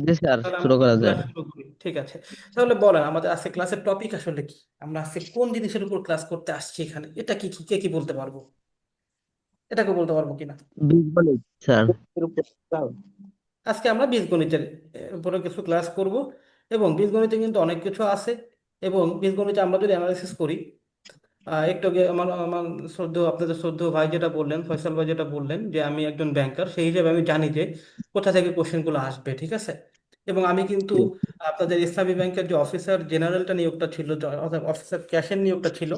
জি sir, তাহলে আমরা শুরু করা যায়। ক্লাস শুরু করি, ঠিক আছে? তাহলে বলেন আমাদের আজকে ক্লাসের টপিক আসলে কি? আমরা আজকে কোন জিনিসের উপর ক্লাস করতে আসছি এখানে? এটা কি কে কি বলতে পারবো? এটাকে বলতে পারবো কিনা? বীজগণিত স্যার। আজকে আমরা বীজগণিতের উপরে কিছু ক্লাস করব। এবং বীজগণিতে কিন্তু অনেক কিছু আছে। এবং বীজগণিতে আমরা যদি অ্যানালাইসিস করি, একটু আগে আমার আমার শ্রদ্ধেয় আপনাদের শ্রদ্ধেয় ভাই যেটা বললেন, ফয়সাল ভাই যেটা বললেন যে আমি একজন ব্যাংকার, সেই হিসেবে আমি জানি যে কোথা থেকে কোশ্চেনগুলো আসবে, ঠিক আছে? এবং আমি কিন্তু আপনাদের ইসলামী ব্যাংকের যে অফিসার জেনারেলটা নিয়োগটা ছিল, অর্থাৎ অফিসার ক্যাশের নিয়োগটা ছিল,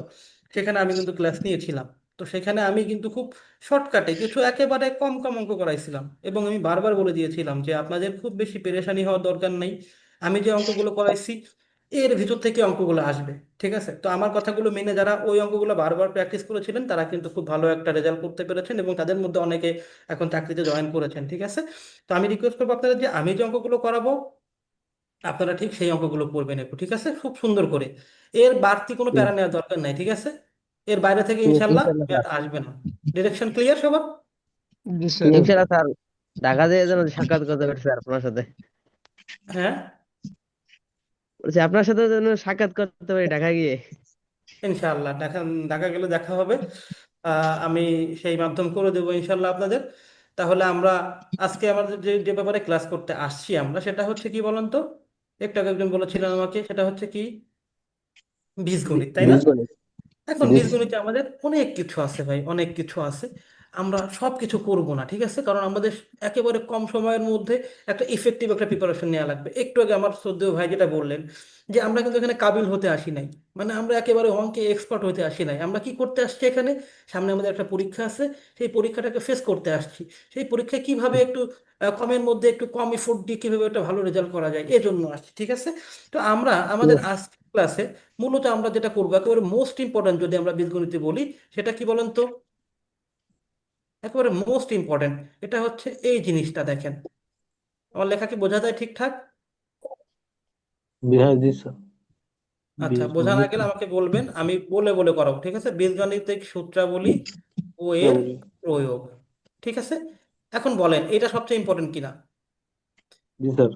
সেখানে আমি কিন্তু ক্লাস নিয়েছিলাম। তো সেখানে আমি কিন্তু খুব শর্টকাটে কিছু একেবারে কম কম অঙ্ক করাইছিলাম, এবং আমি বারবার বলে দিয়েছিলাম যে আপনাদের খুব বেশি পেরেশানি হওয়ার দরকার নেই। আমি যে অঙ্কগুলো করাইছি এর ভিতর থেকে অঙ্কগুলো আসবে, ঠিক আছে? তো আমার কথাগুলো মেনে যারা ওই অঙ্কগুলো বারবার প্র্যাকটিস করেছিলেন তারা কিন্তু খুব ভালো একটা রেজাল্ট করতে পেরেছেন, এবং তাদের মধ্যে অনেকে এখন চাকরিতে জয়েন করেছেন, ঠিক আছে? তো আমি রিকোয়েস্ট করবো আপনাদের যে আমি যে অঙ্কগুলো করাবো আপনারা ঠিক সেই অঙ্কগুলো করবেন একটু, ঠিক আছে, খুব সুন্দর করে। এর বাড়তি কোনো প্যারা নেওয়ার দরকার নাই, ঠিক আছে? এর বাইরে থেকে ইনশাল্লাহ ইনশাল্লাহ স্যার। ম্যাথ আসবে না। ডিরেকশন ক্লিয়ার সবার? জি স্যার। ইনশাল্লাহ স্যার। ঢাকা যেয়ে যেন সাক্ষাৎ করতে পারি স্যার আপনার সাথে। হ্যাঁ, বলছি আপনার সাথে যেন সাক্ষাৎ করতে পারি ঢাকা গিয়ে। ইনশাআল্লাহ ঢাকা ঢাকা গেলে দেখা হবে। আমি সেই মাধ্যম করে দেবো ইনশাল্লাহ আপনাদের। তাহলে আমরা আজকে আমাদের যে যে ব্যাপারে ক্লাস করতে আসছি আমরা, সেটা হচ্ছে কি বলেন তো? একটু আগে একজন বলেছিলেন আমাকে, সেটা হচ্ছে কি? বীজগণিত, তাই না? বীজগণিত। এখন জি বীজগণিতে আমাদের অনেক কিছু আছে ভাই, অনেক কিছু আছে। আমরা সব কিছু করবো না, ঠিক আছে? কারণ আমাদের একেবারে কম সময়ের মধ্যে একটা ইফেক্টিভ একটা প্রিপারেশন নেওয়া লাগবে। একটু আগে আমার শ্রদ্ধেয় ভাই যেটা বললেন যে আমরা কিন্তু এখানে কাবিল হতে আসি নাই, মানে আমরা একেবারে অঙ্কে এক্সপার্ট হতে আসি নাই। আমরা কি করতে আসছি এখানে? সামনে আমাদের একটা পরীক্ষা আছে, সেই পরীক্ষাটাকে ফেস করতে আসছি। সেই পরীক্ষায় কিভাবে একটু কমের মধ্যে একটু কম এফোর্ট দিয়ে কিভাবে একটা ভালো রেজাল্ট করা যায়, এজন্য আসছি, ঠিক আছে? তো আমরা আমাদের আজ ক্লাসে মূলত আমরা যেটা করবো একেবারে মোস্ট ইম্পর্টেন্ট, যদি আমরা বীজগণিতে বলি, সেটা কি বলেন তো? একেবারে মোস্ট ইম্পর্টেন্ট এটা হচ্ছে এই জিনিসটা, দেখেন। আমার লেখা কি বোঝা যায় ঠিকঠাক? হ্যাঁ জি স্যার। আচ্ছা, বোঝা না বীজগণিত গেলে আমাকে বলবেন, আমি বলে বলে করাবো, ঠিক আছে? বীজগাণিতিক সূত্রাবলী ও এর সূত্রাবলী। প্রয়োগ, ঠিক আছে? এখন বলেন এটা সবচেয়ে ইম্পর্টেন্ট কিনা? জি স্যার।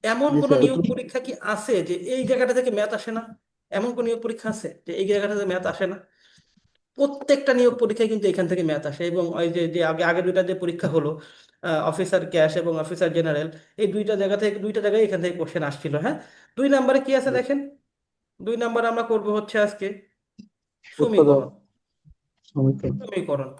এমন জি কোন স্যার নিয়োগ পরীক্ষা কি আছে যে এই জায়গাটা থেকে ম্যাথ আসে না? এমন কোন নিয়োগ পরীক্ষা আছে যে এই জায়গাটা থেকে ম্যাথ আসে না? প্রত্যেকটা নিয়োগ পরীক্ষায় কিন্তু এখান থেকে ম্যাথ আসে। এবং ওই যে যে আগে আগে দুইটা যে পরীক্ষা হলো, অফিসার ক্যাশ এবং অফিসার জেনারেল, এই দুইটা জায়গা থেকে দুইটা জায়গায় এখান থেকে কোশ্চেন আসছিল, হ্যাঁ। 2 নম্বরে কি আছে দেখেন? 2 নম্বরে আমরা করব হচ্ছে আজকে উৎপাদক সমীকরণ। সমীকরণ। সমীকরণ,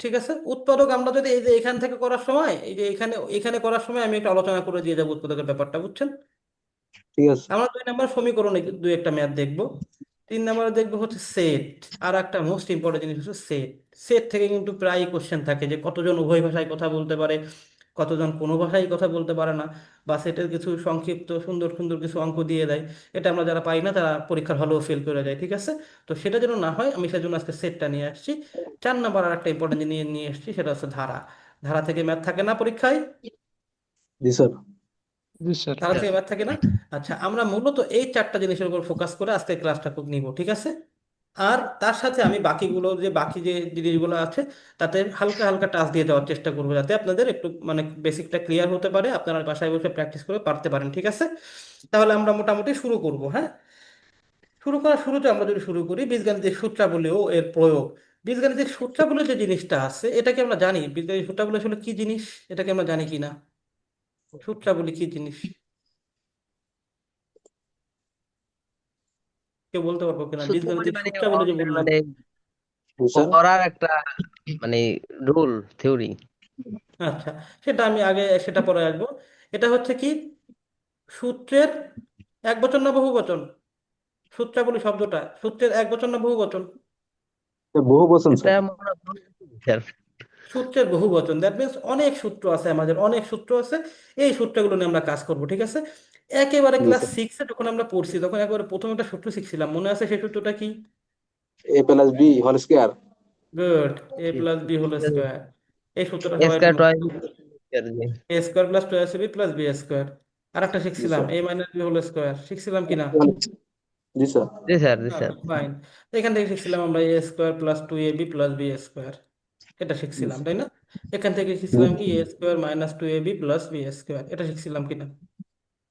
ঠিক আছে। উৎপাদক আমরা যদি এই যে এখান থেকে করার সময়, এই যে এখানে এখানে করার সময় আমি একটু আলোচনা করে দিয়ে যাবো উৎপাদকের ব্যাপারটা, বুঝছেন? ঠিক আছে। আমরা 2 নম্বর সমীকরণে দুই একটা ম্যাথ দেখবো। 3 নম্বরে দেখবো হচ্ছে সেট। আর একটা মোস্ট ইম্পর্টেন্ট জিনিস হচ্ছে সেট। সেট থেকে কিন্তু প্রায় কোশ্চেন থাকে যে কতজন উভয় ভাষায় কথা বলতে পারে, কতজন কোনো ভাষায় কথা বলতে পারে না, বা সেটের কিছু সংক্ষিপ্ত সুন্দর সুন্দর কিছু অঙ্ক দিয়ে দেয়। এটা আমরা যারা পাই না তারা পরীক্ষার হলেও ফেল করে যায়, ঠিক আছে? তো সেটা যেন না হয় আমি সেজন্য আজকে সেটটা নিয়ে আসছি। 4 নম্বর আর একটা ইম্পর্টেন্ট জিনিস নিয়ে আসছি, সেটা হচ্ছে ধারা। ধারা থেকে ম্যাথ থাকে না পরীক্ষায়? জি স্যার। জি স্যার। ধারা থেকে ম্যাথ থাকে না? আচ্ছা, আমরা মূলত এই 4টা জিনিসের উপর ফোকাস করে আজকে ক্লাসটা নিব, ঠিক আছে? আর তার সাথে আমি বাকিগুলো যে বাকি যে জিনিসগুলো আছে তাতে হালকা হালকা টাচ দিয়ে যাওয়ার চেষ্টা করবো, যাতে আপনাদের একটু মানে বেসিকটা ক্লিয়ার হতে পারে, আপনারা বাসায় বসে প্র্যাকটিস করে পারতে পারেন, ঠিক আছে? তাহলে আমরা মোটামুটি শুরু করব, হ্যাঁ। শুরু করার শুরুতে আমরা যদি শুরু করি বীজগাণিতিক সূত্রাবলী ও এর প্রয়োগ। বীজগাণিতিক সূত্রাবলী যে জিনিসটা আছে এটা কি আমরা জানি? বীজগাণিতিক সূত্রাবলী আসলে কি জিনিস, এটা কি আমরা জানি কি না? সূত্রাবলী কি জিনিস কেউ বলতে পারবো কিনা? সূত্রপাতি বীজগাণিতিক মানে সূত্রাবলী যে অঙ্কের বললাম। মানে জি স্যার। করার একটা মানে রুল, থিওরি। আচ্ছা, সেটা আমি আগে সেটা পরে আসবো। এটা হচ্ছে কি? সূত্রের এক বচন না বহু বচন? সূত্রাবলী শব্দটা সূত্রের এক বচন না বহু বচন? বহু বচন এটা স্যার। মনে হয় স্যার। সূত্রের বহু বচন, দ্যাট মিনস অনেক সূত্র আছে, আমাদের অনেক সূত্র আছে। এই সূত্রগুলো নিয়ে আমরা কাজ করব, ঠিক আছে? একেবারে জি ক্লাস স্যার। 6-এ যখন আমরা পড়ছি তখন একেবারে প্রথম একটা সূত্র শিখছিলাম, মনে আছে সেই সূত্রটা কি? এ plus B whole square. Good, A plus B whole square. এই সূত্রটা এ সবাই একটু স্কয়ার নোট টয় করো। Square. A square plus two AC B plus B square. আর একটা জি শিখছিলাম sir. A minus B whole square, শিখছিলাম কিনা? জি স্যার। জি স্যার, জি স্যার। আচ্ছা, ফাইন। এখান থেকে শিখছিলাম আমরা A square plus two A B plus B square, এটা জি শিখছিলাম, স্যার। তাই না? এখান থেকে শিখছিলাম কি এ square minus two A B plus B square, এটা শিখছিলাম কিনা?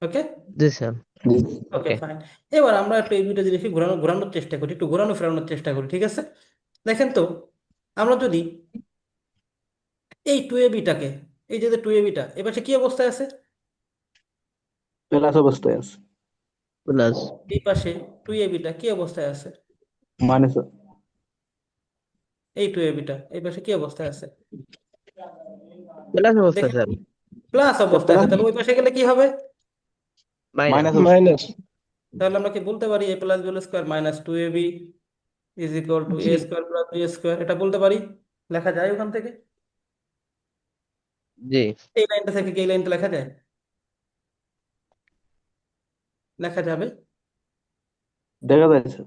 ওকে, জি স্যার। জি ওকে ওকে। ফাইন। এবার আমরা একটু এই দুইটা জিনিসকে ঘোরানোর চেষ্টা করি, একটু ঘোরানো ফেরানোর চেষ্টা করি, ঠিক আছে? দেখেন তো, আমরা যদি এই টু এ বিটাকে, এই যে টু এ বিটা এবার সে কি অবস্থায় আছে? প্লাস অবস্থায় আছে। প্লাস। এই পাশে টু এ বিটা কি অবস্থায় আছে? মাইনাস এই টু এ বিটা এই পাশে কি অবস্থায় আছে? প্লাস অবস্থা দেখেন, স্যার। প্লাস অবস্থায় আছে, প্লাস তাহলে ওই পাশে গেলে কি হবে? মাইনাস। মাইনাস অবস্থা। মাইনাস। তাহলে আমরা কি বলতে পারি A plus B whole square minus two A B is equal to A জি। স্কোয়ার প্লাস বি স্কোয়ার, এটা বলতে পারি? লেখা যায় ওখান থেকে? জি এই লাইনটা থেকে কি এই লাইনটা লেখা যায়? লেখা যাবে? দেখা যাচ্ছে,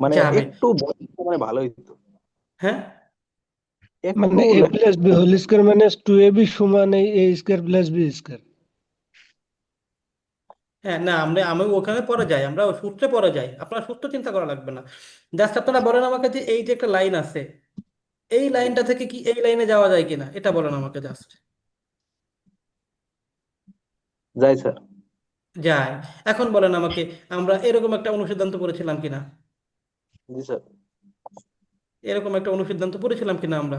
মানে যাবে। একটু বড় মানে ভালো হইতো, হ্যাঁ, একটু মানে A plus B whole square minus two A B সমান এ স্কোয়ার প্লাস বি স্কোয়ার। হ্যাঁ, না আমরা আমি ওখানে পরে যাই, আমরা ওই সূত্রে পরে যাই, আপনার সূত্র চিন্তা করা লাগবে না। জাস্ট আপনারা বলেন আমাকে যে এই যে একটা লাইন আছে, এই লাইনটা থেকে কি এই লাইনে যাওয়া যায় কিনা এটা বলেন আমাকে জাস্ট। যাই স্যার। যায়। এখন বলেন আমাকে, আমরা এরকম একটা অনুসিদ্ধান্ত পড়েছিলাম কিনা? জি স্যার। এরকম একটা অনুসিদ্ধান্ত পড়েছিলাম কিনা আমরা?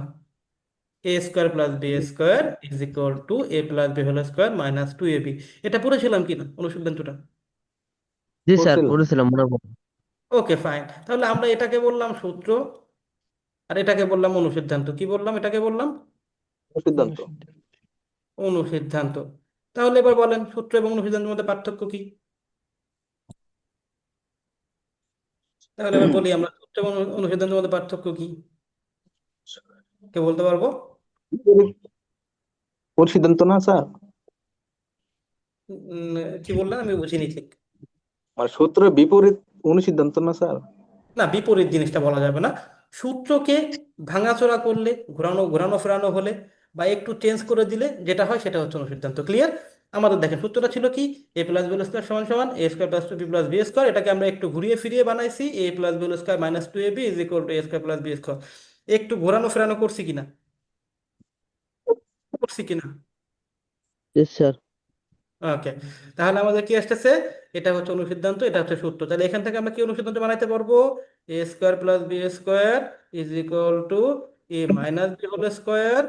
A square plus B square is equal to A plus B whole square minus two A B, এটা পড়েছিলাম কিনা অনুসিদ্ধান্তটা? জি স্যার, করছিলাম। পড়েছিলাম মনে পড়ে। ওকে ফাইন, তাহলে আমরা এটাকে বললাম সূত্র, আর এটাকে বললাম অনুসিদ্ধান্ত। কি বললাম? এটাকে বললাম সিদ্ধান্ত। অনুসিদ্ধান্ত। তাহলে এবার বলেন সূত্র এবং অনুসিদ্ধান্তের মধ্যে পার্থক্য কি? তাহলে এবার বলি আমরা সূত্র এবং অনুসিদ্ধান্তের মধ্যে পার্থক্য কি, কে বলতে পারবো? ওর সিদ্ধান্ত না স্যার, উম, কি বললেন আমি বুঝিনি ঠিক। মানে সূত্রের বিপরীত অনুসিদ্ধান্ত না স্যার। না, বিপরীত জিনিসটা বলা যাবে না। সূত্রকে ভাঙাচোরা করলে, ঘোরানো ঘোরানো ফেরানো হলে, বা একটু চেঞ্জ করে দিলে যেটা হয় সেটা হচ্ছে অনুসিদ্ধান্ত। ক্লিয়ার? আমাদের দেখেন সূত্রটা ছিল কি, এ প্লাস বি স্কোয়ার সমান সমান এ square plus two b plus B square, এটাকে আমরা একটু ঘুরিয়ে ফিরিয়ে বানাইছি a plus B square minus two A B is equal to a square plus B square. একটু ঘোরানো ফেরানো করছি কিনা? করছি কিনা? জি স্যার। ওকে, তাহলে আমাদের কি আসতেছে? এটা হচ্ছে অনুসিদ্ধান্ত, এটা হচ্ছে সূত্র। তাহলে এখান থেকে আমরা কি অনুসিদ্ধান্ত বানাইতে পারবো? A square plus B square is equal to a minus B whole square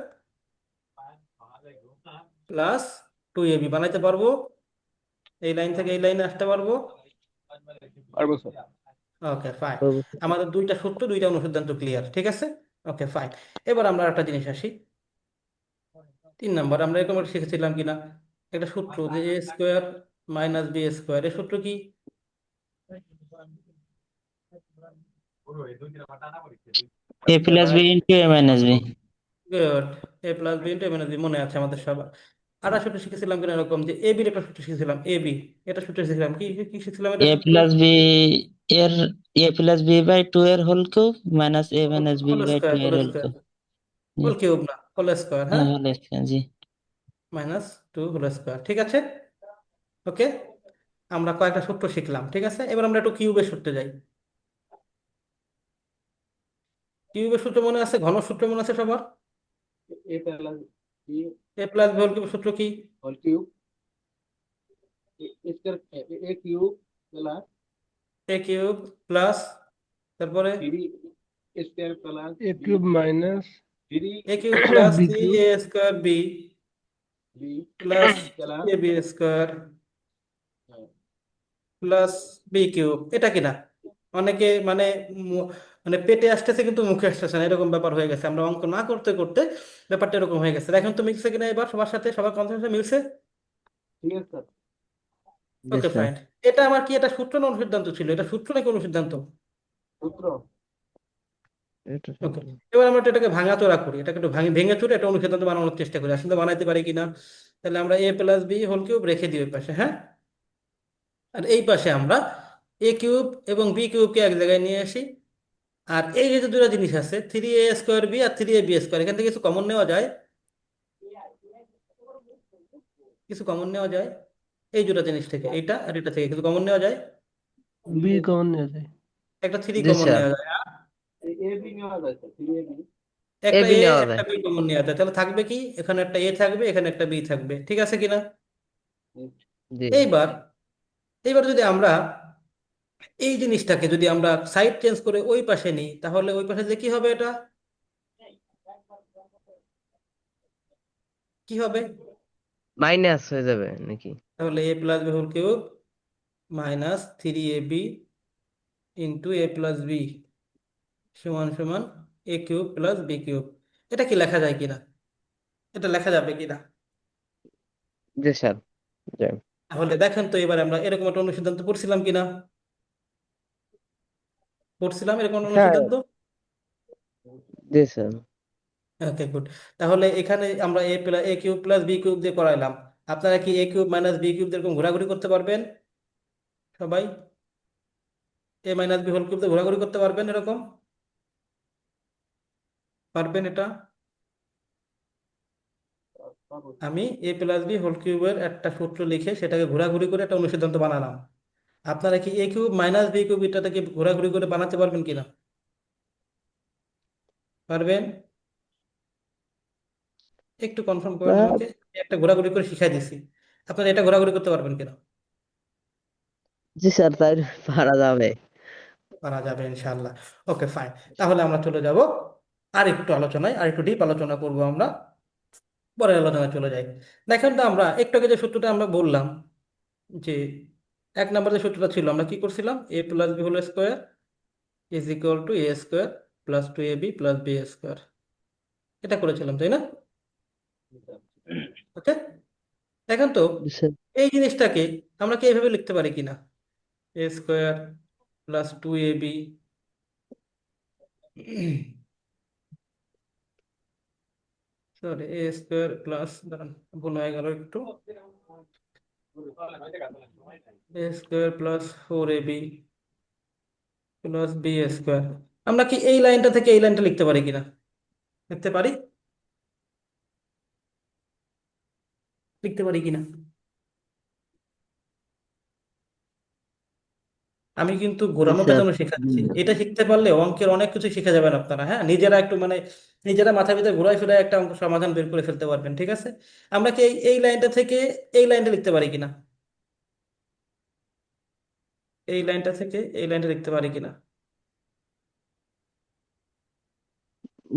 plus two A b বানাইতে পারবো। এই লাইন থেকে এই লাইনে আসতে পারবো। পারবো স্যার। ওকে ফাইন, পারবো স্যার। আমাদের দুইটা সূত্র দুইটা অনুসিদ্ধান্ত ক্লিয়ার, ঠিক আছে? Okay fine. এবার আমরা একটা জিনিস আসি, 3 নম্বর। আমরা এরকম একটা শিখেছিলাম কিনা একটা সূত্র, যে এ স্কোয়ার মাইনাস বি স্কোয়ার, এর সূত্র কি? এ plus B into a minus B. Good. A plus B into a minus B মনে আছে আমাদের সবার। আর একটা সূত্র শিখেছিলাম কিনা এরকম, যে এ বির একটা সূত্র শিখেছিলাম, এ বি, এটা সূত্র শিখেছিলাম কি, কি শিখেছিলাম এটা এ সূত্র? প্লাস বি এর a plus B by two এর whole cube minus a minus B whole by two square, এর whole whole square, cube. Whole cube না, হোল স্কোয়ার, হ্যাঁ হ্যাঁ, হোল স্কোয়ার, জি। মাইনাস টু হোল স্কোয়ার, ঠিক আছে? ওকে, আমরা কয়েকটা সূত্র শিখলাম, ঠিক আছে? এবার আমরা একটু কিউবের সূত্রে যাই। কিউবের সূত্র মনে আছে? ঘন সূত্র মনে আছে সবার? A plus b a plus B whole কিউবের সূত্র কি? Whole cube a square a cube plus a cube plus, তারপরে three square plus a b cube minus three a cube plus b three cube a square b b plus plus a b square plus b cube, এটা কিনা? অনেকে মানে মু- মানে পেটে আসতেছে কিন্তু মুখে আসতেছে না, এরকম ব্যাপার হয়ে গেছে। আমরা অঙ্ক না করতে করতে ব্যাপারটা এরকম হয়ে গেছে। এখন তো মিলছে কিনা এবার সবার সাথে, সবার কনসেন্সাসে মিলছে? ঠিক আছে স্যার। জি ওকে স্যার। ফাইন। এটা আমার কি, এটা সূত্র না অনুসিদ্ধান্ত ছিল? এটা সূত্র নাকি অনুসিদ্ধান্ত? সূত্র। এটা ওকে, সূত্র। এবার আমরা একটু এটাকে ভাঙাচোরা করি, এটাকে একটু ভেঙে চুরে এটা অনুসিদ্ধান্ত বানানোর চেষ্টা করি, আসলে বানাইতে পারি কিনা। তাহলে আমরা এ প্লাস বি হোল কিউব রেখে দিই ওই পাশে, হ্যাঁ। আর এই পাশে আমরা এ কিউব এবং বি কিউবকে এক জায়গায় নিয়ে আসি। আর এই যে যে দুটো জিনিস আছে, three A square B R three a b square, এখান থেকে কিছু কমন নেওয়া যায়? কিছু কমন নেওয়া যায় এই দুটো জিনিস থেকে, এইটা আর এটা থেকে কিছু কমন নেওয়া যায়? বি কমন নেওয়া যায়। একটা থ্রি জি কমন স্যার। নেওয়া যায়। এ বি নেওয়া যায় sir, three a B A একটা বি এ নেওয়া একটা যায়। বি কমন নেওয়া যায়, তাহলে থাকবে কি, এখানে একটা এ থাকবে, এখানে একটা বি থাকবে, ঠিক আছে কিনা? জি এইবার এইবার যদি আমরা এই জিনিসটাকে যদি আমরা সাইড চেঞ্জ করে ওই পাশে নিই, তাহলে ওই পাশে যে কি হবে, এটা কি হবে? মাইনাস হয়ে যাবে নাকি? তাহলে a plus B whole cube -3ab into a plus b সমান সমান a cube plus b cube. এটা কি লেখা যায় কিনা? এটা লেখা যাবে কিনা? জি স্যার। জি তাহলে দেখেন তো, এবার আমরা এরকম একটা অনুসিদ্ধান্ত পড়ছিলাম কিনা? পড়ছিলাম এরকম একটা হ্যাঁ। অনুসিদ্ধান্ত। জি স্যার। ওকে, গুড। তাহলে এখানে আমরা এ কিউব প্লাস বি কিউব দিয়ে করাইলাম। আপনারা কি a cube minus B cube এরকম ঘোরাঘুরি করতে পারবেন সবাই? এ মাইনাস বি হোল কিউব দিয়ে ঘোরাঘুরি করতে পারবেন এরকম? পারবেন এটা? আমি এ প্লাস বি হোল কিউবের একটা সূত্র লিখে সেটাকে ঘোরাঘুরি করে একটা অনুসিদ্ধান্ত বানালাম। আপনারা কি a cube minus B cube এটাকে ঘোরাঘুরি করে বানাতে পারবেন কিনা? পারবেন? একটু কনফার্ম করেন আমাকে। একটা ঘোরাঘুরি করে শিখাই দিছি, আপনারা এটা ঘোরাঘুরি করতে পারবেন কিনা? জি স্যার, তাই পারা যাবে। পারা যাবে ইনশাআল্লাহ। ওকে, ফাইন। তাহলে আমরা চলে যাব আর একটু আলোচনায়, আর একটু ডিপ আলোচনা করব আমরা, পরের আলোচনায় চলে যাই। দেখেন তো, আমরা একটু আগে যে সূত্রটা আমরা বললাম, যে 1 নম্বর যে সূত্রটা ছিল, আমরা কি করছিলাম, a plus B whole square is equal to a square plus 2ab plus B square, এটা করেছিলাম, তাই না? ওকে। দেখেন তো, জি স্যার। এই জিনিসটাকে আমরা কি এইভাবে লিখতে পারি কিনা, a square plus 2ab, sorry, a square plus, দাঁড়ান ভুল হয়ে গেল একটু, a square plus 4ab plus B square. আমরা কি এই লাইনটা থেকে এই লাইনটা লিখতে পারি কিনা? লিখতে পারি? লিখতে পারি কিনা? আমি কিন্তু জি ঘোরানো স্যার। পেঁচানো শেখাচ্ছি, এটা শিখতে পারলে অঙ্কের অনেক কিছু শিখে যাবেন আপনারা। হ্যাঁ, নিজেরা একটু মানে নিজেরা মাথার ভিতরে ঘুরাই ফিরাই একটা অঙ্ক সমাধান বের করে ফেলতে পারবেন, ঠিক আছে? আমরা কি এই লাইনটা থেকে এই লাইনটা লিখতে পারি কিনা? এই লাইনটা থেকে এই লাইনটা লিখতে পারি কিনা?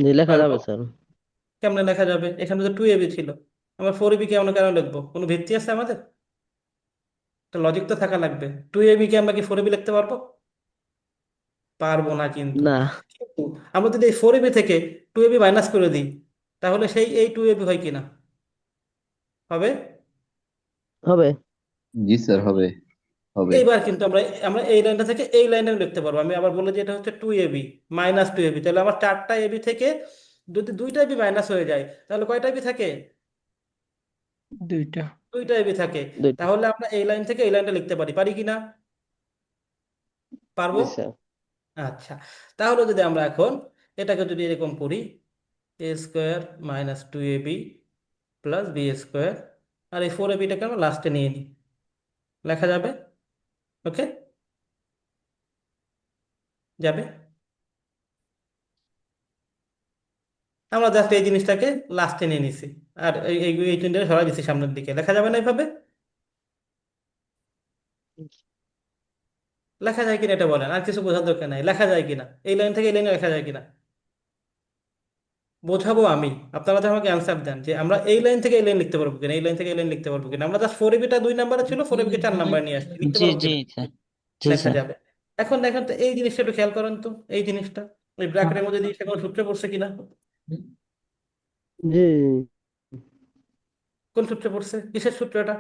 জি লেখা পারবো? যাবে স্যার। কেমনে লেখা যাবে? এখানে তো 2ab ছিল, আমরা 4ab কেমন কেন লিখবো? কোনো ভিত্তি আছে আমাদের? একটা লজিক তো থাকা লাগবে। 2ab কে আমরা কি 4ab লিখতে পারবো? পারবো না কিন্তু। না। কিন্তু আমরা যদি এই 4ab থেকে 2ab মাইনাস করে দিই, তাহলে সেই এই 2ab হয় কিনা? হবে? হবে। জি স্যার, হবে হবে। এইবার কিন্তু আমরা আমরা এই লাইনটা থেকে এই লাইনে লিখতে পারবো। আমি আবার বলে যে এটা হচ্ছে 2ab মাইনাস 2ab, তাহলে আমার 4টা ab থেকে যদি 2টা ab মাইনাস হয়ে যায়, তাহলে কয়টা ab থাকে? দুইটা। 2টা ab থাকে। দুইটা। তাহলে আমরা এই লাইন থেকে এই লাইনটা লিখতে পারি, পারি কিনা? পারবো? জি স্যার। আচ্ছা। তাহলে যদি আমরা এখন এটাকে যদি এরকম করি, a square minus 2ab plus B square, আর এই 4abটাকে আমরা লাস্টে নিয়ে নিই, লেখা যাবে? ওকে, যাবে। আমরা জাস্ট এই জিনিসটাকে লাস্টে নিয়ে নিছি, আর এই তিনটাকে সরাই দিচ্ছি সামনের দিকে, লেখা যাবে না এইভাবে? লেখা যায় কিনা এটা বলেন, আর কিছু বোঝার দরকার নাই, লেখা যায় কিনা এই লাইন থেকে এই লাইনে লেখা যায় কিনা? বোঝাবো আমি, আপনারা তো আমাকে অ্যান্সার দেন যে আমরা এই লাইন থেকে এই লাইন লিখতে পারবো কিনা, এই লাইন থেকে এই লাইন লিখতে পারবো কিনা। আমরা জাস্ট 4ab-টা 2 নম্বরে ছিল, 4ab-কে 4 নম্বরে নিয়ে আসছি, লিখতে জি পারবো জি কিনা? স্যার। জি লেখা স্যার। যাবে। এখন দেখেন তো, এই জিনিসটা একটু খেয়াল করেন তো, এই জিনিসটা ওই ব্র্যাকেটের মধ্যে দিয়ে সে কোনো সূত্রে পড়ছে কিনা? জি কোন সূত্রে পড়ছে, কিসের সূত্র এটা?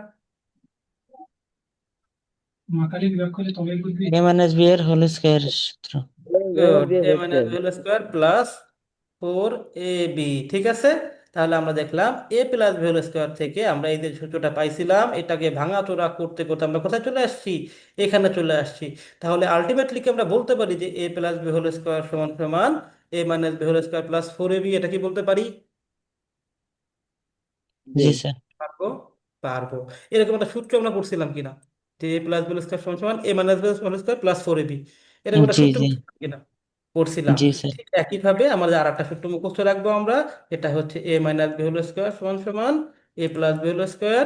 এ মাইনাস বি এর হোল স্কয়ার সূত্র। গুড, দিয়ে এ দেখতে minus B whole square plus 4ab, ঠিক আছে। তাহলে আমরা দেখলাম A plus B whole square থেকে আমরা এই যে সূত্রটা পাইছিলাম, এটাকে ভাঙাচোরা করতে করতে আমরা কোথায় চলে আসছি? এখানে চলে আসছি। তাহলে আলটিমেটলি কি আমরা বলতে পারি যে a plus B whole square সমান সমান a minus B whole square plus 4ab, এটা কি বলতে পারি? জি। জি স্যার। পারবো? পারবো। এরকম একটা সূত্র আমরা করছিলাম কিনা, যে a plus B whole square সমান সমান a minus B whole square plus 4ab, এরকম একটা জি সূত্র জি। করছিলাম কিনা? করছিলাম। জি স্যার। ঠিক একইভাবে আমাদের আর একটা সূত্র মুখস্থ রাখবো আমরা, এটা হচ্ছে a minus B whole square সমান সমান a plus B whole square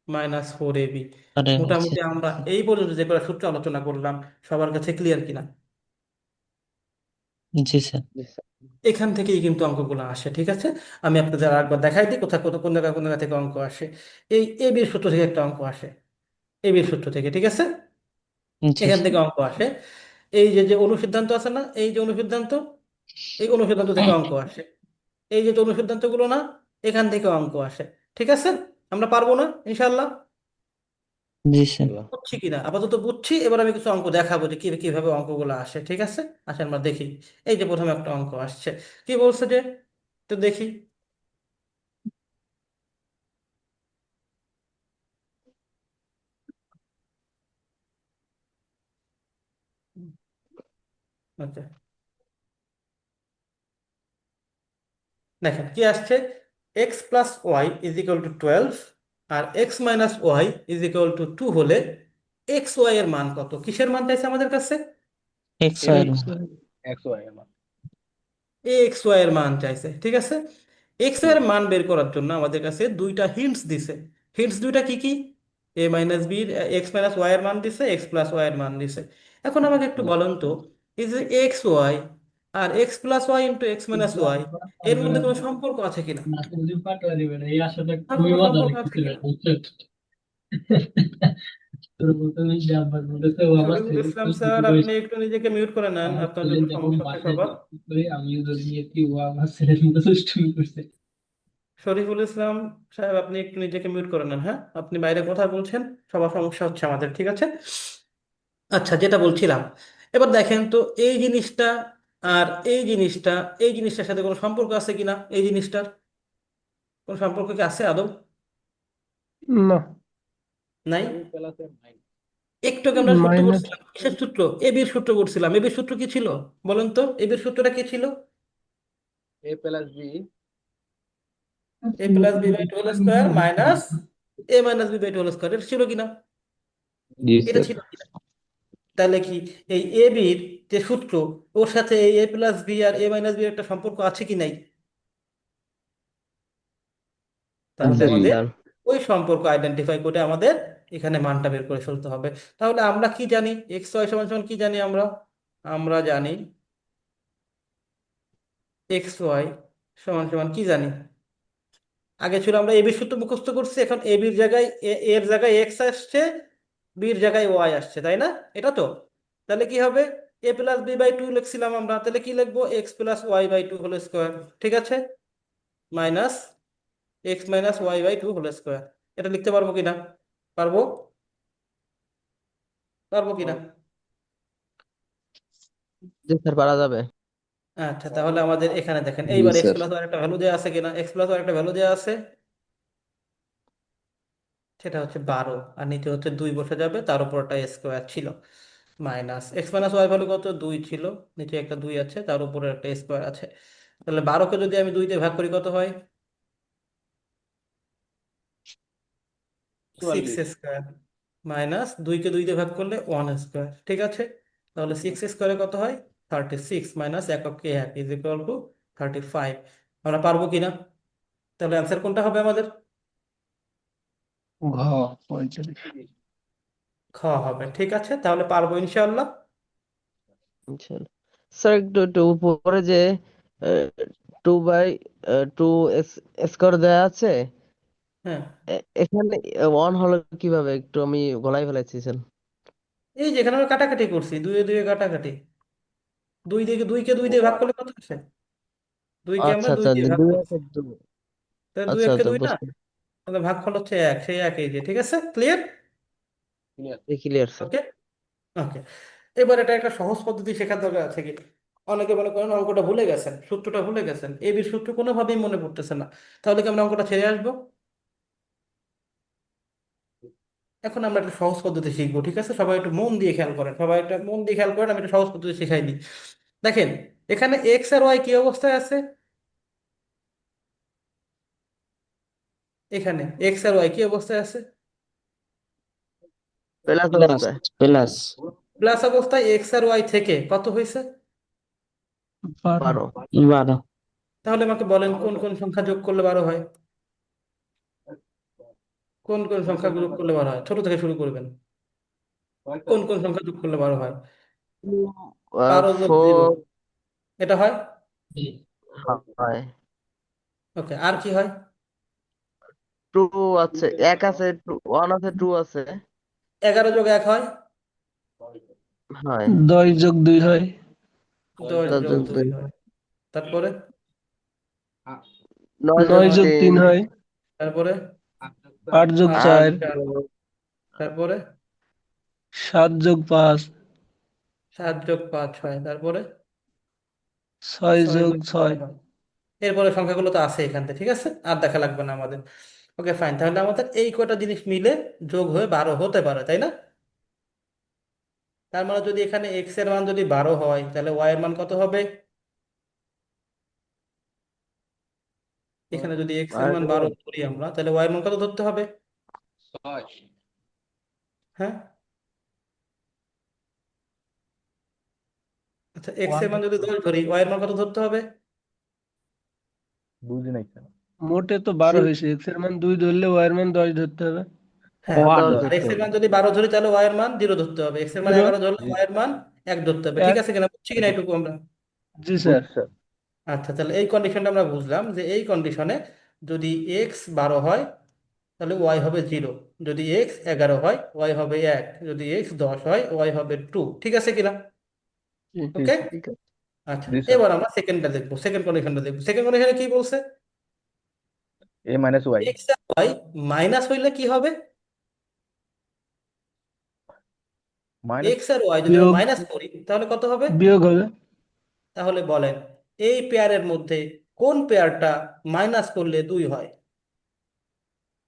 minus 4ab। পরে হচ্ছে মোটামুটি আমরা এই পর্যন্ত যে কটা সূত্র আলোচনা করলাম সবার কাছে ক্লিয়ার কিনা? জি স্যার। জি স্যার। এখান থেকেই কিন্তু অঙ্কগুলো আসে, ঠিক আছে? আমি আপনাদের আরেকবার দেখাই দিই কোথা কোথা কোন জায়গা থেকে অঙ্ক আসে। এই এ বির সূত্র থেকে একটা অঙ্ক আসে, এ বির সূত্র থেকে, ঠিক আছে? জি এখান স্যার। থেকে অঙ্ক আসে। এই যে যে অনুসিদ্ধান্ত আছে না, এই যে অনুসিদ্ধান্ত, এই অনুসিদ্ধান্ত থেকে অঙ্ক আসে। এই যে অনুসিদ্ধান্ত গুলো না, এখান থেকে অঙ্ক আসে। ঠিক আছে? আমরা পারবো না ইনশাল্লাহ? জি স্যার। আল্লাহ। বুঝছি কিনা আপাতত বুঝছি, এবার আমি কিছু অঙ্ক দেখাবো যে কিভাবে অঙ্কগুলো আসে, ঠিক আছে? আসে আমরা দেখি। এই যে প্রথমে একটা অঙ্ক আসছে, কি বলছে যে, তো দেখি। আচ্ছা, দেখেন কি আসছে, X plus Y is equal to 12 আর X minus Y is equal to 2 হলে এক্স ওয়াই এর মান কত? কিসের মান চাইছে আমাদের কাছে? এক্স ওয়াই এর মান। এক্স ওয়াই আমার। এক্স ওয়াই এর মান চাইছে, ঠিক আছে? এক্স ওয়াই এর মান বের করার জন্য আমাদের কাছে দুইটা হিন্টস দিছে। হিন্টস দুইটা কি কি? A minus b, x minus Y এর মান দিছে, এক্স প্লাস ওয়াই এর মান দিছে। এখন আমাকে একটু বলেন তো, এই যে এক্স ওয়াই আর x plus y into x minus Y, এর মধ্যে কোনো সম্পর্ক আছে কিনা? কোনো সম্পর্ক আছে কিনা? শরীফুল ইসলাম স্যার, আপনি একটু নিজেকে মিউট করে নেন, আপনার জন্য সমস্যা হচ্ছে সবার। শরীফুল ইসলাম সাহেব, আপনি একটু নিজেকে মিউট করে নেন, হ্যাঁ? আপনি বাইরে কথা বলছেন, সবার সমস্যা হচ্ছে আমাদের, ঠিক আছে? আচ্ছা, যেটা বলছিলাম, এবার দেখেন তো এই জিনিসটা আর এই জিনিসটার সাথে কোনো সম্পর্ক আছে কিনা? এই জিনিসটার কোনো সম্পর্ক কি আছে আদৌ? না, নাই। এ প্লাস এর মাইনাস। একটু আগে আমরা সূত্র মাইনাস করছিলাম, কিসের সূত্র? এবির সূত্র করছিলাম। এবির সূত্র কি ছিল বলেন তো? এবির সূত্রটা কি ছিল? A plus b. A plus B by two whole square minus a minus b by two whole square, এটা ছিল কিনা? জি এটা স্যার। ছিল কিনা? তাহলে কি এই এ বির যে সূত্র, ওর সাথে এই এ প্লাস বি আর এ মাইনাস বি একটা সম্পর্ক আছে কি নাই? তাহলে জি। জি আমাদের স্যার। ওই সম্পর্ক আইডেন্টিফাই করে আমাদের এখানে মানটা বের করে ফেলতে হবে। তাহলে আমরা কি জানি? এক্স ওয়াই সমান সমান কি জানি আমরা? আমরা জানি এক্স ওয়াই সমান সমান কি জানি? আগে ছিল আমরা এবির সূত্র মুখস্থ করছি, এখন এবির জায়গায় এর জায়গায় এক্স আসছে, বির জায়গায় ওয়াই আসছে, তাই না? এটা তো, তাহলে কি হবে? A plus B by two লিখছিলাম আমরা, তাহলে কি লিখবো? X plus Y by two whole square, ঠিক আছে? Minus X minus Y by two whole square. এটা লিখতে পারবো কিনা? পারবো? পারবো কিনা? জি স্যার, পারা যাবে। আচ্ছা, তাহলে আমাদের এখানে দেখেন, জি এইবার এক্স স্যার। প্লাস ওয়াই একটা ভ্যালু দেওয়া আছে কিনা? এক্স প্লাস ওয়াই একটা ভ্যালু দেওয়া আছে, সেটা হচ্ছে 12, আর নিচে হচ্ছে 2 বসে যাবে, তার উপর একটা স্কোয়ার ছিল। Minus X minus Y value কত? 2 ছিল, নিচে একটা 2 আছে, তার উপরে একটা স্কোয়ার আছে। তাহলে 12কে যদি আমি 2 দিয়ে ভাগ করি কত হয়? 6 চুয়াল্লিশ। স্কোয়ার। মাইনাস 2কে 2 দিয়ে ভাগ করলে 1 স্কোয়ার, ঠিক আছে? তাহলে 6 স্কোয়ারে কত হয়? 36 মাইনাস এককে 1 ইজ ইকুয়াল টু 35। আমরা পারবো কিনা? তাহলে অ্যান্সার কোনটা হবে আমাদের? ঘ 45। খ হবে, ঠিক আছে? তাহলে পারবো ইনশাআল্লাহ। ইনশাআল্লাহ। স্যার, একটু একটু উপরে যে 2/2 স্কোয়ার দেওয়া আছে, হ্যাঁ, এখানে 1 হলো কিভাবে? একটু আমি গলাই ফেলাইছি স্যার। এই যেখানে আমরা কাটাকাটি করছি, 2 এ 2 এ কাটাকাটি, 2কে 2 দিয়ে ভাগ করলে কত আসে? 2কে আমরা আচ্ছা 2 আচ্ছা, দিয়ে ভাগ দুই করছি, একে দুই। তাহলে দুই আচ্ছা একে আচ্ছা, দুই না, বুঝতে তাহলে ভাগ ফল হচ্ছে 1, সেই 1 এই যে, ঠিক আছে? Clear? Clear. Clear sir. Okay, okay. এবার এটা একটা সহজ পদ্ধতি শেখার দরকার আছে কি? অনেকে মনে করেন অঙ্কটা ভুলে গেছেন, সূত্রটা ভুলে গেছেন, এ বি সূত্র কোনোভাবেই মনে পড়তেছে না, তাহলে কি আমরা অঙ্কটা ছেড়ে আসবো? এখন আমরা একটা সহজ পদ্ধতি শিখবো, ঠিক আছে? সবাই একটু মন দিয়ে খেয়াল করেন, সবাই একটা মন দিয়ে খেয়াল করেন, আমি একটা সহজ পদ্ধতি শিখাই দিই। দেখেন, এখানে এক্স আর ওয়াই কি অবস্থায় আছে? এখানে এক্স আর ওয়াই কি অবস্থায় আছে? Plus plus. অবস্থায়। প্লাস। প্লাস অবস্থায় এক্স আর ওয়াই থেকে কত হয়েছে? 12। 12। তাহলে আমাকে বলেন কোন কোন সংখ্যা যোগ করলে 12 হয়? কোন কোন সংখ্যা যোগ করলে 12 হয়? ছোট থেকে শুরু করবেন। কোন কোন সংখ্যা যোগ করলে 12 হয়? 12 যোগ 0, 4 এটা হয়। হয়, ওকে, আর কি হয়? 2 আছে, 1 আছে, 1 আছে, 2 আছে, 11 যোগ 1 হয়। হয়, 10 যোগ 2 হয়। 10 10 যোগ যোগ 2 2, হয়। তারপরে 9 যোগ 9 যোগ 3 3, হয়। তারপরে 8 যোগ 8 8 4। যোগ 4, তারপরে 7 যোগ 5। 7 যোগ 5 হয়, তারপরে 6 6 যোগ যোগ 6। 6 হয়। এরপরে সংখ্যাগুলো তো আছে এখান থেকে, ঠিক আছে, আর দেখা লাগবে না আমাদের। ওকে ফাইন, তাহলে আমাদের এই কয়টা জিনিস মিলে যোগ হয়ে 12 হতে পারে, তাই না? তার মানে যদি এখানে এক্স এর মান যদি 12 হয়, তাহলে ওয়াই এর মান কত হবে? এখানে যদি এক্স এর মান 12 ধরি আমরা, তাহলে ওয়াই এর মান কত ধরতে হবে? হ্যাঁ, আচ্ছা, এক্স এর মান যদি 10 ধরি, ওয়াই এর মান কত ধরতে হবে? বুঝি নাই স্যার। মোটে তো 12 হয়েছে, এক্স এর মান 2 ধরলে ওয়াই এর মান 10 ধরতে হবে। হ্যাঁ, 10 আর ধরতে এক্স এর হবে। মান যদি 12 ধরি, তাহলে ওয়াই এর মান 0 ধরতে হবে। এক্স এর মান 0। 11 ধরলে ওয়াই এর মান 1 ধরতে হবে, ঠিক 1। আছে কিনা, বুঝছি কিনা এটুকু আমরা? জি স্যার। বুঝছি স্যার। আচ্ছা, তাহলে এই কন্ডিশনটা আমরা বুঝলাম যে এই কন্ডিশনে যদি এক্স 12 হয়, তাহলে ওয়াই হবে 0। যদি এক্স 11 হয়, ওয়াই হবে 1। যদি এক্স 10 হয়, ওয়াই হবে 2, ঠিক আছে কিনা? জি জি ওকে। স্যার। ঠিক আছে, আচ্ছা, জি স্যার। এবার আমরা সেকেন্ডটা দেখবো, সেকেন্ড কন্ডিশনটা দেখবো। সেকেন্ড কন্ডিশনে কি বলছে? এ মাইনাস ওয়াই এক্স আর ওয়াই মাইনাস হইলে কি হবে? মাইনাস এক্স আর ওয়াই যদি আমরা বিয়োগ। মাইনাস করি, তাহলে কত হবে? বিয়োগ হবে। তাহলে বলেন এই পেয়ারের মধ্যে কোন পেয়ারটা মাইনাস করলে 2 হয়?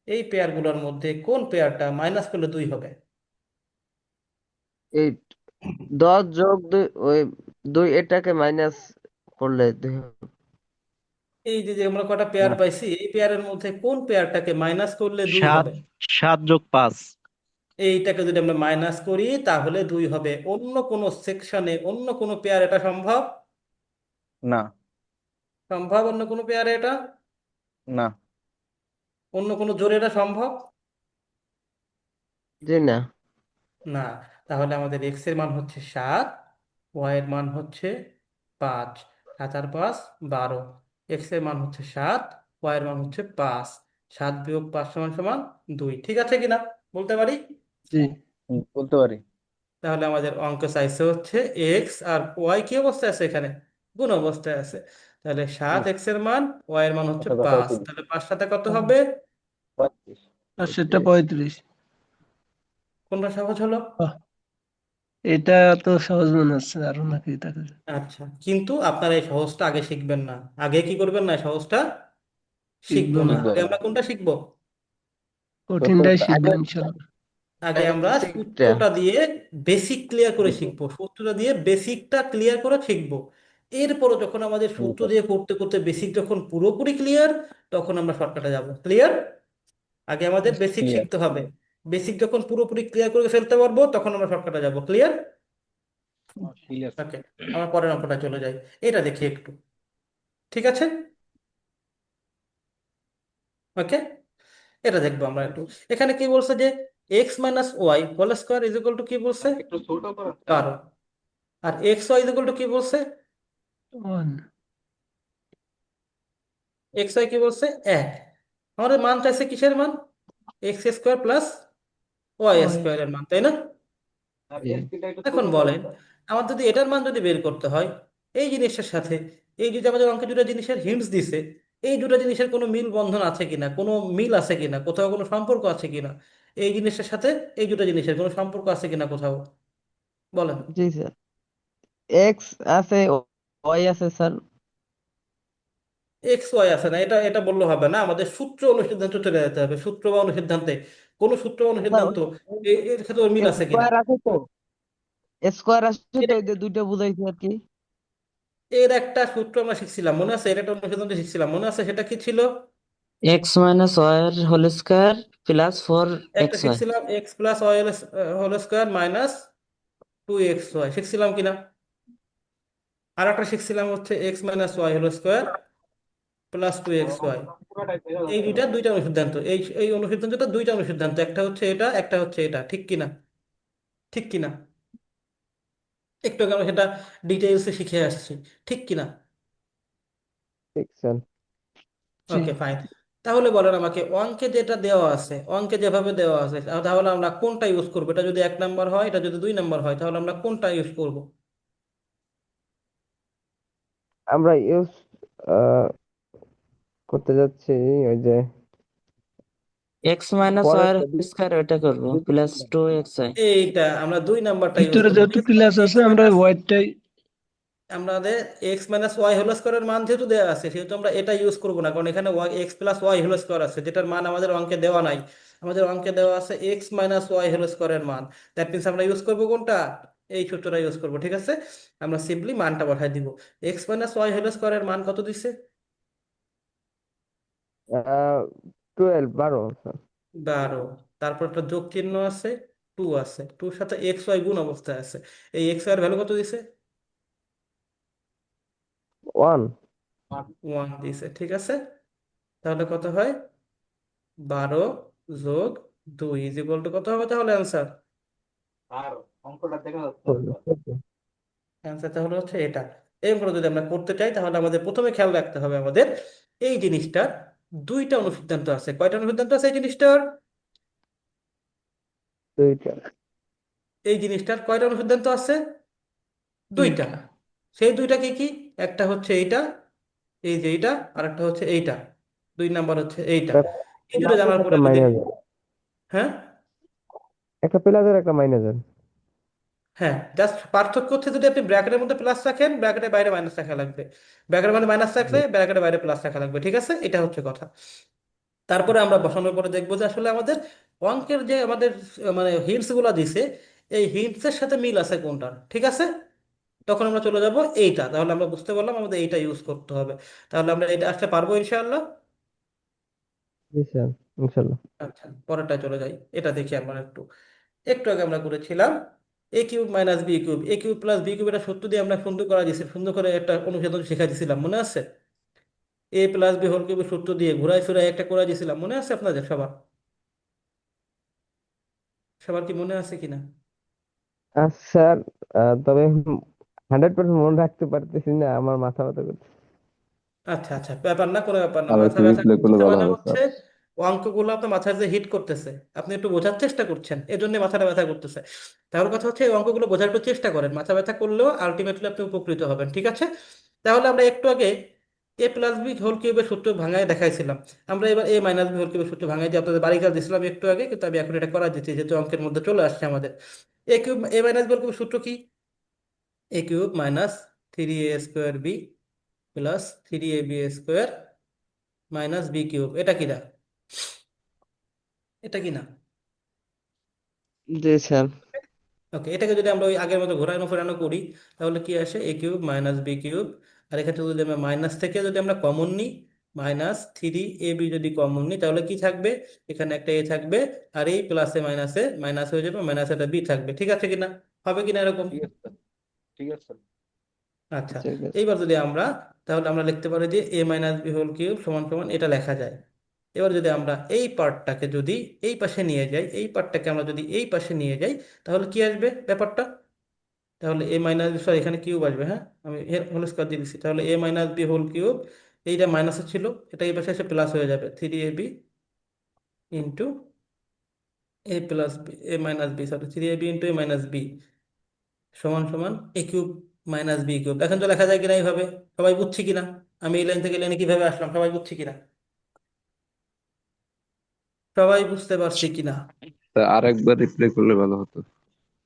এই পেয়ারগুলোর মধ্যে কোন পেয়ারটা মাইনাস করলে 2 হবে? 8, 10 যোগ 2, ওই 2 এটাকে মাইনাস করলে 2 হবে। এই যে যে আমরা কটা পেয়ার না, পাইছি, এই পেয়ারের মধ্যে কোন পেয়ারটাকে মাইনাস করলে 2 সাত হবে? 7 যোগ 5। এইটাকে যদি আমরা মাইনাস করি, তাহলে 2 হবে। অন্য কোনো সেকশনে অন্য কোনো পেয়ার এটা সম্ভব? না, সম্ভব অন্য কোনো পেয়ারে এটা? না, অন্য কোনো জোরে এটা সম্ভব? জি না, না। তাহলে আমাদের এক্স এর মান হচ্ছে 7, ওয়াই এর মান হচ্ছে 5। 7 আর 5 12। এক্স এর মান হচ্ছে 7, ওয়াই এর মান হচ্ছে 5। 7 বিয়োগ 5 সমান সমান 2, ঠিক আছে কিনা বলতে পারি? জি। বলতে পারি। তাহলে আমাদের অঙ্ক চাইছে হচ্ছে এক্স আর ওয়াই কি অবস্থায় আছে এখানে? গুণ অবস্থায় আছে। তাহলে 7 হুম, এক্স এর মান, ওয়াই এর মান হচ্ছে কথা কথা 5, হয়েছিল। তাহলে 5 সাথে কত হবে? 35। আর সেটা 35। কোনটা সহজ হলো? এটা তো সহজ মনে হচ্ছে, আরো নাকি থাকে। আচ্ছা, কিন্তু আপনারা এই সহজটা আগে শিখবেন না। আগে কি করবেন না, এই সহজটা শিখবো শিখবো না। না, শিখবো আগে না। আমরা কোনটা শিখবো? কঠিনটাই সত্যটা শিখবো আগে ইনশাল্লাহ। আগে আমরা বেসিকটা। সূত্রটা দিয়ে বেসিক ক্লিয়ার করে শিখবো। শিখবো, সূত্রটা দিয়ে বেসিকটা ক্লিয়ার করে শিখবো। এরপরও যখন আমাদের জি সূত্র স্যার। দিয়ে করতে করতে বেসিক যখন পুরোপুরি ক্লিয়ার, তখন আমরা শর্টকাটে যাব। ক্লিয়ার? আগে আমাদের বেসিক ক্লিয়ার। শিখতে হবে। বেসিক যখন পুরোপুরি ক্লিয়ার করে ফেলতে পারবো, তখন আমরা শর্টকাটে যাব। ক্লিয়ার? ক্লিয়ার। ওকে, আমরা পরের অঙ্কটা চলে যাই। এটা দেখি একটু, ঠিক আছে? ওকে, এটা দেখবো আমরা একটু। এখানে কি বলছে যে x minus y whole square is equal to কি বলছে? একটু ছোট করো। 12। আর x y is equal to কি বলছে? 1। এক্স ওয়াই কি বলছে? 1। আমাদের মান চাইছে কিসের মান? এক্স স্কোয়ার প্লাস ওয়াই ওই। স্কোয়ারের মান, তাই না? আর জি, এসপিটা একটু ছোট এখন করো বলেন, স্যার। আমার যদি এটার মান যদি বের করতে হয়, এই জিনিসটার সাথে এই যদি আমাদের অঙ্কে দুটো জিনিসের হিন্টস দিছে, এই দুটো জিনিসের কোনো মিল বন্ধন আছে কিনা, কোনো মিল আছে কিনা, কোথাও কোনো সম্পর্ক আছে কিনা, এই জিনিসের সাথে এই দুটো জিনিসের কোনো সম্পর্ক আছে কিনা কোথাও, বলেন। জি স্যার, এক্স আছে, ওয়াই আছে স্যার। এক্স ওয়াই আছে না, এটা এটা বললে হবে না, আমাদের সূত্র অনুসিদ্ধান্ত চলে যেতে হবে। সূত্র বা অনুসিদ্ধান্তে, কোন সূত্র বা স্যার অনুসিদ্ধান্ত এর সাথে ওর মিল আছে কিনা। স্কোয়ার আছে তো, স্কোয়ার আছে তো, এর এই যে দুইটা বুঝাইছি আর কি। এর একটা সূত্র আমরা শিখছিলাম, মনে আছে? এর একটা অনুসিদ্ধান্ত শিখছিলাম, মনে আছে? সেটা কি ছিল? এক্স মাইনাস ওয়াই এর হোল স্কোয়ার প্লাস ফোর একটা এক্স ওয়াই। শিখছিলাম x plus Y whole square minus 2xy শিখছিলাম কিনা? আর একটা শিখছিলাম হচ্ছে x minus y whole square plus 2xy। এই দুইটা অনুসিদ্ধান্ত, এই অনুসিদ্ধান্তটা দুইটা অনুসিদ্ধান্ত, একটা হচ্ছে এটা, একটা হচ্ছে এটা, ঠিক কিনা? ঠিক কিনা? একটু আগে আমরা সেটা ডিটেইলসে শিখে আসছি, ঠিক কিনা? ঠিক স্যার। জি। Okay fine. তাহলে বলেন আমাকে, অঙ্কে যেটা দেওয়া আছে, অঙ্কে যেভাবে দেওয়া আছে, তাহলে আমরা কোনটা ইউজ করবো? এটা যদি 1 নাম্বার হয়, এটা যদি 2 নাম্বার হয়, তাহলে আমরা কোনটা ইউজ করব? আমরা ইউজ করতে যাচ্ছি ওই যে এক্স মাইনাস ওয়াই পরের স্কোয়ার ওইটা করবো প্লাস 2xy। এইটা আমরা 2 নাম্বারটা ইউজ ভিতরে করবো, যেহেতু ঠিক আছে? প্লাস আছে এক্স আমরা মাইনাস ওয়াইডটাই আমাদের এক্স মাইনাস ওয়াই হোল স্কোয়ারের মান যেহেতু দেওয়া আছে, সেহেতু আমরা এটা ইউজ করবো না, কারণ এখানে X plus Y whole square আছে, যেটার মান আমাদের অঙ্কে দেওয়া নাই। আমাদের অঙ্কে দেওয়া আছে এক্স মাইনাস ওয়াই হোল স্কোয়ারের মান। দ্যাট মিনস আমরা ইউজ করবো কোনটা? এই সূত্রটা ইউজ করবো, ঠিক আছে? আমরা সিম্পলি মানটা বসাই দিব। এক্স মাইনাস ওয়াই হোল স্কোয়ারের মান কত দিছে? 12 স্যার। 12। তারপর একটা যোগ চিহ্ন আছে, 2 আছে, 2 সাথে এক্স ওয়াই গুণ অবস্থায় আছে। এই এক্স ওয়াই এর ভ্যালু কত দিছে? 1। 1 দিছে, ঠিক আছে? তাহলে কত হয়? 12 যোগ 2 ইজ ইকুয়াল টু কত হবে তাহলে অ্যান্সার? অ্যান্সার তাহলে হচ্ছে এটা। এরপর যদি আমরা করতে চাই, তাহলে আমাদের প্রথমে খেয়াল রাখতে হবে আমাদের এই জিনিসটার দুইটা অনুসিদ্ধান্ত আছে। কয়টা অনুসিদ্ধান্ত আছে এই জিনিসটার? 2টা। এই জিনিসটার কয়টা অনুসিদ্ধান্ত আছে? 2টা। 2টা। সেই দুইটা কি কি? একটা হচ্ছে এইটা, এই যে এইটা, আর একটা হচ্ছে এইটা। 2 নাম্বার হচ্ছে এইটা। এই দুটো প্লাস জানার একটা পরে যদি, মাইনাস। হ্যাঁ একটা প্লাসের একটা মাইনাসের। হ্যাঁ, জাস্ট পার্থক্য হচ্ছে যদি আপনি ব্র্যাকেটের মধ্যে প্লাস রাখেন, ব্র্যাকেটের বাইরে মাইনাস রাখা লাগবে। ব্র্যাকেটের মধ্যে মাইনাস রাখলে ব্র্যাকেটের বাইরে প্লাস রাখা লাগবে, ঠিক আছে? এটা হচ্ছে কথা। তারপরে আমরা বসানোর পরে দেখবো যে আসলে আমাদের অঙ্কের যে আমাদের মানে হিন্টস গুলা দিছে, এই হিন্টস এর সাথে মিল আছে কোনটার, ঠিক আছে? তখন আমরা চলে যাব এইটা, তাহলে আমরা বুঝতে পারলাম আমাদের এইটা ইউজ করতে হবে। তাহলে আমরা এটা আসতে পারবো ইনশাআল্লাহ। জি স্যার, ইনশাল্লাহ। আচ্ছা, পরেরটায় চলে যাই, এটা দেখি আমরা একটু। একটু আগে আমরা করেছিলাম এ কিউব মাইনাস বি কিউব, এ কিউব প্লাস বি কিউব, এটা সূত্র দিয়ে আমরা সুন্দর করা দিয়েছি, সুন্দর করে একটা অনুসাধন শেখা দিয়েছিলাম, মনে আছে? এ প্লাস বি হোল কিউবের সূত্র দিয়ে ঘুরাই ফিরাই একটা করে দিয়েছিলাম, মনে আছে আপনাদের সবার? সবার কি মনে আছে কিনা? স্যার, তবে 100% মনে রাখতে পারতেছি না, আমার মাথা ব্যথা করছে। আচ্ছা আচ্ছা, ব্যাপার না, কোনো ব্যাপার না। আরো মাথা একটু ব্যথা রিপ্লে করলে করছে ভালো মানে হবে হচ্ছে স্যার। অঙ্কগুলো আপনার মাথায় যে হিট করতেছে, আপনি একটু বোঝার চেষ্টা করছেন, এজন্য মাথাটা ব্যথা করতেছে। তাহলে কথা হচ্ছে এই অঙ্কগুলো বোঝার একটু চেষ্টা করেন, মাথা ব্যথা করলেও আলটিমেটলি আপনি উপকৃত হবেন, ঠিক আছে? তাহলে আমরা একটু আগে এ প্লাস বি হোল কিউবের সূত্র ভাঙায় দেখাইছিলাম। আমরা এবার এ মাইনাস বি হোল কিউবের সূত্র ভাঙাই দিয়ে আপনাদের বাড়ি কাজ দিয়েছিলাম একটু আগে, কিন্তু আমি এখন এটা করা দিচ্ছি যেহেতু অঙ্কের মধ্যে চলে আসছে আমাদের। A cube a minus B whole কিউবের সূত্র কি? A cube minus 3a² b plus 3ab² minus B cube, এটা কি না? এটা কি না? জি স্যার। ওকে, এটাকে যদি আমরা ওই আগের মতো ঘোরানো ফেরানো করি, তাহলে কি আসে? এ কিউব মাইনাস বি কিউব। আর এক্ষেত্রে যদি আমরা মাইনাস থেকে যদি আমরা কমন নিই, -3ab যদি কমন নিই, তাহলে কি থাকবে? এখানে একটা এ থাকবে, আর এই প্লাসে মাইনাসে মাইনাস হয়ে যাবে, মাইনাসে একটা বি থাকবে, ঠিক আছে কিনা? হবে কিনা এরকম? ঠিক আছে স্যার, ঠিক আছে স্যার। আচ্ছা, ঠিক আছে। এইবার যদি আমরা, তাহলে আমরা লিখতে পারি যে এ মাইনাস বি হোল কিউব সমান সমান এটা লেখা যায়। এবার যদি আমরা এই পার্টটাকে যদি এই পাশে নিয়ে যাই, এই পার্টটাকে আমরা যদি এই পাশে নিয়ে যাই, তাহলে কি আসবে ব্যাপারটা? তাহলে এ মাইনাস বি, সরি এখানে কিউব আসবে, হ্যাঁ আমি হোল স্কোয়ার দিয়ে দিচ্ছি, তাহলে এ মাইনাস বি হোল কিউব, এইটা মাইনাসে ছিল, এটা এই পাশে এসে প্লাস হয়ে যাবে, 3ab into a plus b, a minus b, sorry 3ab into a minus b সমান সমান a cube minus B cube. এখন তো লেখা যায় কিনা এইভাবে? সবাই বুঝছি কিনা? আমি এই লাইন থেকে লাইনে কিভাবে আসলাম, সবাই বুঝছি কিনা? সবাই বুঝতে পারছি কিনা? স্যার আর একবার রিপ্লে করলে ভালো হতো।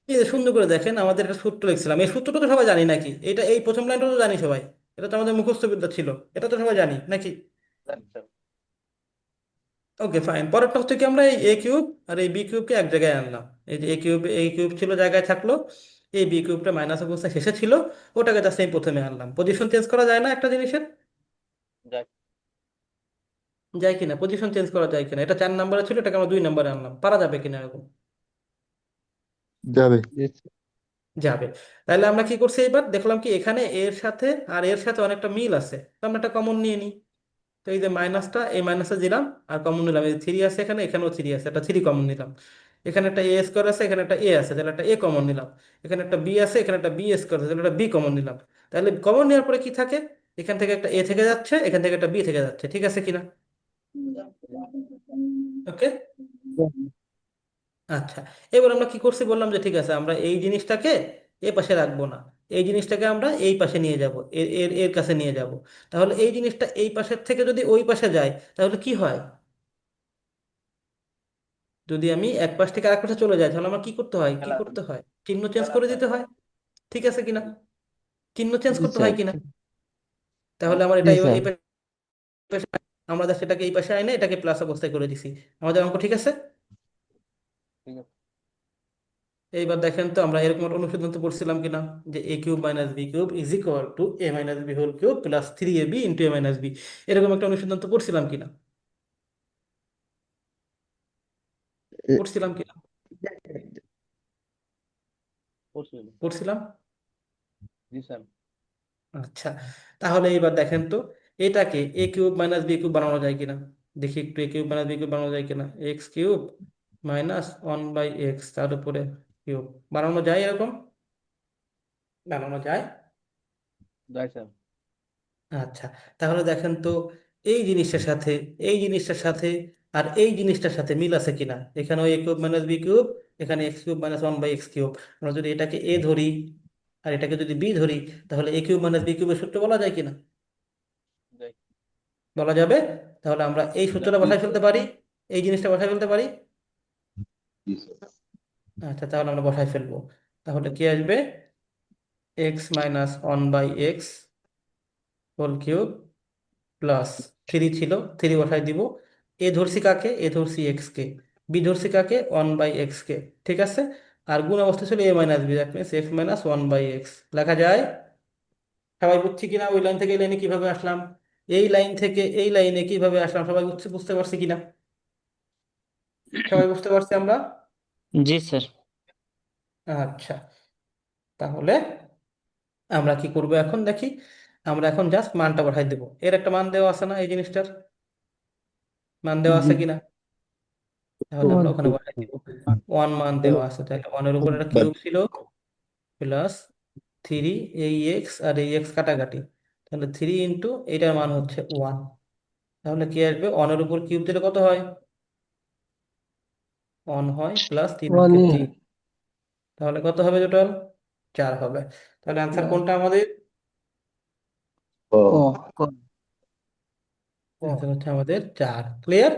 এই যে সুন্দর করে দেখেন, আমাদের একটা সূত্র লিখছিলাম, এই সূত্রটা তো সবাই জানি নাকি? এটা এই প্রথম লাইনটা তো জানি সবাই, এটা তো আমাদের মুখস্থ বিদ্যা ছিল, এটা তো সবাই জানি নাকি? Okay fine. পরেরটা হচ্ছে কি, আমরা এই এ কিউব আর এই বি কিউবকে এক জায়গায় আনলাম। এই যে এ কিউব ছিল জায়গায় থাকলো, এই বি কিউবটা মাইনাস অবস্থায় শেষে ছিল, ওটাকে জাস্ট আমি প্রথমে আনলাম। পজিশন চেঞ্জ করা যায় না একটা জিনিসের? যায় কিনা? পজিশন চেঞ্জ করা যায় কিনা? এটা 4 নাম্বারে ছিল, এটাকে আমরা 2 নাম্বারে আনলাম, পারা যাবে কিনা এরকম? যাবে। জি স্যার। যাবে। তাহলে আমরা কি করছি, এবার দেখলাম কি এখানে এর সাথে আর এর সাথে অনেকটা মিল আছে, তো আমরা একটা কমন নিয়ে নিই। তো এই যে মাইনাসটা, এই মাইনাসটা দিলাম আর কমন নিলাম, এই থ্রি আছে এখানে, এখানেও থ্রি আছে, একটা থ্রি কমন নিলাম। এখানে একটা এ স্কোয়ার আছে, এখানে একটা এ আছে, তাহলে একটা এ কমন নিলাম। এখানে একটা বি আছে, এখানে একটা বি স্কোয়ার আছে, তাহলে একটা বি কমন নিলাম। তাহলে কমন নেওয়ার পরে কি থাকে, এখান থেকে একটা এ থেকে যাচ্ছে, এখান থেকে একটা বি থেকে যাচ্ছে, ঠিক আছে কিনা? ওকে। আচ্ছা, এবার আমরা কি করছি বললাম যে ঠিক আছে আমরা এই জিনিসটাকে এ পাশে রাখবো না, এই জিনিসটাকে আমরা এই পাশে নিয়ে যাব, এর এর এর কাছে নিয়ে যাব। তাহলে এই জিনিসটা এই পাশের থেকে যদি ওই পাশে যায় তাহলে কি হয়, যদি আমি এক পাশ থেকে আরেক পাশে চলে যাই তাহলে আমার কি করতে হয়, কি করতে হয়, চিহ্ন চেঞ্জ করে দিতে হয়, ঠিক আছে কিনা? চিহ্ন চেঞ্জ জি করতে স্যার। হয় কিনা? তাহলে আমার এটা জি এই স্যার। এই পাশে, আমরা জাস্ট এটাকে এই পাশে আইনে এটাকে প্লাস অবস্থায় করে দিছি, আমাদের অঙ্ক ঠিক আছে। এইবার দেখেন তো আমরা এরকম একটা অনুসিদ্ধান্ত তো পড়ছিলাম কিনা, যে a cube minus B cube is equal to a minus B whole cube plus three a b into a minus b, এরকম একটা অনুসিদ্ধান্ত তো পড়ছিলাম কিনা, পড়ছিলাম কিনা, পড়ছিলাম। আচ্ছা, তাহলে এবার দেখেন তো এটাকে A cube minus B cube বানানো যায় কিনা, দেখি একটু A cube minus B cube বানানো যায় কিনা, X cube minus one by X তার উপরে কিউব, বানানো যায় এরকম, বানানো যায়। আচ্ছা, তাহলে দেখেন তো এই জিনিসটার সাথে, এই জিনিসটার সাথে আর এই জিনিসটার সাথে মিল আছে কিনা, এখানেও A cube minus B cube, এখানে X cube minus one by X cube. আমরা যদি এটাকে এ ধরি আর এটাকে যদি বি ধরি তাহলে এ কিউব মাইনাস বি কিউবের সূত্র বলা যায় কিনা, বলা যাবে। তাহলে আমরা এই সূত্রটা বসাই ফেলতে পারি, এই জিনিসটা বসাই ফেলতে পারি। আচ্ছা, তাহলে আমরা বসাই ফেলবো। তাহলে কি আসবে, X minus one by X whole cube plus three ছিল, থ্রি বসাই দিব। এ ধরছি কাকে, এ ধরছি এক্স কে, বি ধরছি কাকে, ওয়ান বাই এক্স কে, ঠিক আছে। আর গুণ অবস্থা ছিল a minus b, that means x minus one by x লেখা যায়। সবাই বুঝছি কিনা, ওই লাইন থেকে এই লাইনে কিভাবে আসলাম, এই লাইন থেকে এই লাইনে কিভাবে আসলাম, সবাই বুঝতে বুঝতে পারছি কিনা, সবাই বুঝতে পারছি আমরা। জি স্যার। আচ্ছা, তাহলে আমরা কি করব এখন দেখি, আমরা এখন জাস্ট মানটা বসাই দেবো, এর একটা মান দেওয়া আছে না, এই জিনিসটার মান দেওয়া জি। আছে কিনা, তাহলে আমরা ওখানে বসাই দিব। ওয়ান মান দেওয়া আছে, তাহলে ওয়ানের উপর একটা কিউব ছিল প্লাস থ্রি, এই এক্স আর এই এক্স কাটাকাটি, তাহলে থ্রি ইন্টু এটার মান হচ্ছে ওয়ান। তাহলে কি আসবে, ওয়ানের উপর কিউব দিলে কত হয়, ওয়ান হয়, প্লাস তিন ওয়ান একে এ। তিন, তাহলে কত হবে টোটাল, চার হবে। তাহলে অ্যান্সার কোনটা আমাদের, ক। অ্যান্সার হচ্ছে আমাদের চার। ক্লিয়ার?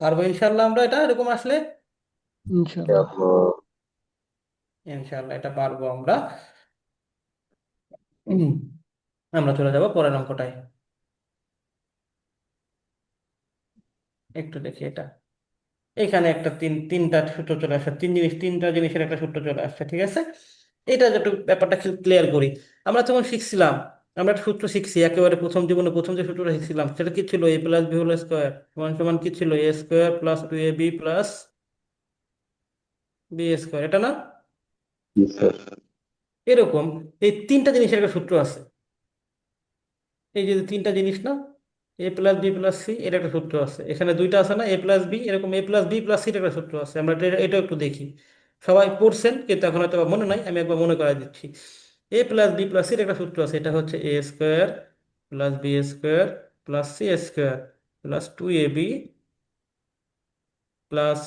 পারবো ইনশাল্লাহ আমরা এটা এরকম আসলে, ইনশাল্লাহ। ইনশাল্লাহ এটা পারবো আমরা। হুম, আমরা চলে যাব পরের অঙ্কটায়, একটু দেখি এটা। এখানে একটা তিনটা সূত্র চলে আসছে, তিনটা জিনিসের একটা সূত্র চলে আসছে, ঠিক আছে। এটা একটু ব্যাপারটা ক্লিয়ার করি। আমরা যখন শিখছিলাম, আমরা একটা সূত্র শিখছি একেবারে প্রথম জীবনে, প্রথম যে সূত্রটা শিখছিলাম সেটা কি ছিল, a plus B whole square সমান সমান কি ছিল, এ square plus two A B plus B square, এটা না? এরকম এই তিনটা জিনিসের একটা সূত্র আছে, এই যে তিনটা জিনিস না, এ প্লাস বি প্লাস সি, এর একটা সূত্র আছে, এখানে দুইটা আছে না এ প্লাস বি, এরকম এ প্লাস বি প্লাস সির একটা সূত্র আছে, আমরা এটা একটু দেখি। সবাই পড়ছেন কিন্তু এখন হয়তো বা মনে নাই, আমি একবার মনে করাই দিচ্ছি। এ প্লাস বি প্লাস সির একটা সূত্র আছে, এটা হচ্ছে a square plus B square plus c square plus two A B plus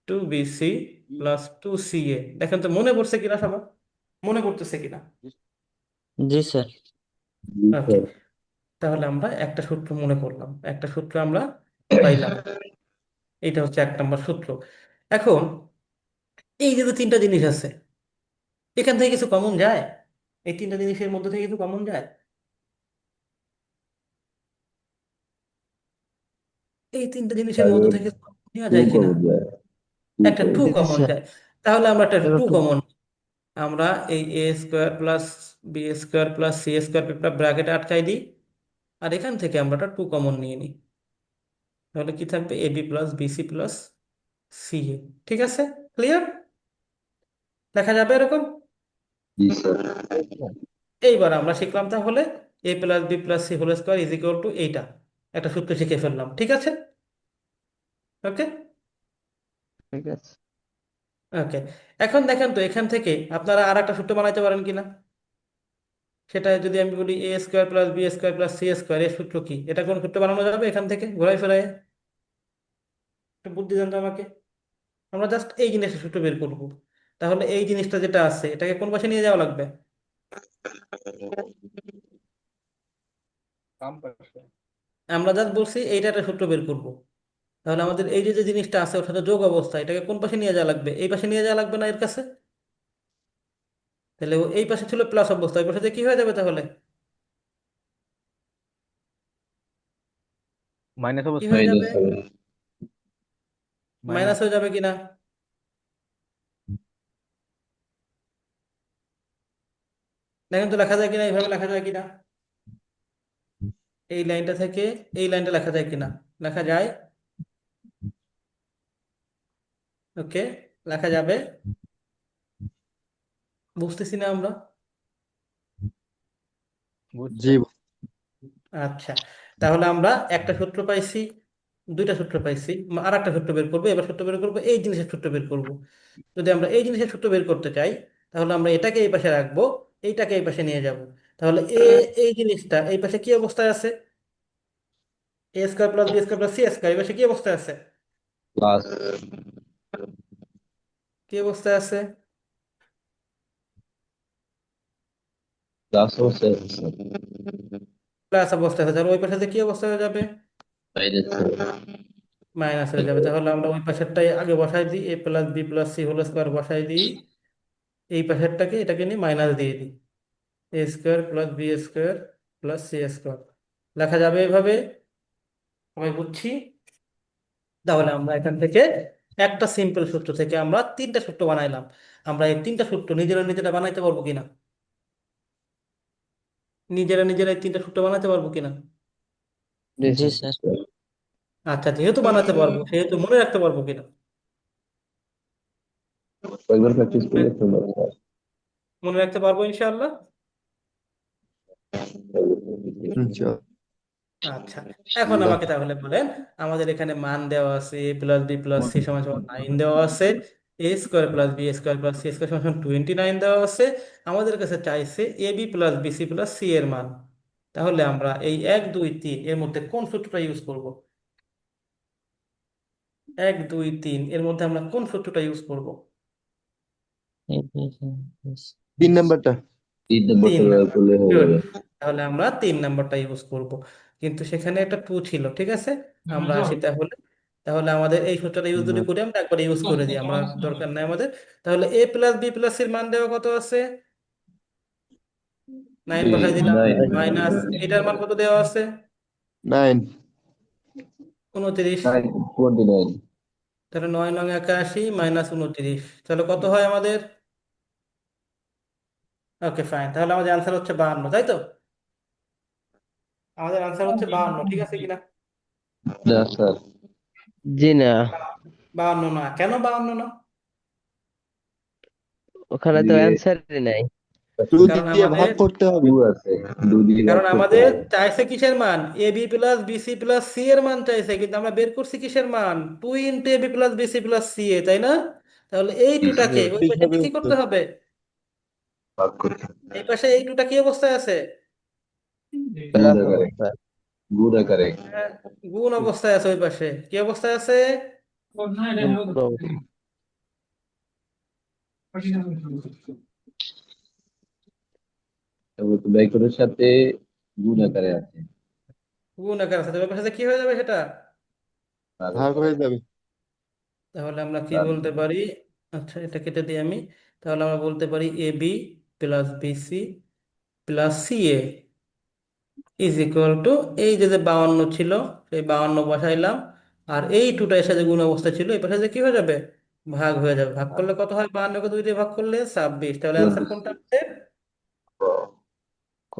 two b c plus two c a. দেখেন তো মনে পড়ছে কিনা সবার, মনে পড়তেছে কিনা? জি স্যার। ওকে, তাহলে আমরা একটা সূত্র মনে করলাম, একটা সূত্র আমরা পাইলাম, এটা হচ্ছে এক নম্বর সূত্র। এখন এই যে তিনটা জিনিস আছে, এখান থেকে কিছু কমন যায়, এই তিনটা জিনিসের মধ্যে থেকে কিছু কমন যায়, এই তিনটা জিনিসের মধ্যে থেকে নেওয়া যায় কিনা, একটা টু জি কমন স্যার। যায়। তাহলে আমরা একটা এটা টু তো কমন, আমরা এই a square plus B square plus c square একটা ব্র্যাকেটে আটকাই দিই, আর এখান থেকে আমরা একটা টু কমন নিয়ে নিই, তাহলে কি থাকবে, a B plus b c plus c a, ঠিক আছে। ক্লিয়ার? দেখা যাবে এরকম? জি স্যার। এইবার আমরা শিখলাম তাহলে a plus b plus c whole square is equal to এইটা একটা সূত্র শিখে ফেললাম, ঠিক আছে? ওকে। ঠিক আছে। ওকে, এখন দেখেন তো এখান থেকে আপনারা আর একটা সূত্র বানাইতে পারেন কিনা। সেটা যদি আমি বলি a square plus B square plus c square, এর সূত্র কি? এটা কোন সূত্র বানানো যাবে এখান থেকে ঘোরাই ফেরায়? একটু বুদ্ধি দেন তো আমাকে। আমরা জাস্ট এই জিনিসটা সূত্র বের করবো। তাহলে এই জিনিসটা যেটা আছে এটাকে কোন পাশে নিয়ে যাওয়া লাগবে? বাম পাশে। আমরা জাস্ট বলছি এইটা একটা সূত্র বের করবো। তাহলে আমাদের এই যে যে জিনিসটা আছে ওর সাথে যোগ অবস্থা, এটাকে কোন পাশে নিয়ে যাওয়া লাগবে? এই পাশে নিয়ে যাওয়া লাগবে না এর কাছে? তাহলে ও এই পাশে ছিল প্লাস অবস্থা, এই পাশে কি হয়ে যাবে তাহলে? মাইনাস কি অবস্থা। হয়ে মাইনাস যাবে? হবে। Minus minus. হয়ে যাবে কিনা? দেখেন তো লেখা যায় কিনা, এইভাবে লেখা যায় কিনা? এই লাইনটা থেকে এই লাইনটা লেখা যায় কিনা? লেখা যায়। ওকে, লেখা যাবে। বুঝতেছি না আমরা। বুঝছে। আচ্ছা, তাহলে আমরা একটা সূত্র পাইছি, দুইটা সূত্র পাইছি, আর একটা সূত্র বের করবো। এবার সূত্র বের করবো, এই জিনিসের সূত্র বের করবো। যদি আমরা এই জিনিসের সূত্র বের করতে চাই তাহলে আমরা এটাকে এই পাশে রাখবো, এইটাকে এই পাশে নিয়ে যাব। তাহলে এই জিনিসটা এই পাশে কি অবস্থায় আছে? A square plus B square plus c square এই পাশে কি অবস্থায় আছে? প্লাস কি অবস্থায় আছে? প্লাস হচ্ছে প্লাস অবস্থায় আছে। তাহলে ওই পাশে কি অবস্থা হয়ে যাবে? মাইনাস মাইনাস হয়ে যাবে। তাহলে আমরা ওই পাশেরটাই আগে বসাই দিই, a plus b plus c whole square বসাই দিই। এই পাশেরটাকে এটাকে নিয়ে মাইনাস দিয়ে দিই, a square plus B square plus c square লেখা যাবে এভাবে। সবাই বুঝছি? তাহলে আমরা এখান থেকে একটা সিম্পল সূত্র থেকে আমরা তিনটা সূত্র বানাইলাম। আমরা এই তিনটা সূত্র নিজেরা নিজেরা বানাইতে পারবো কিনা? নিজেরা নিজেরা এই তিনটা সূত্র বানাইতে পারবো কিনা? জি স্যার। আচ্ছা, যেহেতু বানাতে পারবো সেহেতু মনে রাখতে পারবো কিনা? কয়েকবার প্র্যাকটিস করলে চলে স্যার। মনে রাখতে পারবো ইনশাআল্লাহ। আচ্ছা, এখন আমাকে তাহলে বলেন, আমাদের এখানে মান দেওয়া আছে a plus b plus c সমান সমান 9 দেওয়া আছে, a square plus B square plus c square সমান 29 দেওয়া আছে। আমাদের কাছে চাইছে a B plus b c plus c এর মান। তাহলে আমরা এই 1 2 3 এর মধ্যে কোন সূত্রটা ইউজ করব? 1 2 3 এর মধ্যে আমরা কোন সূত্রটা ইউজ করব? 3 নাম্বারটা। 3 নম্বরটা তিন ব্যবহার নাম্বার করলে হয়ে গুড। যাবে। তাহলে আমরা 3 নাম্বারটা ইউজ করব, কিন্তু সেখানে একটা টু ছিল, ঠিক আছে? আমরা আসি তাহলে। তাহলে আমাদের এই সূত্রটা ইউজ যদি করি আমরা একবার ইউজ করে দিই, আমরা দরকার নাই আমাদের। তাহলে এ প্লাস বি প্লাস এর মান দেওয়া কত আছে? 9 বসাই দিলাম। 9 মাইনাস এটার মান কত দেওয়া আছে? 9। 29। 29। তাহলে 9 9 81 মাইনাস 29, তাহলে কত হয় আমাদের? ওকে ফাইন, তাহলে আমাদের আনসার হচ্ছে 52, তাই তো? আমাদের আনসার হচ্ছে 52, ঠিক আছে কিনা? না স্যার। জি না, 52 না, কেন 52 না? ওখানে তো এদিকে অ্যান্সারই নাই। 2 কারণ দিয়ে ভাগ আমাদের করতে হবে। 2 আছে, 2 দিয়ে ভাগ কারণ করতে আমাদের হবে। চাইছে কিসের মান? A B plus b c plus c এর মান চাইছে, কিন্তু আমরা বের করছি কিসের মান? 2 a B plus b c plus c a, তাই না? তাহলে এই জি স্যার। টুটাকে ওই পাশে সঠিকভাবে কি উত্তর। করতে হবে? ভাগ করতে হবে। এই পাশে এই টুটা কি অবস্থায় আছে? গুণ প্লাস আকারে। অবস্থায়। গুণ আকারে। হ্যাঁ, গুণ অবস্থায় আছে। ওই পাশে কি অবস্থায় আছে? গুণ অবস্থায়। তারপর তো ব্যাকরণের সাথে গুণ আকারে আছে। গুণ আকার আছে, তো ওই পাশে কি হয়ে যাবে সেটা? ভাগ ভাগ আকারে। হয়ে যাবে। তাহলে আমরা কি ভাগ। বলতে পারি? আচ্ছা, এটা কেটে দিই আমি। তাহলে আমরা বলতে পারি a B plus b c plus c a is equal to, এই যে যে 52 ছিল সেই 52 বসাইলাম, আর এই টুটা এসে যে গুণ অবস্থা ছিল এই পাশে যে কি হয়ে যাবে? ভাগ হয়ে যাবে। ভাগ করলে কত হয়? 52 কে 2 দিয়ে ভাগ করলে 26। তাহলে অ্যান্সার 24। কোনটা হবে? ক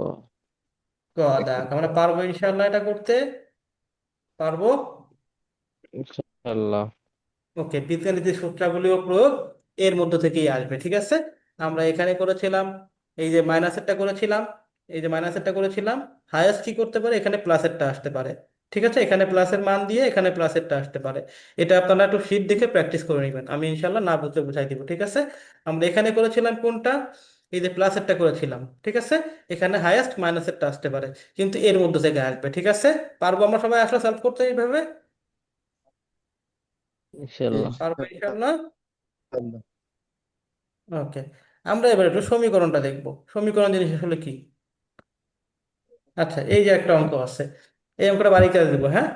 ক দাগ। আমরা পারবো ইনশাআল্লাহ এটা করতে? পারবো। ইনশাআল্লাহ। ওকে, বীজগণিতের সূত্রাবলী ও প্রয়োগ এর মধ্য থেকেই আসবে, ঠিক আছে? আমরা এখানে করেছিলাম এই যে মাইনাসেরটা করেছিলাম, এই যে মাইনাসেরটা করেছিলাম, হায়েস্ট কি করতে পারে, এখানে প্লাসেরটা আসতে পারে। ঠিক আছে, এখানে প্লাসের মান দিয়ে এখানে প্লাসেরটা আসতে পারে। এটা আপনারা একটু শীট দেখে প্র্যাকটিস করে নেবেন, আমি ইনশাল্লাহ না বুঝতে বুঝাই দিব। ঠিক আছে, আমরা এখানে করেছিলাম কোনটা, এই যে প্লাসেরটা করেছিলাম। ঠিক আছে, এখানে হায়েস্ট মাইনাসেরটা আসতে পারে, কিন্তু এর মধ্যে থেকে আসবে। ঠিক আছে, পারবো আমরা সবাই আসলে সলভ করতে এইভাবে? ইনশাল্লাহ। পারবো ইনশাল্লাহ। ওকে, আমরা এবার একটু সমীকরণটা দেখবো। সমীকরণ জিনিস আসলে কি? আচ্ছা, এই যে একটা অঙ্ক আছে, এই অঙ্কটা বাড়ি কাজ দেবো, হ্যাঁ?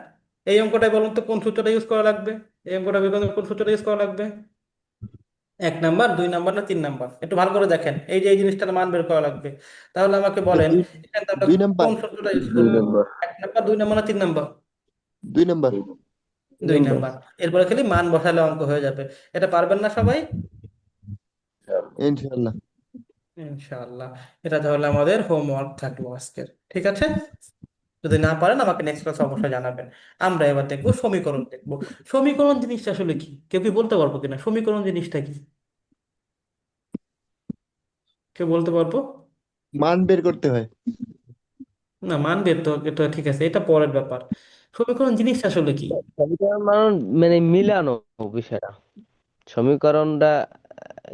এই অঙ্কটাই বলুন তো কোন সূত্রটা ইউজ করা লাগবে? এই অঙ্কটা বের করতে কোন সূত্রটা ইউজ করা লাগবে? 1 নাম্বার, 2 নাম্বার না 3 নাম্বার? একটু ভালো করে দেখেন, এই যে এই জিনিসটার মান বের করা লাগবে। তাহলে আমাকে বলেন, দুই এখানে আমরা দুই নাম্বার কোন সূত্রটা ইউজ দুই করবো? নম্বর 1 নাম্বার, 2 নাম্বার না 3 নাম্বার? 2 number 2 number. এরপরে খালি মান বসালে অঙ্ক হয়ে যাবে। এটা পারবেন না সবাই? ইনশাআল্লাহ। ইনশাআল্লাহ। এটা তাহলে আমাদের হোমওয়ার্ক থাকলো আজকের। ঠিক আছে, যদি না পারেন আমাকে নেক্সট ক্লাসে অবশ্যই জানাবেন। আমরা এবার দেখবো সমীকরণ দেখবো। সমীকরণ জিনিসটা আসলে কি, কেউ কি বলতে পারবো কিনা সমীকরণ জিনিসটা কি? কেউ বলতে পারবো? মান বের করতে হয়। না, মানবে তো, এটা ঠিক আছে, এটা পরের ব্যাপার। সমীকরণ জিনিসটা আসলে কি? সমীকরণ মানে মিলানো বিষয়টা। সমীকরণটা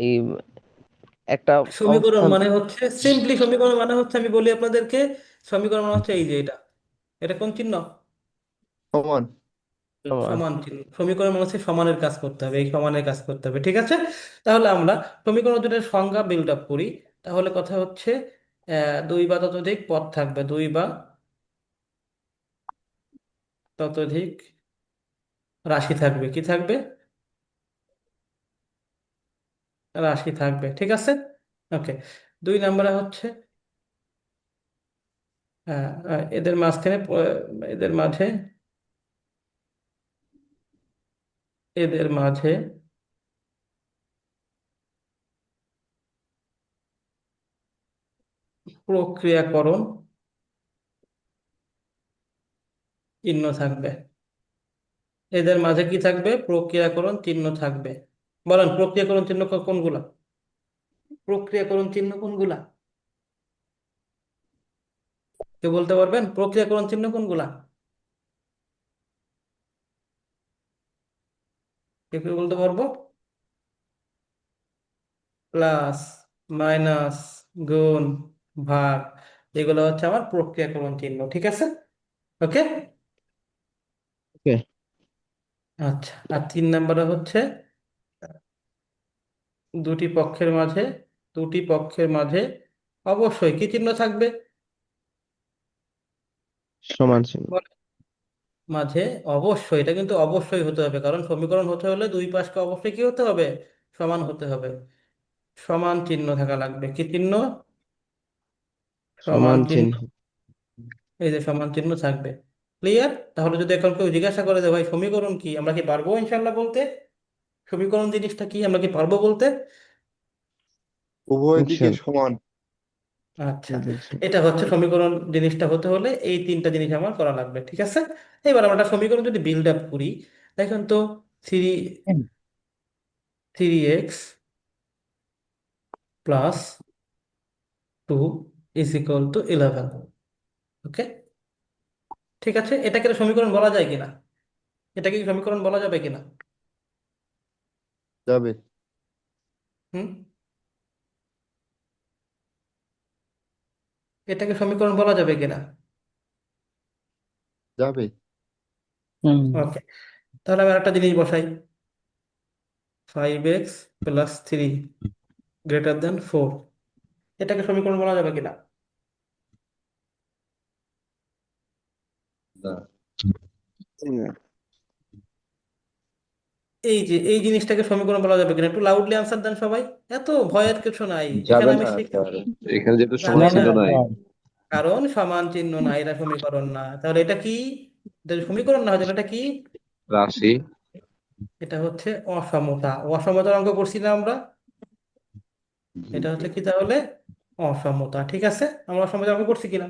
এই একটা সমীকরণ অবস্থান মানে হচ্ছে, সিম্পলি সমীকরণ মানে হচ্ছে, আমি বলি আপনাদেরকে, সমীকরণ মানে হচ্ছে এই যে এটা, এটা কোন চিহ্ন? সমান। সমান। সমান চিহ্ন। সমীকরণ মানে হচ্ছে সমানের কাজ করতে হবে, এই সমানের কাজ করতে হবে। ঠিক আছে, তাহলে আমরা সমীকরণ যদি সংজ্ঞা বিল্ড আপ করি, তাহলে কথা হচ্ছে দুই বা ততোধিক পদ থাকবে, দুই বা ততোধিক রাশি থাকবে। কি থাকবে? রাশি থাকবে। ঠিক আছে, ওকে। 2 নম্বরে হচ্ছে এদের মাঝখানে এদের মাঝে, এদের মাঝে প্রক্রিয়াকরণ চিহ্ন থাকবে। এদের মাঝে কি থাকবে? প্রক্রিয়াকরণ চিহ্ন থাকবে। বলেন, প্রক্রিয়াকরণ চিহ্ন কোনগুলা? প্রক্রিয়াকরণ চিহ্ন কোনগুলা? কেউ বলতে পারবেন প্রক্রিয়াকরণ চিহ্ন কোনগুলা? কেউ কেউ বলতে পারবো? প্লাস, মাইনাস, গুণ, ভাগ, এগুলো হচ্ছে আমার প্রক্রিয়াকরণ চিহ্ন। ঠিক আছে, ওকে। ওকে। আচ্ছা, আর 3 নম্বরে হচ্ছে দুটি পক্ষের মাঝে, দুটি পক্ষের মাঝে অবশ্যই কি চিহ্ন থাকবে? সমান চিহ্ন। মাঝে অবশ্যই, এটা কিন্তু অবশ্যই হতে হবে, কারণ সমীকরণ হতে হলে দুই পাশকে অবশ্যই কি হতে হবে? সমান হতে হবে। সমান চিহ্ন থাকা লাগবে। কি চিহ্ন? সমান সমান চিহ্ন। চিহ্ন। এই যে সমান চিহ্ন থাকবে। ক্লিয়ার? তাহলে যদি এখন কেউ জিজ্ঞাসা করে যে ভাই সমীকরণ কি, আমরা কি পারবো ইনশাল্লাহ বলতে? সমীকরণ জিনিসটা কি আমরা কি পারবো বলতে? উভয় দিকে ইনশাল্লাহ। সমান। আচ্ছা, এটা হচ্ছে সমীকরণ জিনিসটা হতে হলে এই 3টা জিনিস আমার করা লাগবে। ঠিক আছে, এবার আমরা একটা সমীকরণ যদি বিল্ড আপ করি, দেখেন তো, থ্রি 3x + 2 = 11। ওকে, ঠিক আছে, এটাকে একটা সমীকরণ বলা যায় কিনা? এটাকে কি সমীকরণ বলা যাবে কিনা? যাবে। হুম, এটাকে সমীকরণ বলা যাবে কিনা? যাবে। হুম ওকে, তাহলে আমি একটা জিনিস বসাই, 5x + 3 > 4, এটাকে সমীকরণ বলা যাবে কিনা? না, এই যে এই জিনিসটাকে সমীকরণ বলা যাবে কিনা, একটু লাউডলি আনসার দেন সবাই। এত ভয়ের কিছু নাই, যাবে এখানে আমি না শিখি। স্যার, এখানে যেহেতু সমান যাবে না না, চিহ্ন নাই। কারণ সমান চিহ্ন না, এটা সমীকরণ না। তাহলে এটা কি? এটা যদি সমীকরণ না হয় তাহলে এটা কি? রাশি। এটা হচ্ছে অসমতা। অসমতার অঙ্ক করছি না আমরা? এটা হচ্ছে কি তাহলে? অসমতা। ঠিক আছে, আমরা অসমতা অঙ্ক করছি কিনা?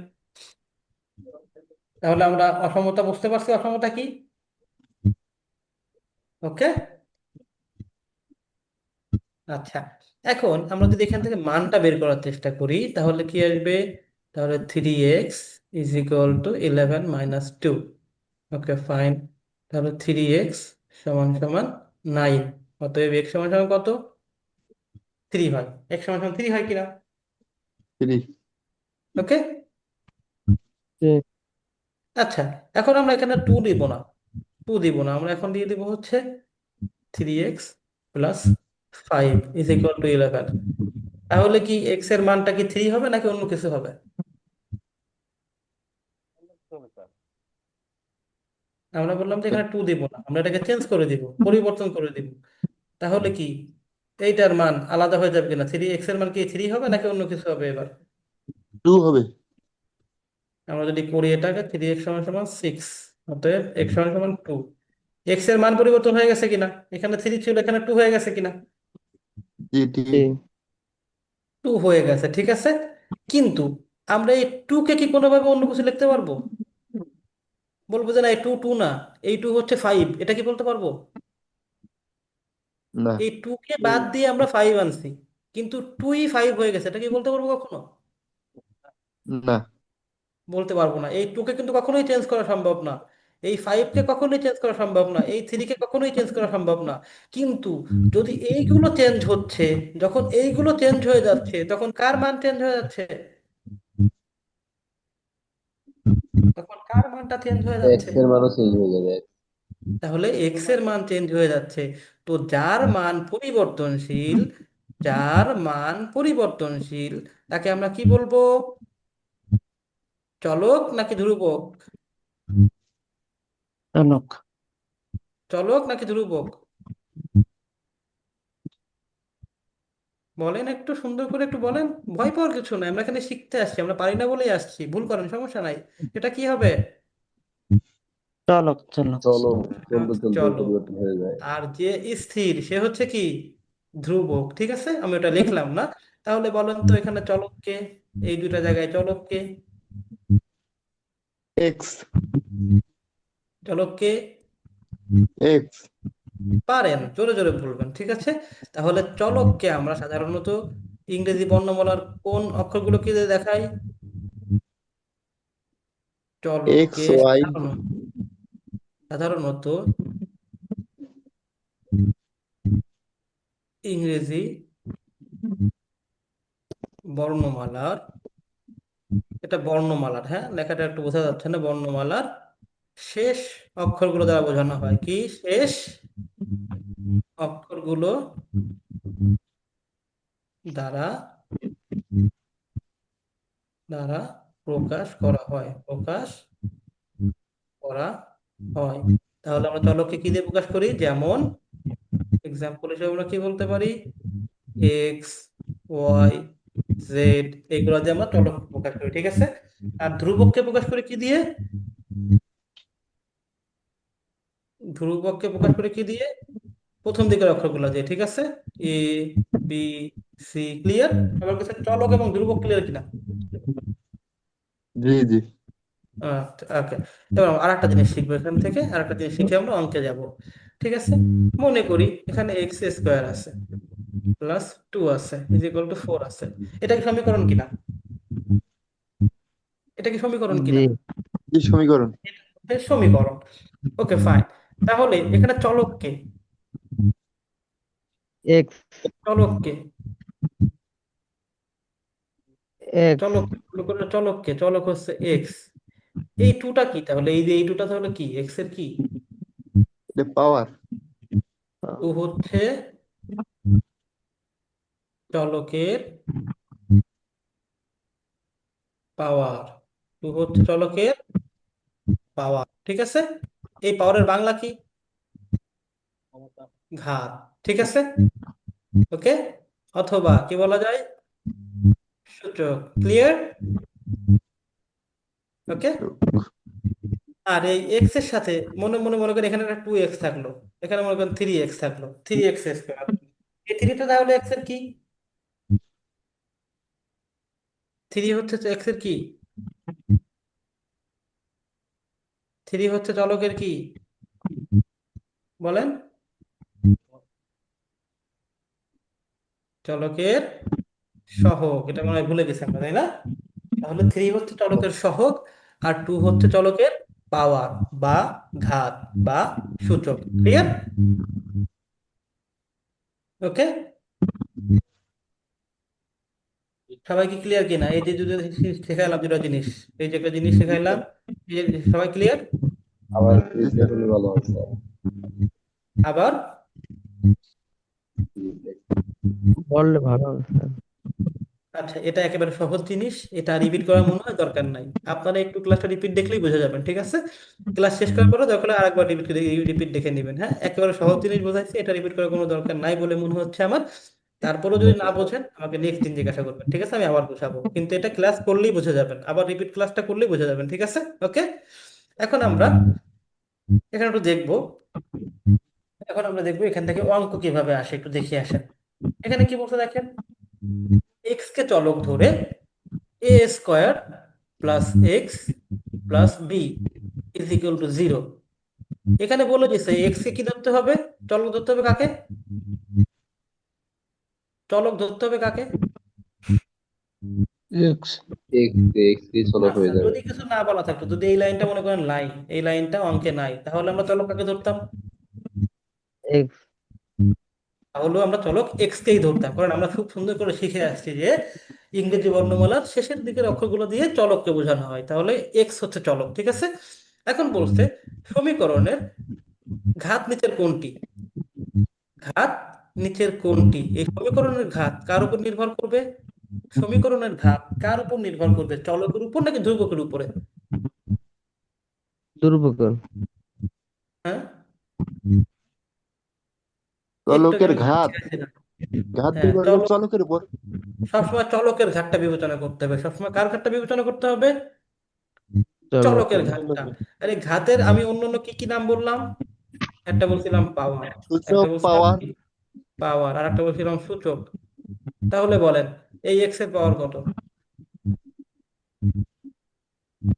তাহলে আমরা অসমতা বুঝতে পারছি, অসমতা কি। ওকে, আচ্ছা, এখন আমরা যদি এখান থেকে মানটা বের করার চেষ্টা করি তাহলে কি আসবে? তাহলে 3x is equal two 11 - 2। Okay fine. তাহলে 3x সমান সমান 9। অতএব x সমান সমান কত? 3 হয়। x সমান সমান 3 হয় কিনা? 3। ওকে। জি। আচ্ছা, এখন আমরা এখানে 2 দিব না, আমরা এখন দিয়ে দিব হচ্ছে 3x plus 5 is equal two 11। তাহলে কি x এর মানটা কি 3 হবে নাকি অন্য কিছু হবে? আমরা বললাম যে এখানে 2 দিব না, আমরা এটাকে চেঞ্জ করে দিব, পরিবর্তন করে দিব। তাহলে কি এইটার মান আলাদা হয়ে যাবে কিনা? 3x এর মান কি 3 হবে নাকি অন্য কিছু হবে এবার? 2 হবে। আমরা যদি করি এটাকে 3x সমান সমান 6, অতএব x সমান সমান 2। x এর মান পরিবর্তন হয়ে গেছে কিনা? এখানে 3 ছিল, এখানে 2 হয়ে গেছে কিনা? জি ঠিক। জি। 2 হয়ে গেছে, ঠিক আছে। কিন্তু আমরা এই 2 কে কি কোনোভাবে অন্য কিছু লিখতে পারবো? বলবো যে না, এই 2 2 না, এই 2 হচ্ছে 5, এটা কি বলতে পারবো? না। এই 2 কে বাদ দিয়ে আমরা 5 আনছি, কিন্তু 2ই 5 হয়ে গেছে, এটা কি বলতে পারবো কখনো? না। বলতে পারবো না। এই 2 কে কিন্তু কখনোই চেঞ্জ করা সম্ভব না, এই 5 কে কখনোই চেঞ্জ করা সম্ভব না, এই 3 কে কখনোই চেঞ্জ করা সম্ভব না। কিন্তু যদি এইগুলো চেঞ্জ হচ্ছে, যখন এইগুলো চেঞ্জ হয়ে যাচ্ছে, তখন কার মান চেঞ্জ হয়ে যাচ্ছে? তখন কার মানটা চেঞ্জ হয়ে এক্স যাচ্ছে? এর মানও চেঞ্জ হয়ে যাবে। তাহলে এক্স এর মান চেঞ্জ হয়ে যাচ্ছে। তো যার মান পরিবর্তনশীল, যার মান পরিবর্তনশীল তাকে আমরা কি বলবো? চলক নাকি ধ্রুবক? চলক। চলক নাকি ধ্রুবক? বলেন, একটু সুন্দর করে একটু বলেন। ভয় পাওয়ার কিছু নাই, আমরা এখানে শিখতে আসছি, আমরা পারি না বলেই আসছি। ভুল করেন, সমস্যা নাই। এটা কি হবে? চলক। চলক। চলো, এটা চলতে হচ্ছে চলতে চলক। পরিবর্তন হয়ে যায়। আর যে স্থির সে হচ্ছে কি? ধ্রুবক। ঠিক আছে, আমি ওটা লিখলাম না। তাহলে বলেন তো এখানে চলককে, এই দুটা জায়গায় চলককে, এক্স। চলককে এক্স। পারেন, জোরে জোরে বলবেন, ঠিক আছে। তাহলে চলককে আমরা সাধারণত ইংরেজি বর্ণমালার কোন অক্ষরগুলোকে দিয়ে দেখাই? এক্স চলককে ওয়াই। সাধারণত ইংরেজি বর্ণমালার, এটা বর্ণমালার, হ্যাঁ লেখাটা একটু বোঝা যাচ্ছে না, বর্ণমালার শেষ অক্ষরগুলো দ্বারা বোঝানো হয়। কি শেষ অক্ষরগুলো দ্বারা দ্বারা প্রকাশ করা হয়, প্রকাশ করা হয়। তাহলে আমরা চলককে কি দিয়ে প্রকাশ করি? যেমন এক্সাম্পল হিসেবে আমরা কি বলতে পারি? এক্স, ওয়াই, জেড, এগুলো দিয়ে আমরা চলক প্রকাশ করি, ঠিক আছে। আর ধ্রুবককে প্রকাশ করি কি দিয়ে? ধ্রুবককে প্রকাশ করি কি দিয়ে? প্রথম দিকের অক্ষরগুলো দিয়ে, ঠিক আছে। এ, বি, সি, ক্লিয়ার? আমার কাছে চলক এবং ধ্রুবক ক্লিয়ার কিনা? জি জি। আচ্ছা, ওকে। এবার আর একটা জিনিস শিখবো এখান থেকে, আর একটা জিনিস শিখে আমরা অঙ্কে যাব, ঠিক আছে। মনে করি এখানে এক্স স্কোয়ার আছে প্লাস 2 আছে ইজ ইকুয়াল টু 4 আছে। এটা কি সমীকরণ কিনা? এটা কি সমীকরণ জি। কিনা? কি সমীকরণ? এটা হচ্ছে সমীকরণ। ওকে ফাইন। তাহলে এখানে চলককে, এক্স। চলককে এক্স। চলক হচ্ছে এক্স। এই টুটা কি তাহলে? এই যে এই টুটা তাহলে কি এক্স এর কি? এটা পাওয়ার। টু হচ্ছে চলকের পাওয়ার, টু হচ্ছে চলকের পাওয়ার, ঠিক আছে। এই পাওয়ারের বাংলা কি? ঘাত, ঠিক আছে। ওকে, অথবা কি বলা যায়? সূচক, ক্লিয়ার? ওকে। আর এই এক্স এর সাথে মনে মনে মনে করেন এখানে একটা 2x থাকলো, এখানে মনে করেন 3x থাকলো, 3x স্কোয়ার। এই থ্রিটা তাহলে এক্স এর কি? থ্রি হচ্ছে এক্স এর কি? থ্রি হচ্ছে চলকের কি? বলেন। চলকের সহগ, এটা মনে হয় ভুলে গেছি আমরা, তাই না? তাহলে 3 হচ্ছে চলকের সহগ, আর 2 হচ্ছে চলকের পাওয়ার বা ঘাত বা সূচক। ক্লিয়ার? ওকে, সবাই কি ক্লিয়ার কিনা? এই যে দুটো শেখাইলাম, দুটো জিনিস, এই যে একটা জিনিস শেখাইলাম, এই যে সবাই ক্লিয়ার? আবার জি রিপ্লে স্যার। হলে ভালো হয় স্যার। আবার বললে ভালো হবে স্যার। আচ্ছা, এটা একেবারে সহজ জিনিস, এটা রিপিট করার মনে হয় দরকার নাই। আপনারা একটু ক্লাসটা রিপিট দেখলেই বুঝে যাবেন, ঠিক আছে? ক্লাস শেষ করার পরে দরকার হলে আরেকবার রিপিট দেখে নেবেন। হ্যাঁ, একেবারে সহজ জিনিস বোঝাচ্ছি, এটা রিপিট করার কোনো দরকার নাই বলে মনে হচ্ছে আমার। তারপরেও যদি না বোঝেন আমাকে নেক্সট দিন জিজ্ঞাসা করবেন, ঠিক আছে? আমি আবার বোঝাবো, কিন্তু এটা ক্লাস করলেই বুঝে যাবেন, আবার রিপিট ক্লাসটা করলেই বুঝে যাবেন, ঠিক আছে? ওকে, এখন আমরা এখানে একটু দেখবো, এখান থেকে অঙ্ক কিভাবে আসে, একটু দেখে আসেন। এখানে কি বলতে দেখেন, এক্স কে চলক ধরে a square plus x plus b is equal to 0। এখানে বলে দিছে এক্স কে কি ধরতে হবে, চলক ধরতে হবে কাকে? চলক ধরতে হবে কাকে? এক্স। এক্স এক্স দিয়ে চলক আচ্ছা, হয়ে যাবে। যদি কিছু না বলা থাকতো, যদি এই লাইনটা মনে করেন লাইন, এই লাইনটা অঙ্কে নাই, তাহলে আমরা চলক কাকে ধরতাম? এক্স। তাহলেও আমরা চলক এক্স কেই ধরতাম, কারণ আমরা খুব সুন্দর করে শিখে আসছি যে ইংরেজি বর্ণমালার শেষের দিকের অক্ষরগুলো দিয়ে চলককে বোঝানো হয়, তাহলে এক্স হচ্ছে চলক, ঠিক আছে? এখন বলছে সমীকরণের ঘাত নিচের কোনটি, ঘাত নিচের কোনটি, এই সমীকরণের ঘাত কার উপর নির্ভর করবে? সমীকরণের ঘাত কার উপর নির্ভর করবে, চলকের উপর নাকি ধ্রুবকের উপরে? দুর্ভোগ। হ্যাঁ, একটু আগে চলকের আমি ঘাত, শিখাইছিলাম। ঘাত হ্যাঁ, নির্ভর করে চলক চলকের উপর। সবসময় চলকের ঘাতটা বিবেচনা করতে হবে, সবসময় কার ঘাতটা বিবেচনা করতে হবে? চলো। চলকের ঘাতটা। আর এই ঘাতের আমি অন্যান্য কি কি নাম বললাম? একটা বলছিলাম পাওয়ার, একটা সূচক, বলছিলাম পাওয়ার। কি? পাওয়ার, আর একটা বলছিলাম সূচক। তাহলে বলেন, এই এক্স এর পাওয়ার কত?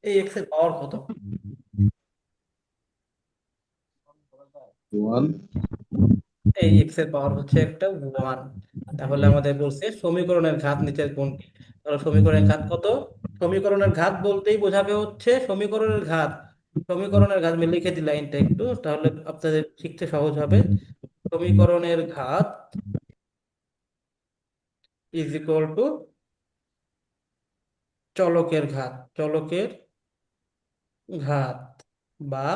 এই এক্স এর পাওয়ার কত? ওয়ান। এই এক্স এর পাওয়ার হচ্ছে একটা 1। তাহলে আমাদের বলছে সমীকরণের ঘাত নিচের কোনটি। তাহলে সমীকরণের ঘাত কত? সমীকরণের ঘাত বলতেই বোঝাবে হচ্ছে সমীকরণের ঘাত। সমীকরণের ঘাত আমি লিখে দিই লাইনটা একটু, তাহলে আপনাদের শিখতে সহজ হবে। সমীকরণের ঘাত ইজ ইকুয়াল টু চলকের ঘাত, চলকের ঘাত বা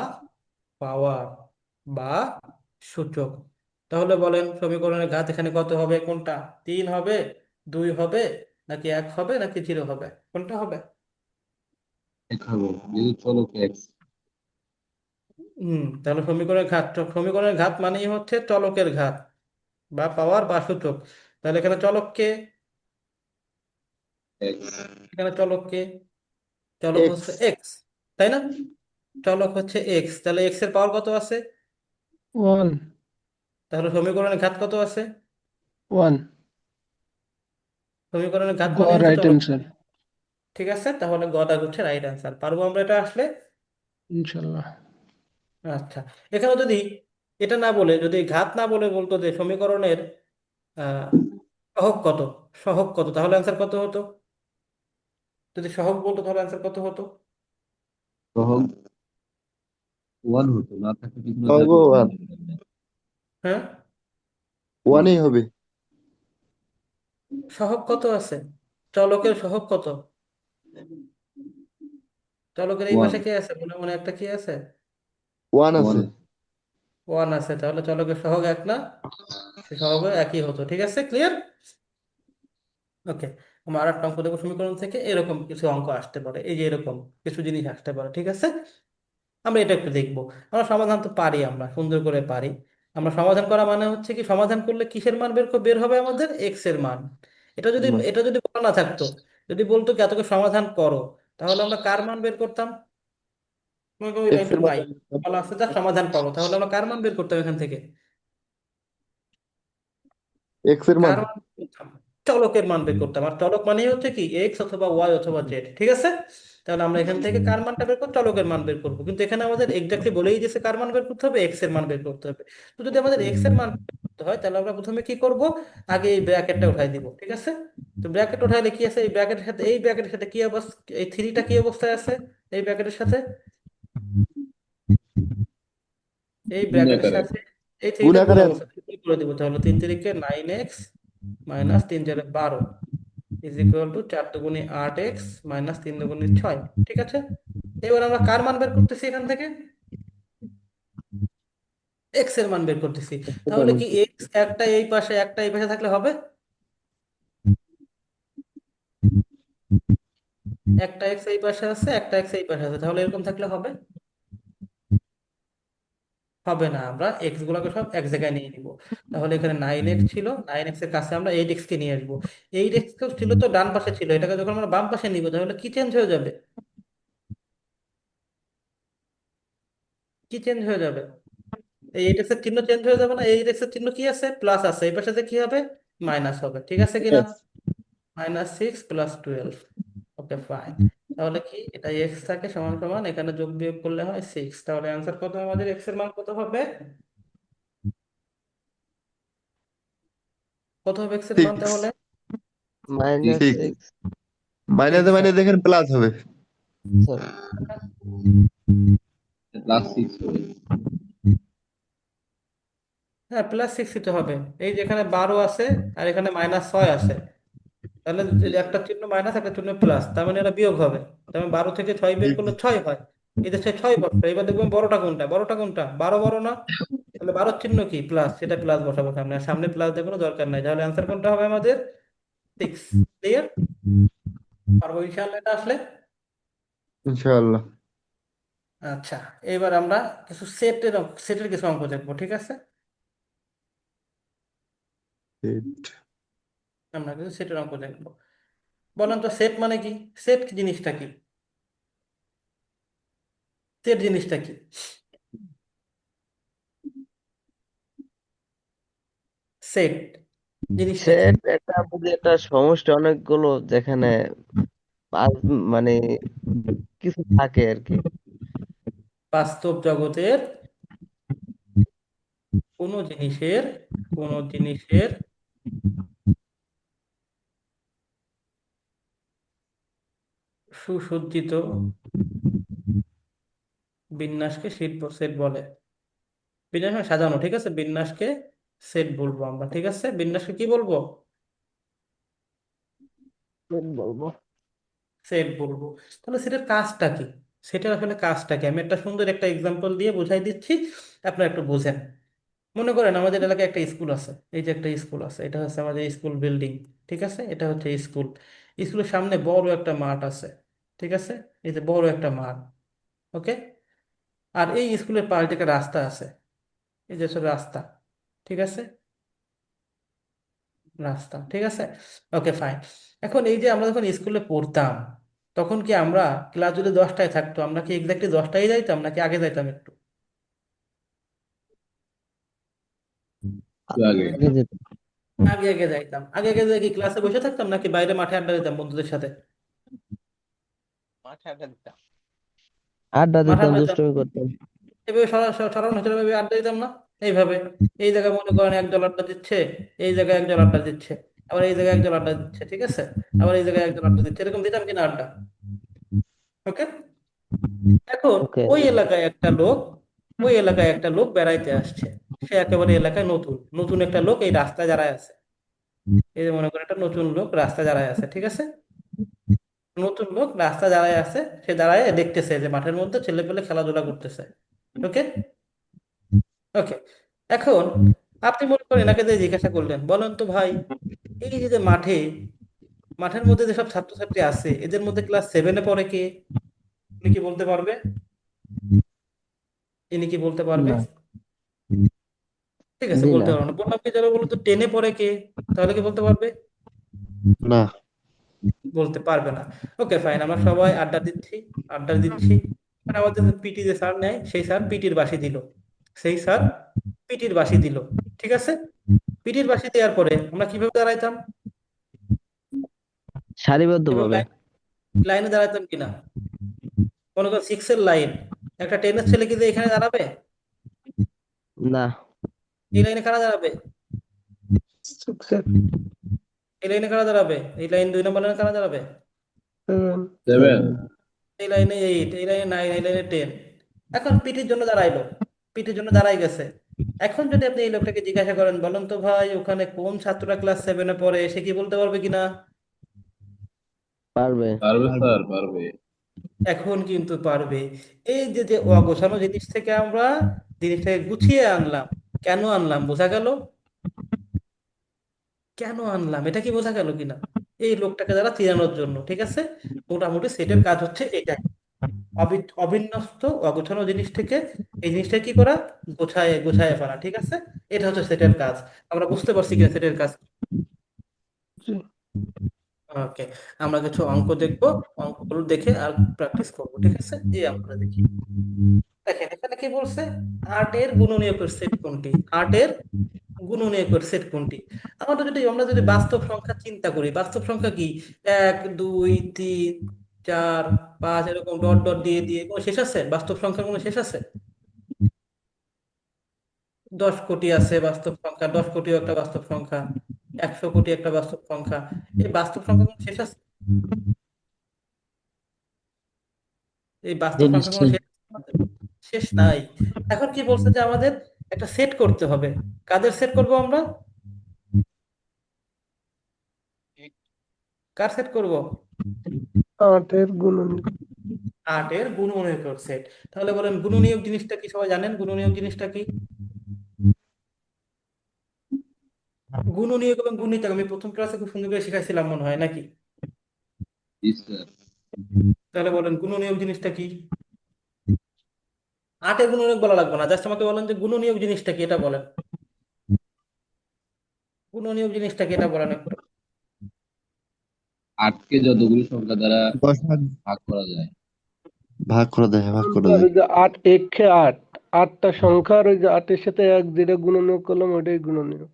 পাওয়ার বা সূচক। তাহলে বলেন সমীকরণের ঘাত এখানে কত হবে, কোনটা? 3 হবে, 2 হবে, নাকি 1 হবে, নাকি 0 হবে, কোনটা হবে? এক হবে যেহেতু চলক এক্স। তাহলে সমীকরণের ঘাত মানেই হচ্ছে চলকের ঘাত বা পাওয়ার বা সূচক। তাহলে এখানে চলককে, এক্স। এখানে চলককে, চলক এক্স। হচ্ছে এক্স, তাই না? চলক হচ্ছে এক্স, তাহলে এক্স এর পাওয়ার কত আছে? ওয়ান। তাহলে সমীকরণের ঘাত কত আছে? ওয়ান। সমীকরণের ঘাত গ মানে হচ্ছে রাইট চলক। অ্যান্সার। ঠিক আছে, তাহলে গদা হচ্ছে রাইট অ্যান্সার। পারবো আমরা এটা আসলে? ইনশাল্লাহ। আচ্ছা, এখানে যদি এটা না বলে, যদি ঘাত না বলে বলতো যে সমীকরণের আহ সহগ কত, সহগ কত, তাহলে অ্যান্সার কত হতো? যদি সহগ বলতো তাহলে অ্যান্সার কত হতো? তখন ওয়ান হতো, না থাকলে কি কোনো সহগ জায়গায় ওয়ান ওয়ান। হতো না। হ্যাঁ, ওয়ানই হবে। সহগ কত আছে? চলকের সহগ কত? চলকের এই ওয়ান। পাশে কে আছে, মনে মনে একটা কি আছে? One one. আছে। 1 আছে, তাহলে চলকের সহগ 1 না? সে সহগ একই হতো, ঠিক আছে? ক্লিয়ার? ওকে, আমরা আর একটা অঙ্ক দেবো সমীকরণ থেকে, এরকম কিছু অঙ্ক আসতে পারে, এই যে এরকম কিছু জিনিস আসতে পারে, ঠিক আছে? আমরা এটা একটু দেখবো। আমরা সমাধান তো পারি, আমরা সুন্দর করে পারি। আমরা সমাধান করা মানে হচ্ছে কি, সমাধান করলে কিসের মান বের হবে আমাদের? এক্স এর মান। এটা যদি বলা না থাকতো, যদি বলতো কি এতকে সমাধান করো, তাহলে আমরা কার মান বের করতাম? মনে করো ওই এক্স লাইনটা এর মান নাই, বের করতাম। বলা আছে যা সমাধান করো, তাহলে আমরা কার মান বের করতাম এখান থেকে? এক্স এর মান। কার মান বের করতাম? চলকের মান বের করতাম। আর চলক মানে হচ্ছে কি, এক্স অথবা ওয়াই অথবা জেড, ঠিক আছে? তাহলে আমরা এখান থেকে কার মানটা বের করবো, চলকের মান বের করবো, কিন্তু এখানে আমাদের এক্স্যাক্টলি বলেই দিয়েছে কার মান বের করতে হবে, এক্স এর মান বের করতে হবে। তো যদি আমাদের এক্স এর মান বের করতে হয় তাহলে আমরা প্রথমে কি করব, আগে এই ব্র্যাকেটটা উঠাই দিব, ঠিক আছে? তো ব্র্যাকেট উঠাইলে কি আছে, এই ব্র্যাকেটের সাথে কি অবস্থা, এই থ্রিটা কি অবস্থায় আছে এই ব্র্যাকেটের সাথে, এই ব্র্যাকেটের গুণাকারে। সাথে এই গুণ থ্রিটা গুণ আকারে অবস্থা কি করে দিব, তাহলে 3 × 9x minus 3 × 12 is equal two 4 × 8x minus 3 × 6, ঠিক আছে? এবার আমরা কার মান বের করতেছি এখান থেকে, এক্স এর মান বের করতেছি। তাহলে কি এক্স একটা এই পাশে একটা এই পাশে থাকলে হবে, একটা এক্স এই পাশে আছে একটা এক্স এই পাশে আছে, তাহলে এরকম থাকলে হবে? হবে না, আমরা এক্স গুলোকে সব এক জায়গায় নিয়ে নিব। তাহলে এখানে 9x ছিল, 9x এর কাছে আমরা 8x কে নিয়ে আসবো। 8x ছিল তো ডান পাশে ছিল, এটাকে যখন আমরা বাম পাশে নিব তাহলে কি চেঞ্জ হয়ে যাবে, কি চেঞ্জ হয়ে যাবে? এই 8x এর চিহ্ন চেঞ্জ হয়ে যাবে না, এই 8x এর চিহ্ন কি আছে, প্লাস আছে, এই পাশে কি হবে, মাইনাস হবে, ঠিক আছে কিনা? -6 + 12, ওকে ফাইন। তাহলে কি এটা এক্স থাকে সমান সমান এখানে যোগ বিয়োগ করলে হয় 6, তাহলে অ্যান্সার কত, আমাদের এক্স এর মান কত হবে, কত হবে এক্স এর মান 6 তাহলে? Minus 6 x. মাইনাসে 6 মাইনাস এখানে প্লাস হবে। +6 হবে। হ্যাঁ +6 তো হবে, এই যে এখানে 12 আছে আর এখানে -6 আছে, তাহলে যে একটা চিহ্ন মাইনাস একটা চিহ্ন প্লাস, তার মানে এটা বিয়োগ হবে, তার মানে 12 থেকে 6 বের করলে 6 হয়, এই যে 6 বসবে, এবার দেখবেন বড়টা কোনটা, বড়টা কোনটা, 12 বড় না, তাহলে 12 চিহ্ন কি প্লাস, সেটা প্লাস বসাবো সামনে, আর সামনে প্লাস দেওয়ার কোনো দরকার নাই, তাহলে অ্যান্সার কোনটা হবে আমাদের 6, ক্লিয়ার? পারবো ইনশাআল্লাহ এটা আসলে। ইনশাআল্লাহ। আচ্ছা, এবার আমরা কিছু সেটের কিছু অঙ্ক দেখবো, ঠিক আছে? আমরা কিছু সেটের অঙ্ক দেখবো। বলেন তো সেট মানে কি, সেট জিনিসটা কি, সেট জিনিসটা কি, সেট জিনিসটা কি? সেট একটা বুঝি একটা সমষ্টি অনেকগুলো, যেখানে মানে কিছু থাকে আর কি। বাস্তব জগতের কোনো জিনিসের, কোনো জিনিসের সুসজ্জিত বিন্যাসকে সেট বলে। বিন্যাস মানে সাজানো, ঠিক আছে, বিন্যাসকে সেট বলবো আমরা, ঠিক আছে, বিন্যাসকে কি বলবো, বলবো সেট বলবো। তাহলে সেটার কাজটা কি, সেটার আসলে কাজটা কি, আমি একটা সুন্দর একটা এক্সাম্পল দিয়ে বোঝাই দিচ্ছি, আপনারা একটু বোঝেন। মনে করেন আমাদের এলাকায় একটা স্কুল আছে, এই যে একটা স্কুল আছে, এটা হচ্ছে আমাদের স্কুল বিল্ডিং, ঠিক আছে, এটা হচ্ছে স্কুল। স্কুলের সামনে বড় একটা মাঠ আছে, ঠিক আছে, এই যে বড় একটা মাঠ, ওকে। আর এই স্কুলের পাশ থেকে রাস্তা আছে, এই যে হচ্ছে রাস্তা, ঠিক আছে, রাস্তা, ঠিক আছে, ওকে ফাইন। এখন এই যে আমরা যখন স্কুলে পড়তাম, তখন কি আমরা, ক্লাস যদি 10টায় থাকতো, আমরা কি এক্স্যাক্টলি 10টায় যাইতাম নাকি আগে যাইতাম একটু, একটু আগে। আগে যেত। আগে আগে যাইতাম, আগে আগে যাই কি ক্লাসে বসে থাকতাম নাকি বাইরে মাঠে আড্ডা দিতাম বন্ধুদের সাথে, আড্ডা মাঠে দিতাম, আড্ডা দিতাম, দুষ্টুমি করতাম। এভাবে সাধারণ হিসেবে এভাবে আড্ডা দিতাম না, এইভাবে, এই জায়গায় মনে করেন একজন আড্ডা দিচ্ছে, এই জায়গায় একজন আড্ডা দিচ্ছে, আবার এই জায়গায় একজন আড্ডা দিচ্ছে, ঠিক আছে, আবার এই জায়গায় একজন আড্ডা দিচ্ছে, এরকম দিতাম কিনা আড্ডা, ওকে। এখন ওকে। ওই এলাকায় একটা লোক, ওই এলাকায় একটা লোক বেড়াইতে আসছে, সে একেবারে এলাকায় নতুন, নতুন একটা লোক এই রাস্তায় দাঁড়ায় আছে, এই যে মনে করেন একটা নতুন লোক রাস্তায় দাঁড়ায় আছে, ঠিক আছে, নতুন লোক রাস্তায় দাঁড়ায় আছে, সে দাঁড়ায় দেখতেছে যে মাঠের মধ্যে ছেলে পেলে খেলাধুলা করতেছে, ওকে, ওকে। এখন আপনি মনে করেন এনাকে যে জিজ্ঞাসা করলেন, বলেন তো ভাই, এই যে মাঠের মধ্যে যেসব ছাত্রছাত্রী আছে এদের মধ্যে ক্লাস 7-এ পড়ে কে, উনি কি বলতে পারবে, ইনি কি বলতে পারবে? না। ঠিক আছে, জি না। বলতে পারবো না, বললাম কি যারা বলতো 10-এ পড়ে কে, তাহলে কি বলতে পারবে? না। বলতে পারবে না, ওকে ফাইন। আমরা সবাই আড্ডা দিচ্ছি, আড্ডা দিচ্ছি, আর আমাদের পিটি যে স্যার নেয় সেই স্যার পিটির বাঁশি দিল, সেই স্যার পিটির বাঁশি দিল, ঠিক আছে, পিটির বাঁশি দেওয়ার পরে আমরা কিভাবে দাঁড়াইতাম, সারিবদ্ধ এভাবে ভাবে। লাইনে দাঁড়াইতাম কিনা, মনে করো 6 এর লাইন, একটা 10-এর ছেলে কি যে এখানে দাঁড়াবে? না। এই লাইনে কারা দাঁড়াবে? এই লাইনে কারা দাঁড়াবে? এই লাইন 2 নম্বর লাইনে কারা দাঁড়াবে? 7 এই লাইনে 8, এই লাইনে 9, এই লাইনে 10। এখন পিটির জন্য দাঁড়াইলো, পিটির জন্য দাঁড়াই গেছে। এখন যদি আপনি এই লোকটাকে জিজ্ঞাসা করেন, বলেন তো ভাই ওখানে কোন ছাত্রটা ক্লাস 7-এ পড়ে, সে কি বলতে পারবে কিনা? পারবে। পারবে স্যার, পারবে। এখন কিন্তু পারবে। এই যে যে অগোছালো জিনিস থেকে আমরা জিনিসটাকে গুছিয়ে আনলাম। কেন আনলাম বোঝা গেল? কেন আনলাম এটা কি বোঝা গেল কিনা? এই লোকটাকে দ্বারা চেনানোর জন্য, ঠিক আছে? মোটামুটি সেটের কাজ হচ্ছে এটাই, অবিন্যস্ত অগোছালো জিনিস থেকে এই জিনিসটা কি করা, গোছায় গোছায় ফেলা, ঠিক আছে? এটা হচ্ছে সেটের কাজ। আমরা বুঝতে পারছি কিনা সেটের কাজ? ওকে, আমরা কিছু অঙ্ক দেখবো, অঙ্কগুলো দেখে আর প্র্যাকটিস করবো, ঠিক আছে? এই অঙ্কটা দেখি। দেখেন এখানে কি বলছে, 8-এর গুণনীয়কের সেট কোনটি? 8-এর গুণনীয়কের সেট কোনটি? আমরা যদি বাস্তব সংখ্যা চিন্তা করি, বাস্তব সংখ্যা কি? 1, 2, 3, 4, 5 এরকম ডট ডট দিয়ে দিয়ে কোনো শেষ আছে? বাস্তব সংখ্যার কোনো শেষ আছে? 10 কোটি আছে বাস্তব সংখ্যা, 10 কোটিও একটা বাস্তব সংখ্যা, 100 কোটি একটা বাস্তব সংখ্যা। এই বাস্তব সংখ্যা কোনো শেষ আছে? এই বাস্তব সংখ্যা কোনো নিশ্চয়ই। শেষ আছে? শেষ নাই। এখন কি বলছে যে আমাদের একটা সেট করতে হবে। কাদের সেট করব আমরা? কার সেট করব? 8-এর গুণনীয়ক। 8-এর গুণনীয়কের সেট। তাহলে বলেন গুণনীয়ক জিনিসটা কি, সবাই জানেন গুণনীয়ক জিনিসটা কি? গুণনীয়ক এবং গুণিতক আমি প্রথম ক্লাসে খুব সুন্দর করে শিখাইছিলাম মনে হয়, নাকি? জি স্যার। তাহলে বলেন গুণনীয়ক জিনিসটা কি? 8-এর গুণনীয়ক বলা লাগবে না, জাস্ট আমাকে বলেন যে গুণনীয়ক জিনিসটা কি, এটা বলেন। গুণনীয়ক জিনিসটা কি এটা বলেন একটু। 8কে যতগুলো সংখ্যা দ্বারা 10 ভাগ ভাগ করা যায়। ভাগ করে দেয়, ভাগ করে আর দেয়। ওই যে 8 একে 8, 8টা সংখ্যা আর ওই যে 8-এর সাথে 1 যেটা গুণনীয়ক করলাম ওইটাই গুণনীয়ক।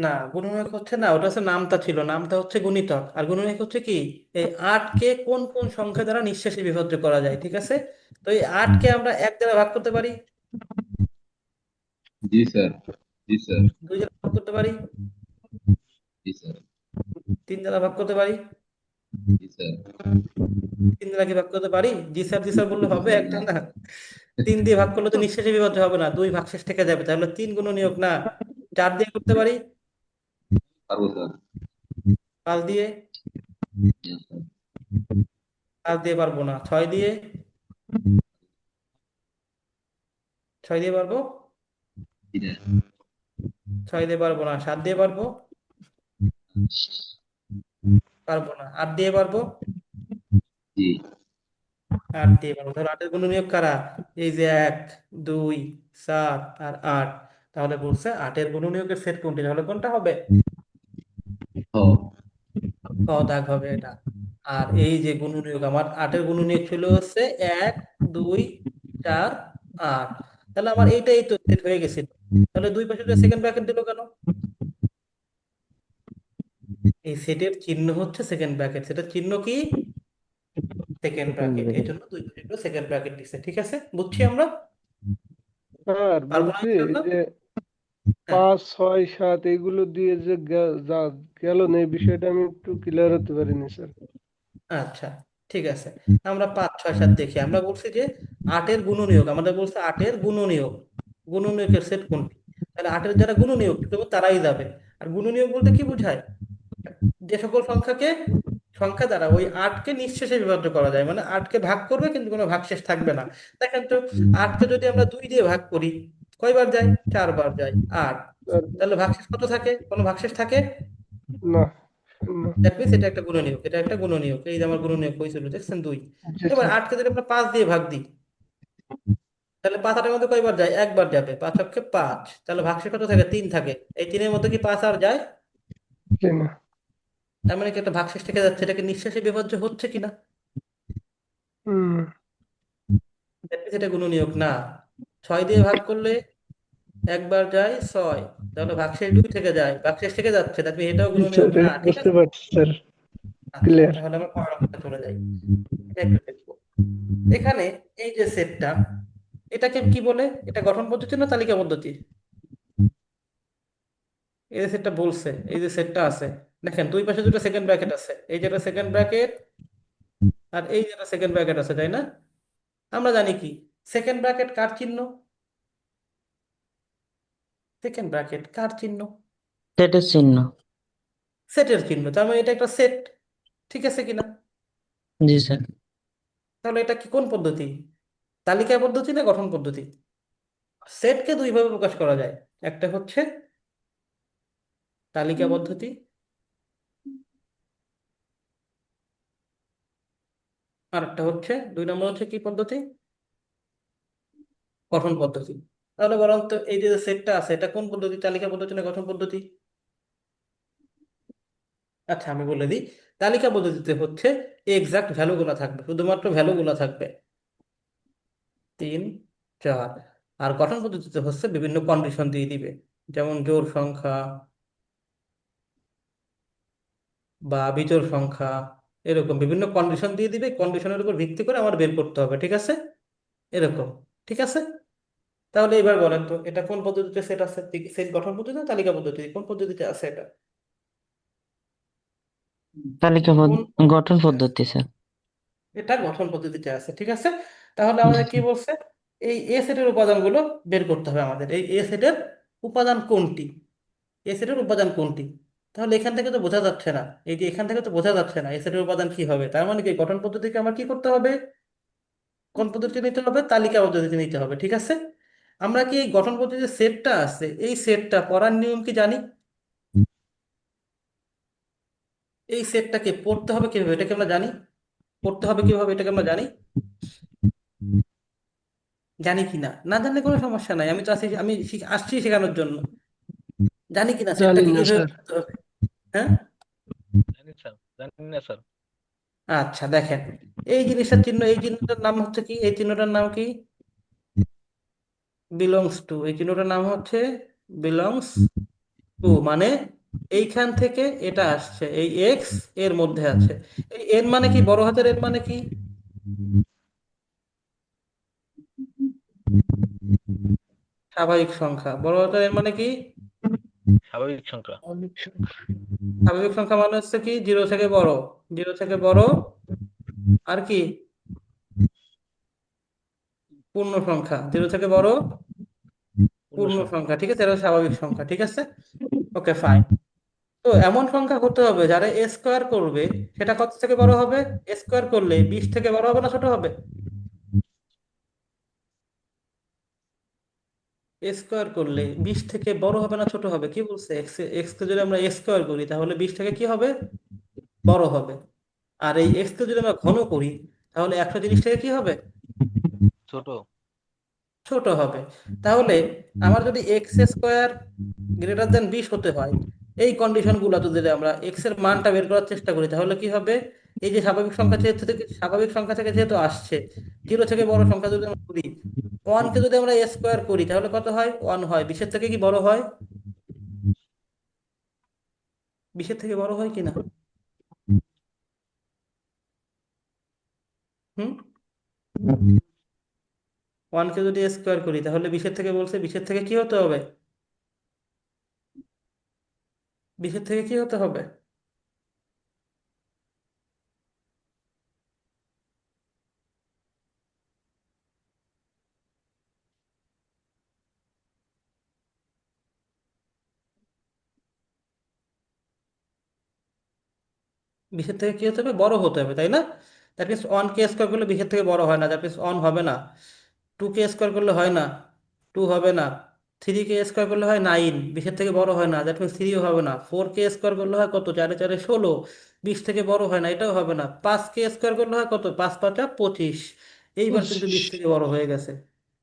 না, গুণনীয়ক হচ্ছে না, ওটা হচ্ছে নামটা ছিল, নামটা হচ্ছে গুণিতক। আর গুণনীয়ক হচ্ছে কি, এই 8-কে কোন কোন সংখ্যা দ্বারা নিঃশেষে বিভাজ্য করা যায়, ঠিক আছে? তো এই 8-কে আমরা 1 দ্বারা ভাগ করতে পারি, জি স্যার, জি স্যার, 2 দ্বারা ভাগ করতে পারি, জি স্যার, 3 দ্বারা ভাগ করতে পারি। জি স্যার। 3 দ্বারা কি ভাগ করতে পারি? জি স্যার বললে হবে একটা না। 3 দিয়ে ভাগ করলে তো নিঃশেষে বিভাজ্য হবে না, 2 ভাগশেষ থেকে যাবে, তাহলে 3 গুণনীয়ক না। 4 দিয়ে করতে পারি, পারবো স্যার। 5 দিয়ে, জি স্যার। 5 দিয়ে পারবো না। 6 দিয়ে, 6 দিয়ে পারবো, জি না। 6 দিয়ে পারবো না। 7 দিয়ে পারবো, পারবো না। 8 দিয়ে পারবো, জি। 8 দিয়ে পারবো। তাহলে 8-এর গুণনীয়ক কারা? এই যে 1, 2, 4 আর 8। তাহলে বলছে 8-এর গুণনীয়কের সেট কোনটি, তাহলে কোনটা হবে? হ। ক দাগ হবে এটা। আর এই যে গুণনীয়ক, আমার 8-এর গুণনীয়ক ছিল হচ্ছে 1, 2, 4, 8। তাহলে আমার এইটাই তো সেট হয়ে গেছিল। তাহলে দুই পাশে সেকেন্ড ব্র্যাকেট দিল কেন? এই সেটের চিহ্ন হচ্ছে সেকেন্ড ব্র্যাকেট, সেটার চিহ্ন কি? সেকেন্ড ব্র্যাকেট, এই জন্য দুই পাশে সেকেন্ড ব্র্যাকেট দিছে, ঠিক আছে? বুঝছি আমরা? আর পারবো না বলছি এই ইনশাআল্লাহ? যে হ্যাঁ, 5, 6, 7 এইগুলো দিয়ে যে গেল না, এই বিষয়টা আমি একটু ক্লিয়ার হতে পারিনি স্যার। আচ্ছা, ঠিক আছে। আমরা 5, 6, 7 দেখি। আমরা বলছি যে 8-এর গুণনীয়ক, আমাদের বলছে 8-এর গুণনীয়ক, গুণনীয়কের সেট কোনটি? তাহলে 8-এর যারা গুণনীয়ক কেবল তারাই যাবে। আর গুণনীয়ক বলতে কি বোঝায়? যে সকল সংখ্যা দ্বারা ওই 8-কে নিঃশেষে বিভাজ্য করা যায়, মানে 8-কে ভাগ করবে কিন্তু কোনো ভাগশেষ থাকবে না। দেখেন তো, 8-কে যদি আমরা 2 দিয়ে ভাগ করি, কয়বার যায়? 4 বার যায়। 8, আর তাহলে ভাগশেষ কত থাকে? কোনো ভাগশেষ থাকে? না, শূন্য। দ্যাট মিনস এটা একটা গুণনীয়ক, এটা একটা গুণনীয়ক। এই যে আমার গুণনীয়ক হয়েছিল, দেখছেন 2। জি এবার স্যার। 8-কে যদি আমরা 5 দিয়ে ভাগ দিই, তাহলে 5 8-এর মধ্যে কয়বার যায়? একবার যাবে। 5 অক্ষে 5, তাহলে ভাগশেষ কত থাকে? 3 থাকে। এই 3-এর মধ্যে কি 5 আর যায়? জি না। তার মানে কি একটা ভাগশেষ থেকে যাচ্ছে, এটাকে নিঃশেষে বিভাজ্য হচ্ছে কিনা? হুম। দ্যাট মিনস এটা গুণনীয়ক না। 6 দিয়ে ভাগ করলে একবার যায় 6, তাহলে ভাগশেষ 2 থেকে যায়, ভাগশেষ থেকে যাচ্ছে, দ্যাট মিনস এটাও জি স্যার, গুণনীয়ক না, ঠিক বুঝতে আছে? পারছি স্যার, আচ্ছা, ক্লিয়ার। তাহলে আমরা পরের অঙ্কটা চলে যাই, এটা একটু দেখবো। এখানে এই যে সেটটা, এটাকে কি বলে? এটা গঠন পদ্ধতি না তালিকা পদ্ধতি? এই যে সেটটা বলছে, এই যে সেটটা আছে, দেখেন দুই পাশে দুটো সেকেন্ড ব্র্যাকেট আছে, এই যেটা সেকেন্ড ব্র্যাকেট আর এই যেটা সেকেন্ড ব্র্যাকেট আছে, তাই না? আমরা জানি কি সেকেন্ড ব্র্যাকেট কার চিহ্ন? সেকেন্ড ব্র্যাকেট কার চিহ্ন? সেটের চিহ্ন। সেটের চিহ্ন। তার মানে এটা একটা সেট, ঠিক আছে কিনা? জি স্যার। তাহলে এটা কি কোন পদ্ধতি? তালিকা পদ্ধতি না গঠন পদ্ধতি? সেটকে দুইভাবে প্রকাশ করা যায়, একটা হচ্ছে তালিকা পদ্ধতি, আর একটা হচ্ছে 2 নম্বর হচ্ছে কি পদ্ধতি? গঠন পদ্ধতি। তাহলে বরং তো এই যে সেটটা আছে এটা কোন পদ্ধতি, তালিকা পদ্ধতি না গঠন পদ্ধতি? আচ্ছা আমি বলে দিই, তালিকা পদ্ধতিতে হচ্ছে এক্সাক্ট ভ্যালুগুলো থাকবে, শুধুমাত্র ভ্যালুগুলো থাকবে 3, 4। আর গঠন পদ্ধতিতে হচ্ছে বিভিন্ন কন্ডিশন দিয়ে দিবে, যেমন জোড় সংখ্যা বা বিজোড় সংখ্যা, এরকম বিভিন্ন কন্ডিশন দিয়ে দিবে, কন্ডিশনের উপর ভিত্তি করে আমার বের করতে হবে, ঠিক আছে? এরকম, ঠিক আছে? তাহলে এবার বলেন তো এটা কোন পদ্ধতিতে সেট আছে? সেট গঠন পদ্ধতি না তালিকা পদ্ধতি, কোন পদ্ধতিতে আছে এটা? কোন গঠন পদ্ধতিতে আছে? পদ্ধতি স্যার। এটা গঠন পদ্ধতিতে আছে, ঠিক আছে? তাহলে জি আমাদের কি স্যার। বলছে? এই এ সেটের উপাদানগুলো বের করতে হবে আমাদের। এই এ সেটের উপাদান কোনটি? এ সেটের উপাদান কোনটি? তাহলে এখান থেকে তো বোঝা যাচ্ছে না, এই যে এখান থেকে তো বোঝা যাচ্ছে না এ সেটের উপাদান কি হবে। তার মানে কি গঠন পদ্ধতিকে আমার কি করতে হবে? কোন পদ্ধতি নিতে হবে? তালিকা পদ্ধতি নিতে হবে, ঠিক আছে? আমরা কি এই গঠন পদ্ধতির সেটটা আছে, এই সেটটা পড়ার নিয়ম কি জানি? এই সেটটাকে পড়তে হবে কিভাবে এটাকে আমরা জানি? পড়তে হবে কিভাবে এটাকে আমরা জানি? জানি কিনা? না জানলে কোনো সমস্যা নাই, আমি তো আছি, আমি আসছি শেখানোর জন্য। জানি কিনা জানি সেটটাকে না কিভাবে স্যার। পড়তে হবে? হ্যাঁ, জানি স্যার, জানি না স্যার। আচ্ছা দেখেন, এই জিনিসটার চিহ্ন, এই চিহ্নটার নাম হচ্ছে কি? এই চিহ্নটার নাম কি? Belongs to. এই চিহ্নটার নাম হচ্ছে বিলংস টু, মানে এইখান থেকে এটা আসছে, এই এক্স এর মধ্যে আছে। এই এর মানে কি? বড় হাতের এর মানে কি? স্বাভাবিক সংখ্যা। বড় হাতের এর মানে কি? স্বাভাবিক সংখ্যা। অনেক সংখ্যা। স্বাভাবিক সংখ্যা মানে হচ্ছে কি? জিরো থেকে বড়, জিরো থেকে বড়, আর কি? পূর্ণ সংখ্যা, জিরো থেকে বড় পূর্ণ পূর্ণ সংখ্যা। সংখ্যা, ঠিক আছে? এটা স্বাভাবিক সংখ্যা, ঠিক আছে? Okay fine. তো এমন সংখ্যা হতে হবে যারা এ স্কোয়ার করবে, সেটা কত থেকে বড় হবে? এ স্কোয়ার করলে 20 থেকে বড় হবে না ছোট হবে? এ স্কোয়ার করলে 20 থেকে বড় হবে না ছোট হবে? কি বলছে? এক্স, এক্স কে যদি আমরা এ স্কোয়ার করি তাহলে 20 থেকে কি হবে? বড় হবে। আর এই এক্স কে যদি আমরা ঘন করি তাহলে 130 থেকে কি হবে? ছোট। ছোট হবে। তাহলে আমার যদি এক্স স্কোয়ার গ্রেটার দেন 20 হতে হয়, এই কন্ডিশনগুলো যদি আমরা এক্স এর মানটা বের করার চেষ্টা করি তাহলে কি হবে? এই যে স্বাভাবিক সংখ্যা থেকে, স্বাভাবিক সংখ্যা থেকে যেহেতু আসছে, জিরো থেকে বড় সংখ্যা যদি আমরা করি, ওয়ানকে যদি আমরা এ স্কোয়ার করি তাহলে কত হয়? 1 হয়। 20-এর থেকে কি বড় হয়? 20-এর থেকে বড় হয় কিনা? হুম, ওয়ানকে যদি এ স্কোয়ার করি তাহলে 20-এর থেকে, বলছে 20-এর থেকে কি হতে হবে? 20-এর থেকে কি হতে হবে? 20-এর থেকে কি হতে হবে? বড় হতে হবে, তাই না? দ্যাট মিনস 1 কে স্কোয়ার করলে 20-এর থেকে বড় হয় না, দ্যাট মিনস 1 হবে না। 2 কে স্কোয়ার করলে হয় না, 2 হবে না। 3 কে স্কোয়ার করলে হয় 9, 20-এর থেকে বড় হয় না, দ্যাট মিনস 3ও হবে না। 4 কে স্কোয়ার করলে হয় কত? 4 4 16, 20 থেকে বড় হয় না, এটাও হবে না। 5 কে স্কোয়ার করলে হয় কত? 5 5 25, এইবার কিন্তু 25। 20 থেকে বড় হয়ে গেছে।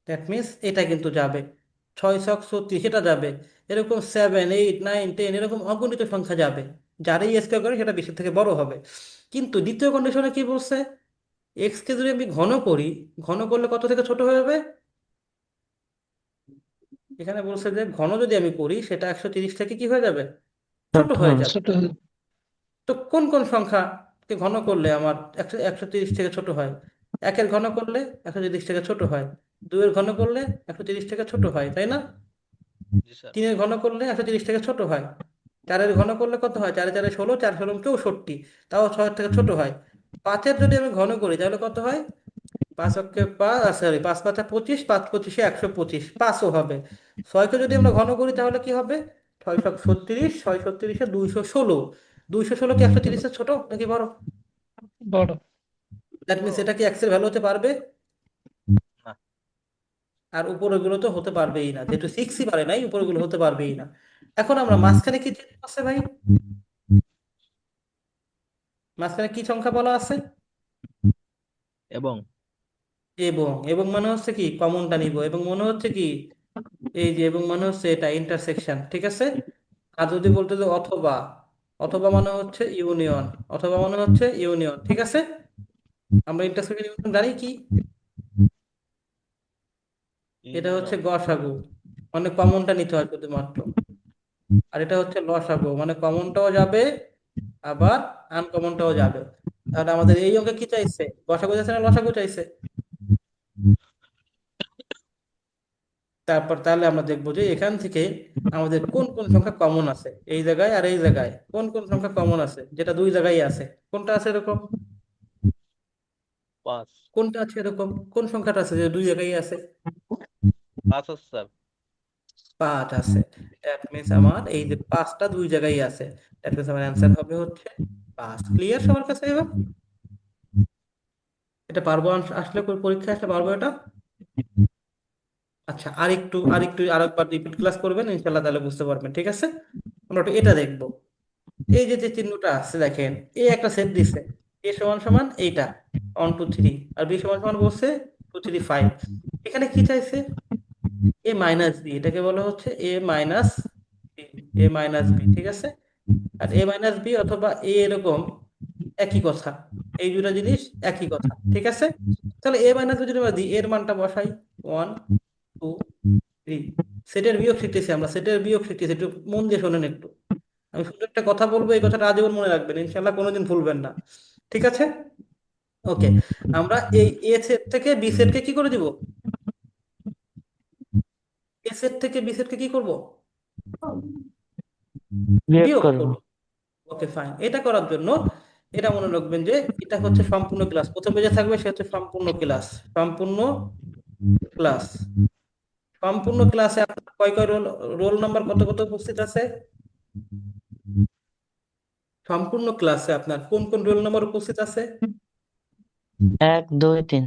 দ্যাট মিনস এটা কিন্তু যাবে। 6 ছক 36, এটা যাবে। এরকম 7 8 9 10 এরকম অগণিত সংখ্যা যাবে, যারাই স্কোয়ার করে সেটা 20-এর থেকে বড় হবে। কিন্তু দ্বিতীয় কন্ডিশনে কি বলছে? এক্স কে যদি আমি ঘন করি, ঘন করলে কত থেকে ছোট হয়ে যাবে? এখানে বলছে যে ঘন যদি আমি করি সেটা 130 থেকে কি হয়ে যাবে? ছোট ছোট হয়ে হবে। যাবে। ছোট। তো কোন কোন সংখ্যাকে ঘন করলে আমার 130 থেকে ছোট হয়? একের ঘন করলে 130 থেকে ছোট হয়, দুইয়ের ঘন করলে 130 থেকে ছোট হয়, তাই না? জি স্যার। তিনের ঘন করলে 130 থেকে ছোট হয়, চারের ঘন করলে কত হয়? চারে চারে 16, 4 16 64, তাও 6 থেকে ছোট হয়। পাঁচের যদি আমি ঘন করি তাহলে কত হয়? 5 অক্ষে 5, সরি, 5 5 25, 5 25 125, 5ও হবে। 6কে যদি আমরা ঘন করি তাহলে কি হবে? 636, 636 216, 216 কি 130 ছোট নাকি বড়? বড়। দ্যাট মিনস এটা কি এক্স এর ভ্যালু হতে পারবে? না। আর উপরেগুলো তো হতে পারবেই না, যেহেতু 6ই পারে নাই, উপরেগুলো হতে পারবেই না। এখন আমরা মাঝখানে কি চিহ্ন আছে ভাই? মাঝখানে কি সংখ্যা বলা আছে? এবং এবং। এবং মানে হচ্ছে কি কমনটা নিব, এবং মনে হচ্ছে কি এই যে, এবং মানে হচ্ছে এটা ইন্টারসেকশন, ঠিক আছে? আর যদি বলতে যে অথবা, অথবা মানে হচ্ছে ইউনিয়ন, অথবা মানে হচ্ছে ইউনিয়ন, ঠিক আছে? আমরা ইন্টারসেকশন ইউনিয়ন জানি কি? এটা হচ্ছে ইউনিয়ন। গসাগু, মানে কমনটা নিতে হয় শুধুমাত্র। আর এটা হচ্ছে লসাগু, মানে কমনটাও যাবে আবার আনকমনটাও যাবে। তাহলে আমাদের এই অঙ্কে কি চাইছে? গসাগু চাইছে না লসাগু চাইছে? তারপর তাহলে আমরা দেখবো যে এখান থেকে আমাদের কোন কোন সংখ্যা কমন আছে, এই জায়গায় আর এই জায়গায় কোন কোন সংখ্যা কমন আছে, যেটা দুই জায়গায় আছে। কোনটা আছে এরকম? 5। কোনটা আছে এরকম? কোন সংখ্যাটা আছে যে দুই জায়গায় আছে? 5 আছে স্যার। 5 আছে। দ্যাট মিনস আমার এই যে 5টা দুই জায়গায় আছে, দ্যাট মিনস আমার অ্যান্সার হবে হচ্ছে 5। ক্লিয়ার সবার কাছে এবার? এটা পারবো আসলে পরীক্ষা আসলে পারবো এটা? আচ্ছা, আরেকটু আরেকবার রিপিট ক্লাস করবেন ইনশাল্লাহ, তাহলে বুঝতে পারবেন, ঠিক আছে? আমরা একটু এটা দেখবো। এই যে যে চিহ্নটা আছে দেখেন, এ একটা সেট দিছে, এ সমান সমান এইটা 1 2 3, আর বি সমান সমান বলছে 2 3 5। এখানে কি চাইছে? এ মাইনাস বি, এটাকে বলা হচ্ছে a minus B, a minus B, ঠিক আছে? আর এ মাইনাস বি অথবা এ এরকম একই কথা, এই দুটো জিনিস একই কথা, ঠিক আছে? তাহলে এ মাইনাস বি যদি আমরা দিই, এর মানটা বসাই 1 2 3। সেটের বিয়োগ শিখতেছি আমরা, সেটের বিয়োগ শিখতেছি, একটু মন দিয়ে শোনেন একটু। আমি শুধু একটা কথা বলবো, এই কথাটা আজীবন মনে রাখবেন, ইনশাল্লাহ কোনোদিন ভুলবেন না, ঠিক আছে? ওকে, আমরা এই এ সেট থেকে বি সেটকে কি করে দিব? এ সেট থেকে বি সেটকে কি করব? বিয়োগ বিয়োগ করব। করব। Okay fine. এটা করার জন্য এটা মনে রাখবেন যে এটা হচ্ছে সম্পূর্ণ ক্লাস, প্রথমে যে থাকবে সে হচ্ছে সম্পূর্ণ ক্লাস। সম্পূর্ণ ক্লাস, সম্পূর্ণ ক্লাসে আপনার কয় কয় রোল, রোল নাম্বার কত কত উপস্থিত আছে? সম্পূর্ণ ক্লাসে আপনার কোন কোন রোল নাম্বার উপস্থিত আছে? 1 2 3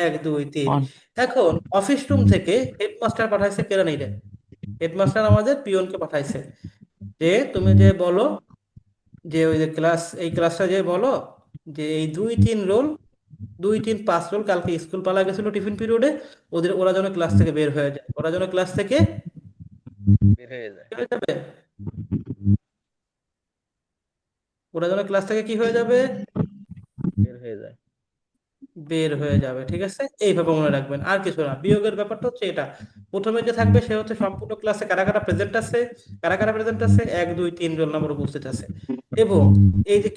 1 2 3। অন। এখন অফিস রুম থেকে হেডমাস্টার পাঠাইছে কেরানিরে, হেডমাস্টার আমাদের পিয়নকে পাঠাইছে যে তুমি যে বলো যে ওই যে ক্লাস, এই ক্লাসটা যে বলো যে এই 2 3 রোল, 2 3 5 রোল কালকে স্কুল পালা গেছিল টিফিন পিরিয়ডে, ওরা যেন ক্লাস থেকে বের হয়ে যায়, ওরা যেন ক্লাস থেকে বের হয়ে যায়। বের হয়ে যাবে, ওরা যেন ক্লাস থেকে কি হয়ে যাবে? বের হয়ে যায়। বের হয়ে যাবে, ঠিক আছে? এইভাবে মনে রাখবেন, আর কিছু না। বিয়োগের ব্যাপারটা হচ্ছে এটা, প্রথমে যে থাকবে সে হচ্ছে সম্পূর্ণ ক্লাসে কারা কারা প্রেজেন্ট আছে, কারা কারা প্রেজেন্ট আছে, 1 2 3 রোল নাম্বার উপস্থিত আছে। এবং এই যে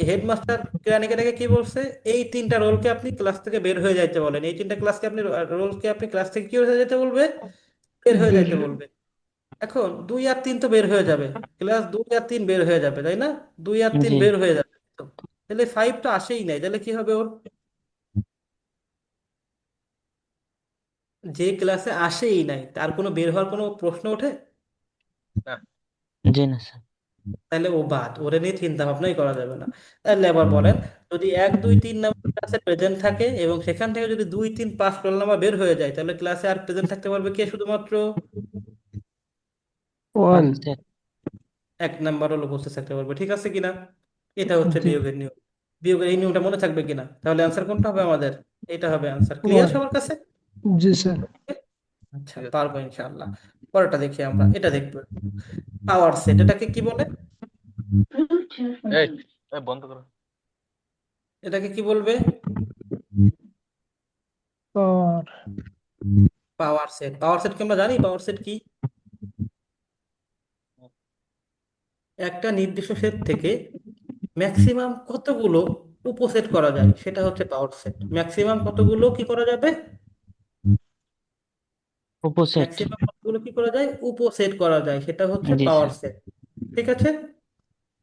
হেডমাস্টার কেরানিকে কি বলছে? এই 3টা রোলকে আপনি ক্লাস থেকে বের হয়ে যাইতে বলেন, এই 3টা ক্লাসকে আপনি রোলকে আপনি ক্লাস থেকে কি হয়ে যেতে বলবে? বের হয়ে বের যাইতে হয়ে- বলবে। এখন 2 আর 3 তো বের হয়ে যাবে, ক্লাস 2 আর 3 বের হয়ে যাবে, তাই না? 2 আর 3 জি। বের হয়ে যাবে, তো তাহলে 5 তো আসেই নাই, তাহলে কি হবে ওর? যে ক্লাসে আসেই নাই তার কোনো বের হওয়ার কোনো প্রশ্ন ওঠে? না। জি না স্যার। তাহলে ও বাদ, ওরে নিয়ে চিন্তা ভাবনাই করা যাবে না। তাহলে আবার বলেন, যদি 1 2 3 নাম্বার ক্লাসে প্রেজেন্ট থাকে এবং সেখান থেকে যদি 2 3 5 রোল নাম্বার বের হয়ে যায়, তাহলে ক্লাসে আর প্রেজেন্ট থাকতে পারবে কে শুধুমাত্র? 1। স্যার। 1 নাম্বার হলো উপস্থিত থাকতে পারবে, ঠিক আছে কিনা? এটা হচ্ছে জি। বিয়োগের নিয়ম। বিয়োগের এই নিয়মটা মনে থাকবে কিনা? তাহলে অ্যান্সার কোনটা হবে আমাদের? এটা হবে অ্যান্সার। ক্লিয়ার 1। সবার কাছে? জি স্যার। আচ্ছা, ঠিক আছে। পারবো ইনশাআল্লাহ। পরেরটা দেখি আমরা, এটা দেখবো। পাওয়ার সেট, এটাকে কি বলে? এই এই বন্ধ করো। এটাকে কি বলবে? পাওয়ার। Power set. পাওয়ার সেট কি আমরা জানি? পাওয়ার সেট কি? একটা নির্দিষ্ট সেট থেকে ম্যাক্সিমাম কতগুলো উপসেট করা যায়, সেটা হচ্ছে পাওয়ার সেট। ম্যাক্সিমাম কতগুলো কি করা যাবে? অপোসেট। ম্যাক্সিমাম কতগুলো কি করা যায়? উপসেট করা যায়, সেটা হচ্ছে জি পাওয়ার স্যার। সেট। ঠিক আছে,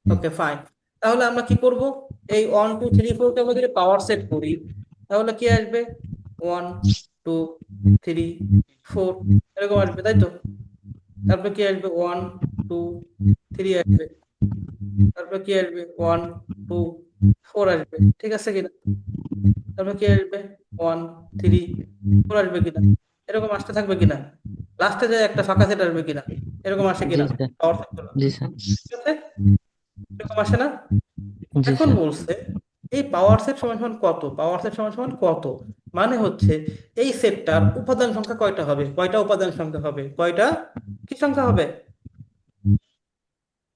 ওকে ফাইন। তাহলে আমরা কি করব? এই 1 2 3 4 কে আমরা যদি পাওয়ার সেট করি, তাহলে কি আসবে? 1 2 3 4 এরকম আসবে, তাই তো? তারপরে কি আসবে? 1 2 3 আসবে। তারপরে কি আসবে? 1 2 4 আসবে, ঠিক আছে কিনা? তারপরে কি আসবে? 1 3 4 আসবে কিনা? এরকম আসতে থাকবে কিনা? লাস্টে যায় একটা ফাঁকা সেট আসবে কিনা? এরকম আসে জি কিনা স্যার। পাওয়ার সেট করলে? জি স্যার। ঠিক আছে, এরকম আসে না? জি এখন স্যার। বলছে এই পাওয়ার সেট সমান সমান কত, পাওয়ার সেট সমান সমান কত, মানে হচ্ছে এই সেটটার উপাদান সংখ্যা কয়টা হবে, কয়টা উপাদান সংখ্যা হবে, কয়টা কি সংখ্যা হবে?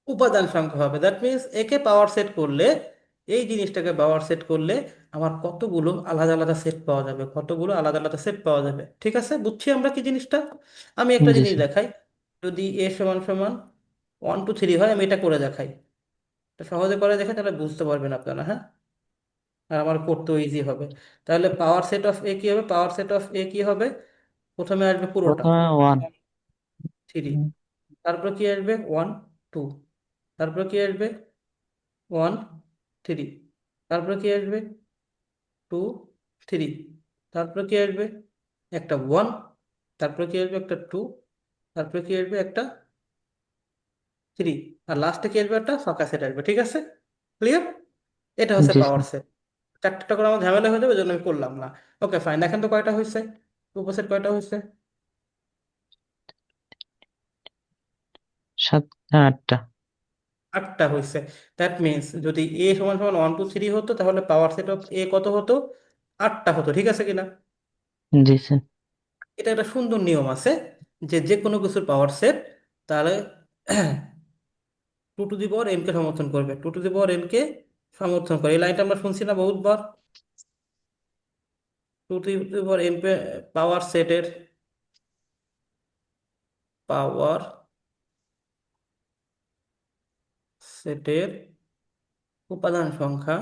উপাদান সংখ্যা হবে। দ্যাট মিনস একে পাওয়ার সেট করলে, এই জিনিসটাকে পাওয়ার সেট করলে আমার কতগুলো আলাদা আলাদা সেট পাওয়া যাবে, কতগুলো আলাদা আলাদা সেট পাওয়া যাবে। ঠিক আছে, বুঝছি আমরা কি জিনিসটা। আমি একটা জি জিনিস স্যার। দেখাই। যদি এ সমান সমান 1 2 3 হয়, আমি এটা করে দেখাই। এটা সহজে করে দেখাই, তাহলে বুঝতে পারবেন আপনারা, হ্যাঁ, আর আমার করতেও ইজি হবে। তাহলে পাওয়ার সেট অফ এ কি হবে? পাওয়ার সেট অফ এ কি হবে? প্রথমে আসবে পুরোটা প্রথমে 1। 3, তারপর কি আসবে? 1 2, তারপর কি আসবে? 1 3, তারপর কি আসবে? 2 3, তারপর কি আসবে? একটা 1, তারপর কি আসবে? একটা 2, তারপর কি আসবে? একটা 3, আর লাস্টে কি আসবে? একটা ফাঁকা সেট আসবে। ঠিক আছে, ক্লিয়ার? এটা হচ্ছে জি পাওয়ার স্যার। সেট। চারটা করে আমার ঝামেলা হয়ে যাবে, ওই জন্য আমি করলাম না। ওকে ফাইন, দেখেন তো কয়টা হয়েছে, উপসেট কয়টা হয়েছে? 8টা। 8টা হয়েছে। দ্যাট মিনস যদি এ সমান সমান 1 2 3 হতো, তাহলে পাওয়ার সেট অফ এ কত হতো? 8টা হতো, ঠিক আছে কিনা? জি স্যার। এটা একটা সুন্দর নিয়ম আছে, যে যে কোনো কিছুর পাওয়ার সেট, তাহলে 2 টু দি পাওয়ার n কে সমর্থন করবে, 2 টু দি পাওয়ার n কে সমর্থন করে। এই লাইনটা আমরা শুনছি না বহুতবার? 2 টু দি পাওয়ার n পাওয়ার সেটের পাওয়ার সেটের উপাদান সংখ্যা,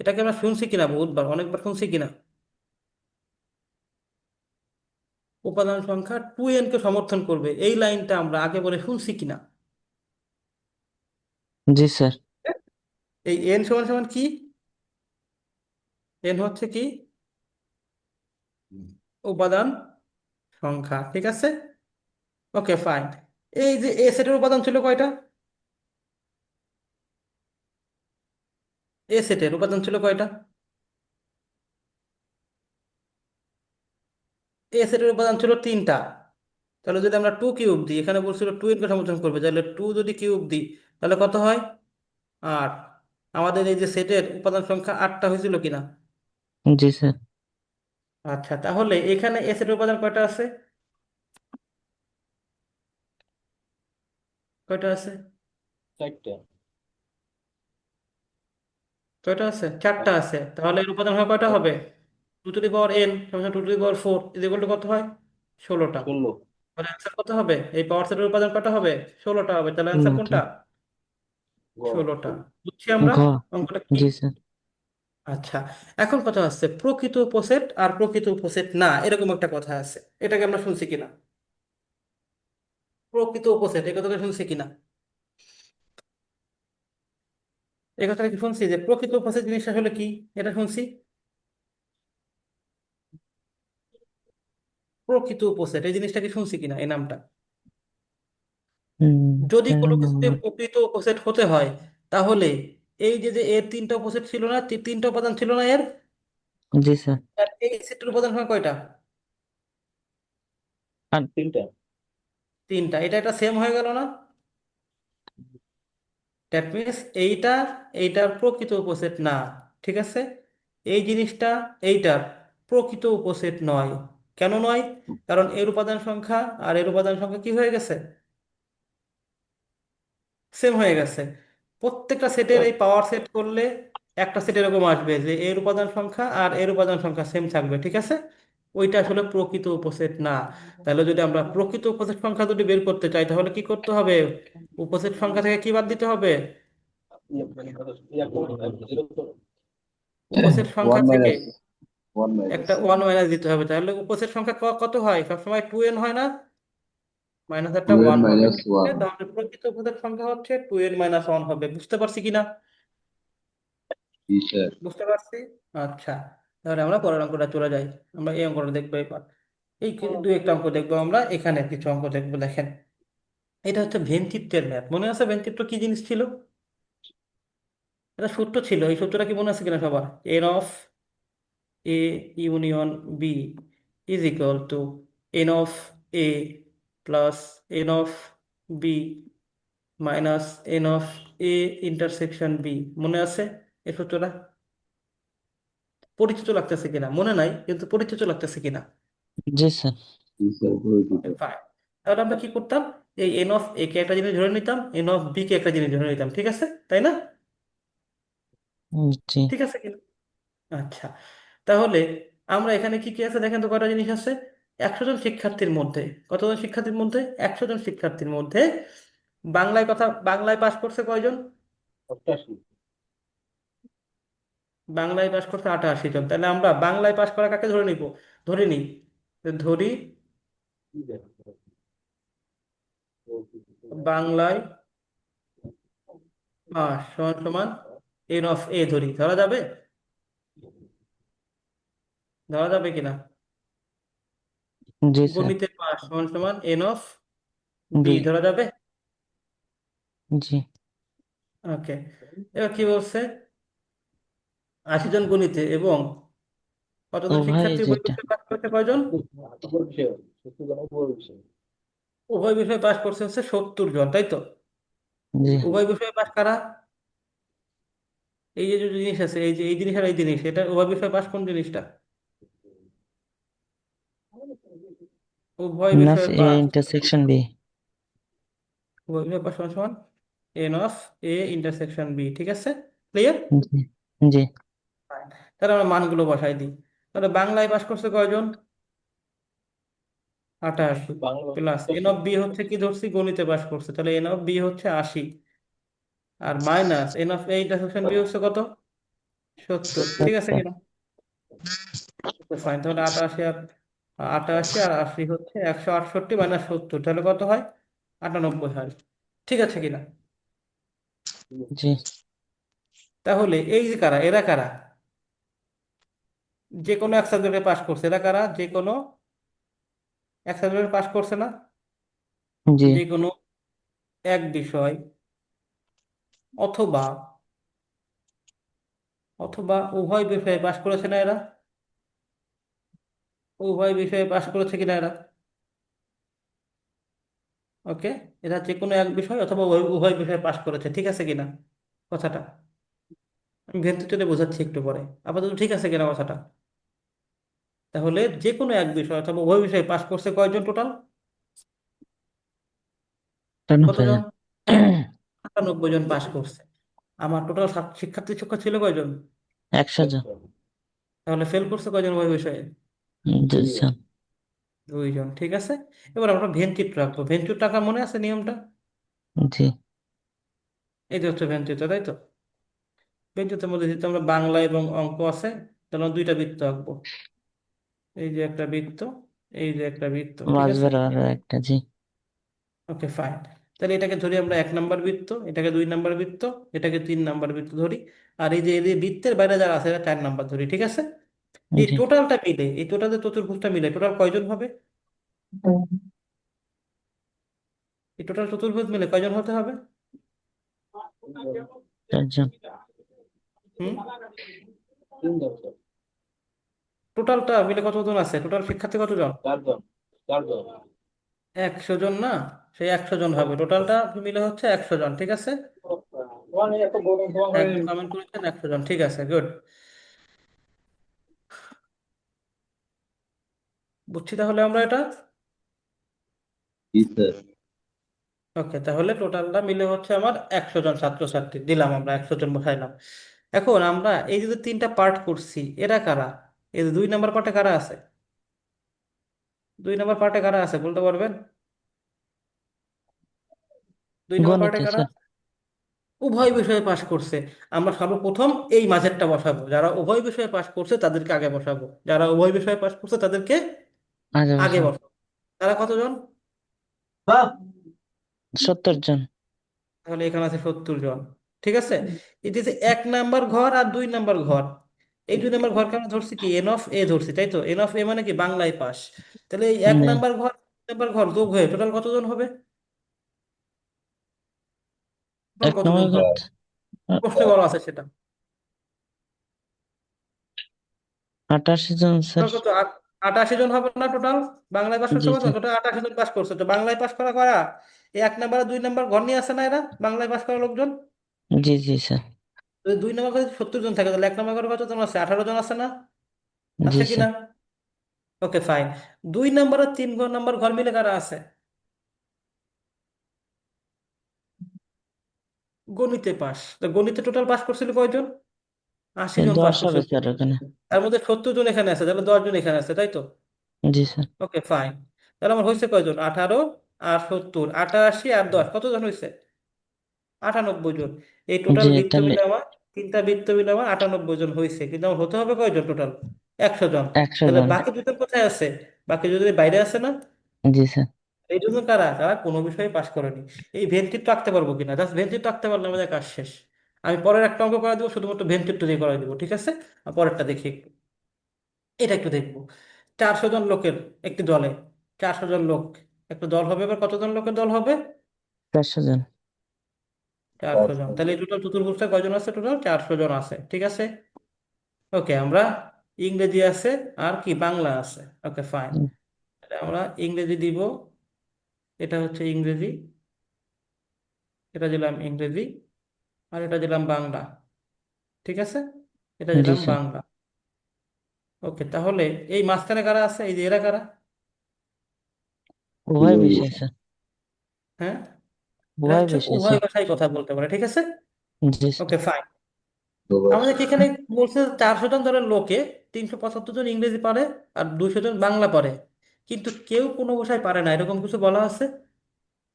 এটাকে আমরা শুনছি কিনা বহুতবার, অনেকবার শুনছি কিনা? উপাদান সংখ্যা 2n কে সমর্থন করবে, এই লাইনটা আমরা আগে বলে শুনছি কিনা? জি স্যার। এই n সমান সমান কি? n হচ্ছে কি? উপাদান সংখ্যা, ঠিক আছে, ওকে ফাইন। এই যে এ সেটের উপাদান ছিল কয়টা? এ সেটের উপাদান ছিল কয়টা? এ সেটের উপাদান ছিল 3টা। তাহলে যদি আমরা 2 কিউব দিই, এখানে বলছিল 2n কে সমর্থন করবে, তাহলে 2 যদি কিউব দিই, তাহলে কত হয়? 8। আমাদের এই যে সেটের উপাদান সংখ্যা 8টা হয়েছিল কিনা? জি স্যার। আচ্ছা, তাহলে এখানে এ সেটের উপাদান কয়টা আছে? কয়টা আছে? চারটা। কয়টা আছে? 4টা আছে। তাহলে এর উপাদান হয় কয়টা হবে? 2 টু দি পাওয়ার n সমান 2 to the power 4 equal to কত হয়? 16টা। 16। তাহলে অ্যান্সার কত হবে? এই পাওয়ার সেটের উপাদান কয়টা হবে? 16টা হবে। তাহলে অ্যান্সার 16টা। কোনটা? গ। 16টা। বুঝছি আমরা ঘ। অঙ্কটা কি? জি স্যার। আচ্ছা, এখন কথা হচ্ছে প্রকৃত উপসেট আর প্রকৃত উপসেট না, এরকম একটা কথা আছে। এটাকে আমরা শুনছি কিনা? প্রকৃত উপসেট এই কথাটা শুনছি কিনা? এই কথাটা কি শুনছি, যে প্রকৃত উপসেট জিনিসটা আসলে কি? এটা শুনছি। প্রকৃত উপসেট এই জিনিসটা কি শুনছি কিনা, এই নামটা? যদি স্যার কোনো কিছুতে আমার। প্রকৃত উপসেট হতে হয়, তাহলে এই যে যে এর 3টা উপসেট ছিল না, 3টা উপাদান ছিল না এর, জি স্যার। আর এই সেটের উপাদান হয় কয়টা? আর 3টা। 3টা। এটা এটা সেম হয়ে গেল না? দ্যাট মিনস এইটা এইটার প্রকৃত উপসেট না, ঠিক আছে? এই জিনিসটা এইটার প্রকৃত উপসেট নয়। কেন নয়? কারণ এর উপাদান সংখ্যা আর এর উপাদান সংখ্যা কি হয়ে গেছে? সেম হয়ে গেছে। প্রত্যেকটা সেটের এই পাওয়ার সেট করলে একটা সেট এরকম আসবে যে এর উপাদান সংখ্যা আর এর উপাদান সংখ্যা সেম থাকবে, ঠিক আছে? ওইটা আসলে প্রকৃত উপসেট না। তাহলে যদি আমরা প্রকৃত উপসেট সংখ্যা যদি বের করতে চাই, তাহলে কি করতে হবে? উপসেট সংখ্যা থেকে কি বাদ দিতে হবে? ইয়া মানে ইয়া করো, 0 করো। উপসেট সংখ্যা ওয়ান থেকে মাইনাস ওয়ান একটা মাইনাস ওয়ান মাইনাস দিতে হবে, তাহলে উপসেট সংখ্যা কত হয় সবসময় 2n হয় না, মাইনাস একটা 2n ওয়ান হবে, মাইনাস ঠিক 1। আছে? তাহলে প্রকৃত উপসেট সংখ্যা হচ্ছে 2n মাইনাস ওয়ান হবে। বুঝতে পারছি কিনা? জি স্যার। বুঝতে পারছি। আচ্ছা, তাহলে আমরা পরের অঙ্কটা চলে যাই। আমরা এই অঙ্কটা দেখবো এবার। দুই একটা অঙ্ক দেখবো আমরা, এখানে কিছু অঙ্ক দেখবো। দেখেন, এটা হচ্ছে ভেনচিত্রের ম্যাথ। মনে আছে ভেনচিত্র কি জিনিস ছিল? এটা সূত্র ছিল, এই সূত্রটা কি মনে আছে কিনা সবার? N of A union B is equal to N of A plus N of B minus N of A intersection B. মনে আছে এই সূত্রটা? পরিচিত লাগতেছে কিনা মনে নাই, কিন্তু পরিচিত লাগতেছে কিনা? জি স্যার। জি স্যার, পরিচিত। ফাইন। তাহলে আমরা কি করতাম, এই এন অফ এ কে একটা জিনিস ধরে নিতাম, এন অফ বি কে একটা জিনিস ধরে নিতাম, ঠিক আছে তাই না? জি ঠিক আছে কিনা? আচ্ছা, তাহলে আমরা এখানে কি কি আছে দেখেন তো, কয়টা জিনিস আছে। 100 জন শিক্ষার্থীর মধ্যে, কতজন শিক্ষার্থীর মধ্যে? 100 জন শিক্ষার্থীর মধ্যে বাংলায় পাশ করছে কয়জন? বাংলায় পাশ করছে 88 জন। তাহলে আমরা বাংলায় পাশ করা কাকে ধরে নিব? ধরে নিই, ধরি বাংলায় পাশ সমান সমান এন অফ এ ধরি, ধরা যাবে? ধরা যাবে কিনা? জি স্যার। গণিতে পাশ সমান সমান এন অফ বি, বি। ধরা যাবে? জি। ওকে, এবার কি বলছে, 80 জন গণিতে এবং কতজন উভয় শিক্ষার্থী উভয় যেটা। বিষয়ে পাশ করছে কয়জন? উভয় বিষয়ে পাশ করছে হচ্ছে 70 জন, তাই তো? জি উভয় বিষয়ে পাশ কারা? এই যে যে জিনিস আছে, এই যে এই জিনিস আর এই জিনিস, এটা উভয় বিষয়ে পাশ কোন জিনিসটা? উভয় নাস বিষয়ে এ পাশ, ইন্টারসেকশন বি। উভয় বিষয়ে পাশ সমান সমান N of A intersection B, ঠিক আছে? ক্লিয়ার? জি। জি। তাহলে আমরা মানগুলো বসাই দিই। তাহলে বাংলায় পাশ করছে কয়জন? 88 প্লাস এন অফ বি হচ্ছে কি ধরছি, গণিতে পাশ করছে, তাহলে এন অফ বি হচ্ছে 80, আর minus N of A intersection b হচ্ছে কত? 70, ঠিক আছে আচ্ছা। কিনা? ফাইন। তাহলে 88 আর 80 হচ্ছে 168 মাইনাস 70, তাহলে কত হয়? 98 হয়, ঠিক আছে কিনা? জি। তাহলে এই যে কারা, এরা কারা? যে কোনো এক সাবজেক্টে পাশ করছে, এরা কারা? যে কোনো এক সাবজেক্টে পাশ করছে না? জি। যে কোনো এক বিষয় অথবা অথবা উভয় বিষয়ে পাশ করেছে না এরা? উভয় বিষয়ে পাশ করেছে কিনা এরা? ওকে, এরা যে কোনো এক বিষয় অথবা উভয় উভয় বিষয়ে পাশ করেছে, ঠিক আছে কিনা কথাটা? আমি ভেন্তুটিতে বোঝাচ্ছি একটু পরে, আপাতত ঠিক আছে কিনা কথাটা? তাহলে যে কোনো এক বিষয় অথবা উভয় বিষয়ে পাশ করছে কয়জন টোটাল? 90,000। কতজন? 98 জন পাশ করছে। আমার টোটাল শিক্ষার্থী সংখ্যা ছিল কয়জন? 100 জন। তাহলে ফেল করছে কয়জন উভয় বিষয়ে? 2 জন। 2 জন, ঠিক আছে। এবার আমরা ভেন্টিট রাখবো। ভেন্টিট রাখার মনে আছে নিয়মটা? জি। এই যে হচ্ছে ভেন্টিট, তাই তো? ভেন্টিটের মধ্যে যেহেতু আমরা বাংলা এবং অঙ্ক আছে, তাহলে আমরা দুইটা বৃত্ত আঁকবো। এই যে একটা বৃত্ত, এই যে একটা বৃত্ত, ঠিক মাছ আছে। বরাবর একটা। জি। Okay fine. তাহলে এটাকে ধরি আমরা 1 নাম্বার বৃত্ত, এটাকে 2 নাম্বার বৃত্ত, এটাকে 3 নাম্বার বৃত্ত ধরি। আর এই যে বৃত্তের বাইরে যারা আছে এটা 4 নাম্বার ধরি, ঠিক আছে। এই জি। টোটালটা মিলে, এই টোটাল চতুর্ভুজটা মিলে টোটাল কয়জন হবে? এই টোটাল চতুর্ভুজ মিলে কয়জন হতে হবে? 4 জন। হুম, টোটালটা মিলে কতজন আছে? টোটাল শিক্ষার্থী কতজন? 100 জন না? সেই 100 জন হবে, টোটালটা মিলে হচ্ছে 100 জন, ঠিক আছে। একজন কমেন্ট করেছেন 100 জন, ঠিক আছে, গুড। বুঝছি তাহলে আমরা এটা। জি স্যার। ওকে, তাহলে টোটালটা মিলে হচ্ছে আমার 100 জন ছাত্রছাত্রী, দিলাম আমরা 100 জন বসাইলাম। এখন আমরা এই যে 3টা পার্ট করছি, এরা কারা? এই যে 2 নাম্বার পার্টে কারা আছে? 2 নাম্বার পার্টে কারা আছে বলতে পারবেন? 2 নাম্বার পার্টে গণিত কারা স্যার। আছে? উভয় বিষয়ে পাশ করছে। আমরা সর্বপ্রথম এই মাঝেরটা বসাবো, যারা উভয় বিষয়ে পাশ করছে তাদেরকে আগে বসাবো, যারা উভয় বিষয়ে পাশ করছে তাদেরকে আগে আগে বসাবো। বসাবো। তারা কতজন? 70 জন। তাহলে এখানে আছে 70 জন। ঠিক আছে, এটি যে 1 নাম্বার ঘর আর 2 নাম্বার ঘর। এই 2 নাম্বার ঘরকে আমরা ধরছি কি এন অফ এ ধরছি, তাই তো? এন অফ এ মানে কি বাংলায় পাস। তাহলে এই এক জি। নাম্বার ঘর 2 নাম্বার ঘর যোগ হয়ে টোটাল কতজন হবে? টোটাল এক কতজন নম্বর হবে? ঘর প্রশ্নে বলা আছে সেটা। 88 জন স্যার। টোটাল কত? 88 জন হবে না টোটাল? বাংলায় পাস করছে জি কত? স্যার। টোটাল 88 জন পাস করছে। তো বাংলায় পাস করা করা এই 1 নাম্বার আর 2 নাম্বার ঘর নিয়ে আসে না এরা বাংলায় পাস করা লোকজন? জি জি স্যার। যদি 2 নাম্বার ঘরে 70 জন থাকে তাহলে 1 নাম্বার ঘরে কতজন আছে? 18 জন আছে না? জি আছে কি স্যার। না? Okay fine. 2 নাম্বার আর 3 নাম্বার ঘর মিলে কারা আছে? গণিতে পাস। তো গণিতে টোটাল পাস করছিল কয়জন? 80 জন পাস 10 করছিল। হবে স্যার ওখানে। তার মধ্যে 70 জন এখানে আছে, তাহলে 10 জন এখানে আছে, তাই তো? জি স্যার। ওকে ফাইন। তাহলে আমার হয়েছে কয়জন? 18 আর 70, 88 আর 10 কতজন হয়েছে? 98 জন। এই টোটাল জি বৃত্ত তাহলে মিলে আমার, তিনটা বৃত্ত মিলে আমার 98 জন হয়েছে, কিন্তু আমার হতে হবে কয়জন টোটাল? 100 জন। 100 তাহলে জন। বাকি 2 জন কোথায় আছে? বাকি 2 জন বাইরে আছে না? জি স্যার। এই জন্য কারা তারা কোনো বিষয়ে পাশ করেনি। এই ভেন্টিটটা আঁকতে পারবো কিনা, জাস্ট ভেন্টিটটা আঁকতে পারলে আমাদের কাজ শেষ। আমি পরের একটা অঙ্ক করে দেবো, শুধুমাত্র ভেন্টিটটা দিয়ে করে দেবো, ঠিক আছে? আর পরেরটা দেখি একটু, এটা একটু দেখবো। 400 জন লোকের একটি দলে, 400 জন লোক একটা দল হবে। এবার কতজন লোকের দল হবে? 400 জন। 400 জন। তাহলে টোটাল চতুর্ভুজটা কয়জন আছে? টোটাল 400 জন আছে, ঠিক আছে? ওকে, আমরা ইংরেজি আছে আর কি বাংলা আছে। Okay fine. হুম, আমরা ইংরেজি দিব, এটা হচ্ছে ইংরেজি, এটা দিলাম ইংরেজি, আর এটা দিলাম বাংলা, ঠিক আছে? এটা জি দিলাম স্যার। বাংলা। ওকে, তাহলে এই মাঝখানে কারা আছে? এই যে এরা কারা? উভয় বিষয় স্যার। হ্যাঁ, এরা উভয় হচ্ছে বিষয় উভয় স্যার। ভাষায় কথা বলতে পারে, ঠিক আছে? জি স্যার। Okay fine. আমাদের এখানে বলছে 400 জন ধরেন লোকে 375 জন ইংরেজি পারে আর 200 জন বাংলা পারে, কিন্তু কেউ কোনো ভাষায় পারে না, এরকম কিছু বলা আছে?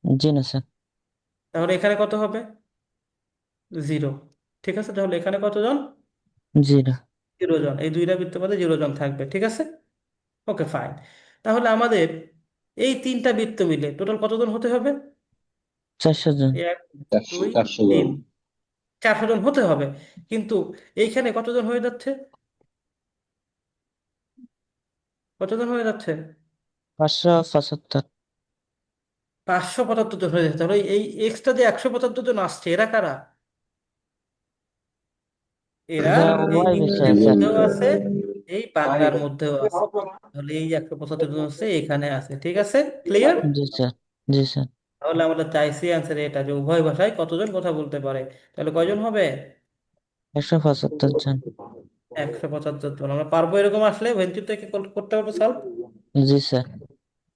জি না স্যার। তাহলে এখানে কত হবে? 0। ঠিক আছে, তাহলে এখানে কতজন? জি না। 0 জন। এই দুইটা বৃত্তের মধ্যে 0 জন থাকবে, ঠিক আছে? ওকে ফাইন। তাহলে আমাদের এই তিনটা বৃত্ত মিলে টোটাল কতজন হতে হবে? 400 জন। 1, 2, 400 জন। 3, 400 জন হতে হবে। কিন্তু এইখানে কতজন হয়ে যাচ্ছে? কতজন হয়ে যাচ্ছে? 575। 575 জন হয়ে যাচ্ছে। তাহলে এই এক্সট্রা যে 175 জন আসছে এরা কারা? এরা এটা এই উভয় বিষয় ইংরেজির স্যার। মধ্যেও আছে, এই বাংলার মধ্যেও আছে। তাহলে এই 175 জন হচ্ছে এখানে আছে, ঠিক আছে? ক্লিয়ার? জি স্যার। জি স্যার। তাহলে আমরা চাইছি অ্যান্সার এটা, যে উভয় ভাষায় কতজন কথা বলতে পারে। তাহলে কয়জন হবে? 175 জন। 175 জন। আমরা পারবো এরকম আসলে ভেঞ্চুর থেকে করতে পারবো সলভ। জি স্যার।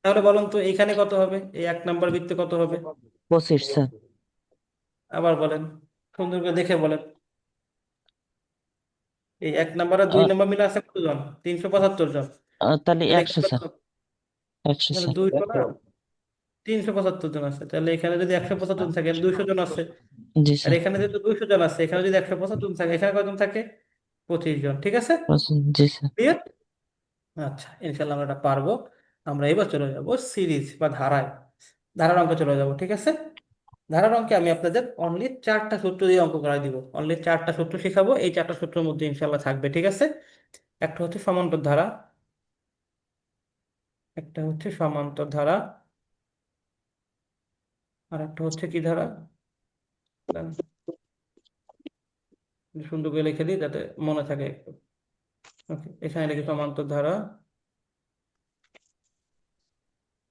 তাহলে বলুন তো এখানে কত হবে? এই 1 নাম্বার বৃত্তে কত হবে? 25 স্যার। আবার বলেন, সুন্দর করে দেখে বলেন। এই 1 নাম্বার আর 2 নাম্বার মিলে আছে কতজন? 375 জন। তাহলে তাহলে 100 এখানে কত? স্যার। 100 তাহলে স্যার। 200 না, 375 জন আছে। তাহলে এখানে যদি 175 জন থাকে, 200 জন আছে। জি আর স্যার। এখানে যেহেতু 200 জন আছে, এখানে যদি 175 জন থাকে, এখানে কয়জন থাকে? 25 জন, ঠিক আছে? জি স্যার। ক্লিয়ার? আচ্ছা, ইনশাল্লাহ আমরা এটা পারবো। আমরা এবার চলে যাব সিরিজ বা ধারায়, ধারার অঙ্কে চলে যাব, ঠিক আছে? ধারার অঙ্কে আমি আপনাদের অনলি 4টা সূত্র দিয়ে অঙ্ক করাই দিব, অনলি 4টা সূত্র শিখাবো। এই 4টা সূত্রের মধ্যে ইনশাল্লাহ থাকবে, ঠিক আছে? একটা হচ্ছে সমান্তর ধারা, একটা হচ্ছে সমান্তর ধারা, আর একটা হচ্ছে কি ধারা? দাঁড়ান, সুন্দর করে লিখে দিই যাতে মনে থাকে একটু। ওকে, এখানে লিখি সমান্তর ধারা।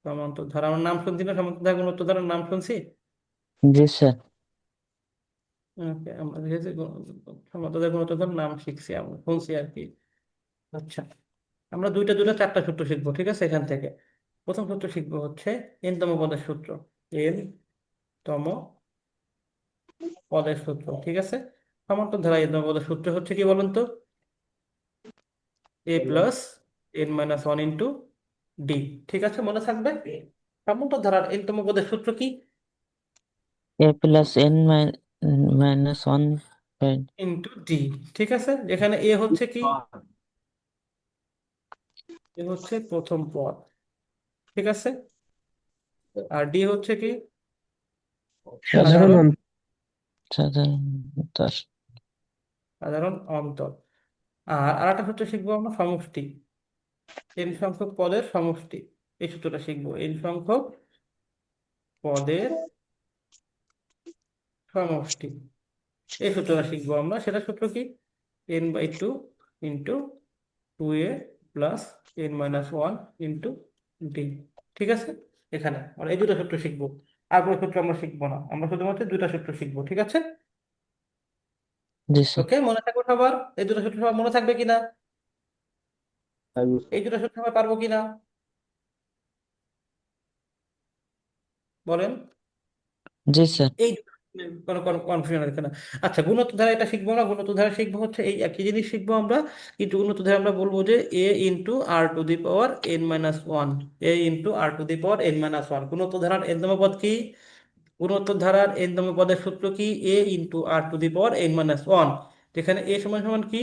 সমান্তর ধারা আমার নাম শুনছি না? সমান্তর ধারা গুণোত্তর ধারার নাম শুনছি। জি স্যার। ওকে, আমরা দেখেছি সমান্তর ধারা গুণোত্তর ধারার নাম শিখছি, আমরা শুনছি আর কি। আচ্ছা, আমরা দুইটা দুইটা 4টা সূত্র শিখবো, ঠিক আছে? এখান থেকে প্রথম সূত্র শিখবো হচ্ছে এন তম পদের সূত্র। এন তম পদের সূত্র, ঠিক আছে? সমান্তর ধারা এন তম পদের সূত্র হচ্ছে কি বলুন তো? A plus N minus one into D, ঠিক আছে? মনে থাকবে। সমান্তর ধারার এন তম পদের সূত্র কি? a plus n -1 into D. ঠিক আছে, যেখানে এ হচ্ছে কি, এ হচ্ছে প্রথম পদ, ঠিক আছে, আর ডি হচ্ছে কি, সাধারণ সাধারণ সাধারণ অন্তর। সাধারণ অন্তর। আর আরেকটা সূত্র শিখবো আমরা, সমষ্টি, এন সংখ্যক পদের সমষ্টি। এই সূত্রটা শিখবো, এন সংখ্যক পদের সমষ্টি, এই সূত্রটা শিখবো আমরা। সেটা সূত্র কি, n/2 into 2a plus n-1 into d। ঠিক আছে, এখানে আমরা এই দুটো সূত্র শিখবো, আর কোনো সূত্র আমরা শিখবো না, আমরা শুধুমাত্র দুটো সূত্র শিখবো। ঠিক আছে, জি স্যার। ওকে, মনে থাকবে সবার? এই দুটো সূত্র সবার মনে থাকবে কিনা? এই দুটো সূত্র সবাই পারবো কিনা বলেন? জি স্যার। এই কোনো কোনো কনফিউশন আছে না? আচ্ছা, গুণোত্তর ধারা এটা শিখবো না, গুণোত্তর ধারা শিখবো হচ্ছে এই একই জিনিস শিখবো আমরা, কিন্তু গুণোত্তর ধারা আমরা বলবো যে a × r⁴ A into r⁴ গুণোত্তর ধারার n তম পদ কি? গুণোত্তর ধারার n তম পদের সূত্র কি? a × r⁴ যেখানে a সমান সমান কি,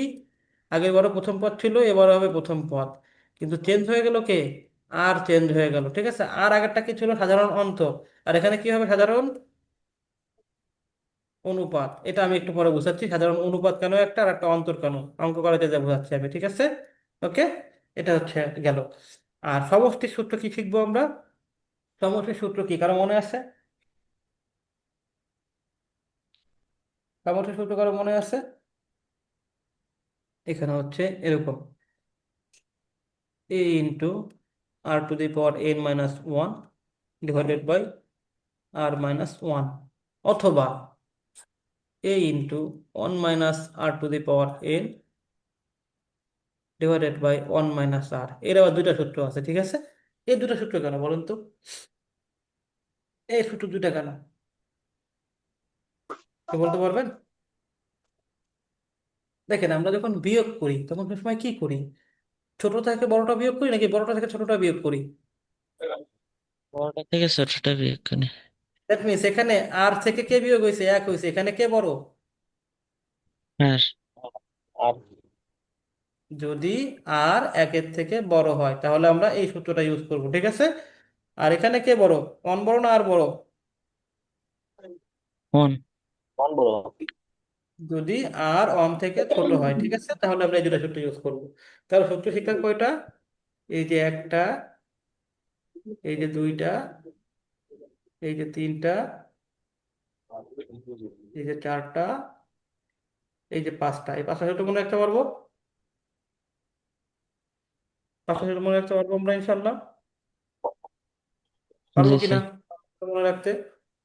আগের বারও প্রথম পদ ছিল, এবার হবে প্রথম পদ, কিন্তু চেঞ্জ হয়ে গেল কে, আর চেঞ্জ হয়ে গেল। ঠিক আছে, আর আগেরটা কি ছিল, সাধারণ অন্তর, আর এখানে কি হবে, সাধারণ অনুপাত। এটা আমি একটু পরে বুঝাচ্ছি, সাধারণ অনুপাত কেন একটা আর একটা অন্তর কেন, অঙ্ক করাতে যা বোঝাচ্ছি আমি। ঠিক আছে, ওকে, এটা হচ্ছে গেল। আর সমষ্টির সূত্র কি শিখবো আমরা? সমষ্টির সূত্র কি কারো মনে আছে? সমষ্টির সূত্র কারো মনে আছে? এখানে হচ্ছে এরকম, a × r⁴ divided by r−1, অথবা a × 1 - r⁴ divided by 1 - r। এর আবার দুইটা সূত্র আছে। ঠিক আছে, এই দুটো সূত্র কেন বলুন তো, এই সূত্র দুটা কেন, কে বলতে পারবেন? দেখেন, আমরা যখন বিয়োগ করি তখন সব সময় কি করি, ছোট থেকে বড়টা বিয়োগ করি নাকি বড়টা থেকে ছোটটা বিয়োগ করি? বড়টা থেকে ছোটটা বিয়োগ করি। দ্যাট মিনস এখানে আর থেকে কে বিয়োগ হয়েছে, এক হয়েছে, এখানে কে বড়? আর যদি আর একের থেকে বড় হয় তাহলে আমরা এই সূত্রটা ইউজ করব। ঠিক আছে, আর এখানে কে বড়, অন বড় না আর বড়? 1। যদি আর অন থেকে ছোট হয়, ঠিক আছে, তাহলে আমরা এই দুটো সূত্র ইউজ করব। তাহলে সূত্র শিক্ষা কয়টা, এই যে একটা, এই যে দুইটা, এই যে তিনটা, এই যে চারটা, এই যে পাঁচটা, এই পাঁচটা সূত্র মনে রাখতে পারবো? পাঁচটা সূত্র মনে রাখতে পারবো আমরা ইনশাল্লাহ? পারবো জি কিনা স্যার। মনে রাখতে?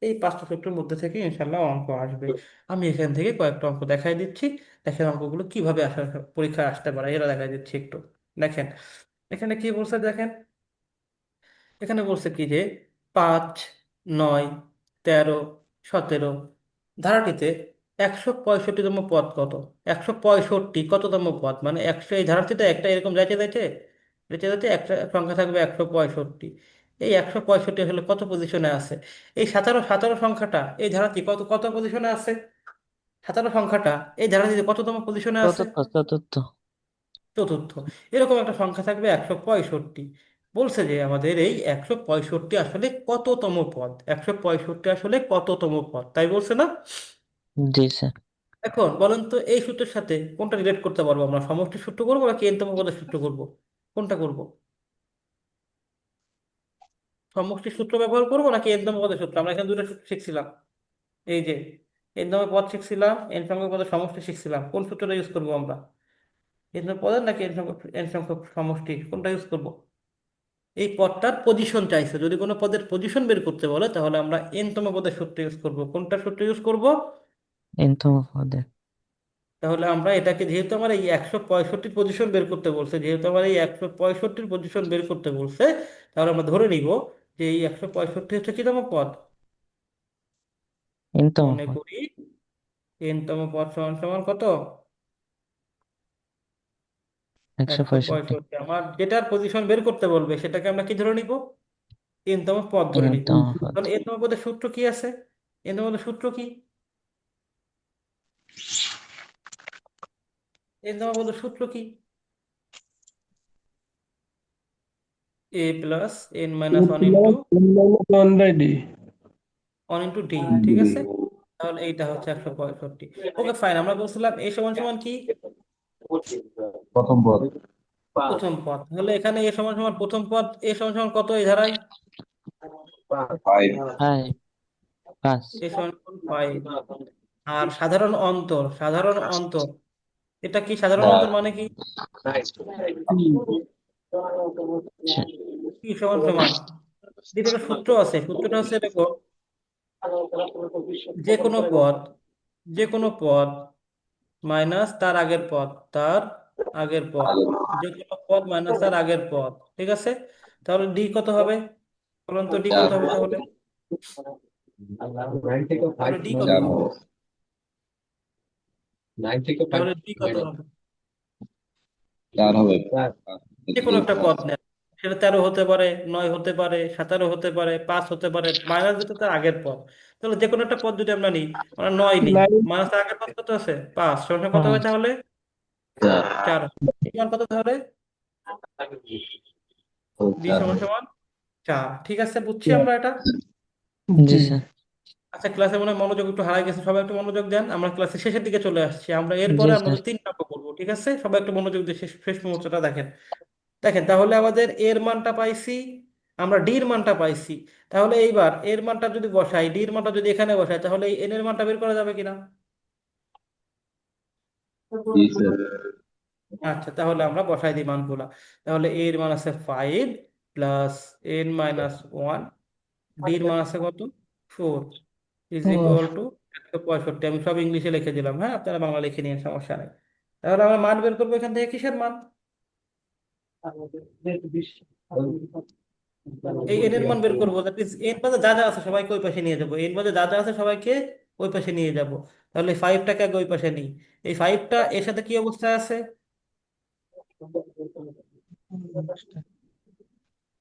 এই পাঁচটা সূত্রের মধ্যে থেকে ইনশাল্লাহ অঙ্ক আসবে। আমি এখান থেকে কয়েকটা অঙ্ক দেখাই দিচ্ছি, দেখেন অঙ্কগুলো কিভাবে আসা, পরীক্ষায় আসতে পারে, এরা দেখাই দিচ্ছি একটু। দেখেন, এখানে কি বলছে দেখেন, এখানে বলছে কি যে 5, 9, 13, 17 ধারাটিতে 165তম পদ কত? 165 কততম পদ, মানে 100, এই ধারাটিতে একটা এরকম যাইতে যাইতে যাইতে যাইতে একটা সংখ্যা থাকবে 165। এই 165 আসলে কত পজিশনে আছে? এই 17 17 সংখ্যাটা এই ধারাটি কত কত পজিশনে আছে? 17 সংখ্যাটা এই ধারাটিতে কততম পজিশনে আছে? চতুর্থ চতুর্থ। চতুর্থ। এরকম একটা সংখ্যা থাকবে 165। বলছে যে আমাদের এই 165 আসলে কততম পদ, 165 আসলে কততম পদ, তাই বলছে না? জি স্যার। এখন বলেন তো, এই সূত্রের সাথে কোনটা রিলেট করতে পারবো আমরা, সমষ্টির সূত্র করবো নাকি এনতম পদের সূত্র করবো? কোনটা করব, সমষ্টির সূত্র ব্যবহার করবো নাকি এনতম পদের সূত্র? আমরা এখানে দুটো সূত্র শিখছিলাম, এই যে এনতম পদ শিখছিলাম, এন সংখ্যক পদের সমষ্টি শিখছিলাম, কোন সূত্রটা ইউজ করবো আমরা, এনতম পদের নাকি এন সংখ্যক সমষ্টি, কোনটা ইউজ করবো? এই পদটার পজিশন চাইছে, যদি কোনো পদের পজিশন বের করতে বলে তাহলে আমরা এনতম পদের সূত্র ইউজ করব। কোনটা সূত্র ইউজ করব? এনতম পদে। তাহলে আমরা এটাকে, যেহেতু আমার এই 165 পজিশন বের করতে বলছে, যেহেতু আমার এই 165 পজিশন বের করতে বলছে, তাহলে আমরা ধরে নিব যে এই 165 হচ্ছে কিতম পদ, এনতম মনে পদ। করি এনতম পদ সমান সমান কত, 165। 165। আমার যেটার পজিশন বের করতে বলবে সেটাকে আমরা কি ধরে নিব, এনতম পদ ধরে নিব। এনতম পদ। তাহলে এনতম পদের সূত্র কি আছে, এনতম পদের সূত্র কি? এর সমাবর্ত সূত্র কি? এ plus N minus one into one by d. D, ঠিক আছে? তাহলে এইটা হচ্ছে 165। ওকে ফাইন, আমরা বলছিলাম এ সমান সমান কি? প্রথম পদ প্রথম পদ। তাহলে এখানে এ সমান সমান প্রথম পদ, এ সমান সমান কত এই ধারায়? 5 5 5 এ সমান সমান 5। আর সাধারণ অন্তর, সাধারণ অন্তর, এটা কি সাধারণ অন্তর মানে কি? কি সমান সমান এটার একটা সূত্র আছে, সূত্রটা হচ্ছে দেখো, যে কোনো পদ, যে কোনো পদ মাইনাস তার আগের পদ, তার আগের পদ, যে কোনো পদ মাইনাস তার আগের পদ, ঠিক আছে? তাহলে ডি কত হবে? বলুন তো ডি কত হবে তাহলে? তাহলে ডি কত 4 হবে? হবে। তাহলে ডি কত হবে? 4 হবে। যে কোনো একটা পদ নেন, সেটা 13 হতে পারে, 9 হতে পারে, 17 হতে পারে, 5 হতে পারে, মাইনাস যেটা তার আগের পদ। তাহলে যে কোনো একটা পদ যদি আমরা নিই, আমরা 9 নিই, নাইন। মাইনাস তার আগের পদ কত আছে? 5, সমান কত হবে 5 তাহলে? 4। মান কত তাহলে? ডি সমান সমান 4, ঠিক আছে? বুঝছি আমরা এটা? জি জি। স্যার আচ্ছা, ক্লাসে মনে হয় মনোযোগ একটু হারাই গেছে, সবাই একটু মনোযোগ দেন, আমরা ক্লাসের শেষের দিকে চলে আসছি, আমরা জি এরপরে স্যার আমাদের 3 অঙ্ক করবো, ঠিক আছে? সবাই একটু মনোযোগ দিয়ে শেষ শেষ মুহূর্তটা দেখেন। দেখেন, তাহলে আমাদের এর মানটা পাইছি, আমরা ডির মানটা পাইছি। তাহলে এইবার এর মানটা যদি বসাই, ডির মানটা যদি এখানে বসাই, তাহলে এই এন এর মানটা বের করা যাবে কিনা? জি স্যার। আচ্ছা, তাহলে আমরা বসাই দিই মানগুলা। তাহলে এর মান আছে 5 প্লাস এন মাইনাস 1, ডির মান আছে কত? 4 ইজ ও ইকুয়াল টু 165। আমি সব ইংলিশে লিখে দিলাম, হ্যাঁ, আপনারা বাংলা লিখে নিন, সমস্যা নেই। তাহলে আমরা মান বের করবো এখান থেকে, কিসের মান? এই এন এর মান বের করবো, দ্যাট ইজ এন বাদে যা যা আছে সবাইকে ওই পাশে নিয়ে যাবো, এন বাদে যা যা আছে সবাইকে ওই পাশে নিয়ে যাব। তাহলে 5টাকে আগে ওই পাশে নিই। এই 5টা এর সাথে কি অবস্থায় আছে?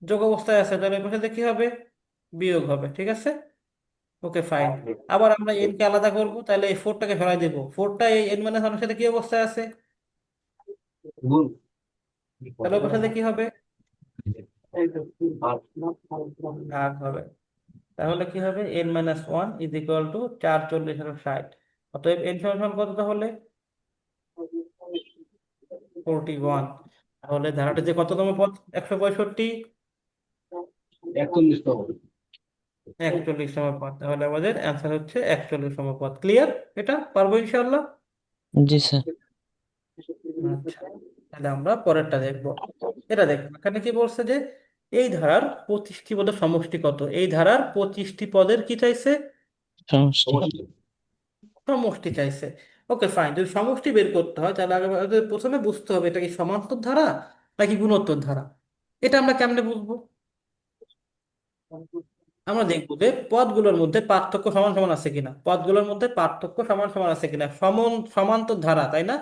যোগ অবস্থায় আছে, তাহলে এর পাশে কি হবে? বিয়োগ হবে, ঠিক আছে? Okay fine. আবার আমরা এন কে আলাদা করবো, তাহলে এই 4টাকে ফেলাই দেবো, 4টা এই এন মাইনাস ওয়ানের সাথে কি অবস্থায় আছে? তাহলে ওর সাথে কি হবে? ভাগ হবে। তাহলে কি হবে? N minus one is equal two 4 40 আর 60। অতএব এন সমান কত তাহলে? 41। তাহলে ধারাটি যে কততম পদ? 165। 41তম পদ। তাহলে আমাদের অ্যান্সার হচ্ছে 41তম পদ। ক্লিয়ার? এটা পারবো ইনশাআল্লাহ? জি স্যার আচ্ছা, তাহলে আমরা পরেরটা দেখবো। এটা দেখবো, এখানে কি বলছে যে এই ধারার 25টি পদের সমষ্টি কত? এই ধারার 25টি পদের কি চাইছে? সমষ্টি সমষ্টি চাইছে। ওকে ফাইন, যদি সমষ্টি বের করতে হয় তাহলে আগে আমাদের প্রথমে বুঝতে হবে এটা কি সমান্তর ধারা নাকি গুণোত্তর ধারা। এটা আমরা কেমনে বুঝবো? আমরা দেখবো যে পদগুলোর মধ্যে পার্থক্য সমান সমান আছে কিনা, পদগুলোর মধ্যে পার্থক্য সমান সমান আছে কিনা, সমান্তর ধারা, তাই না?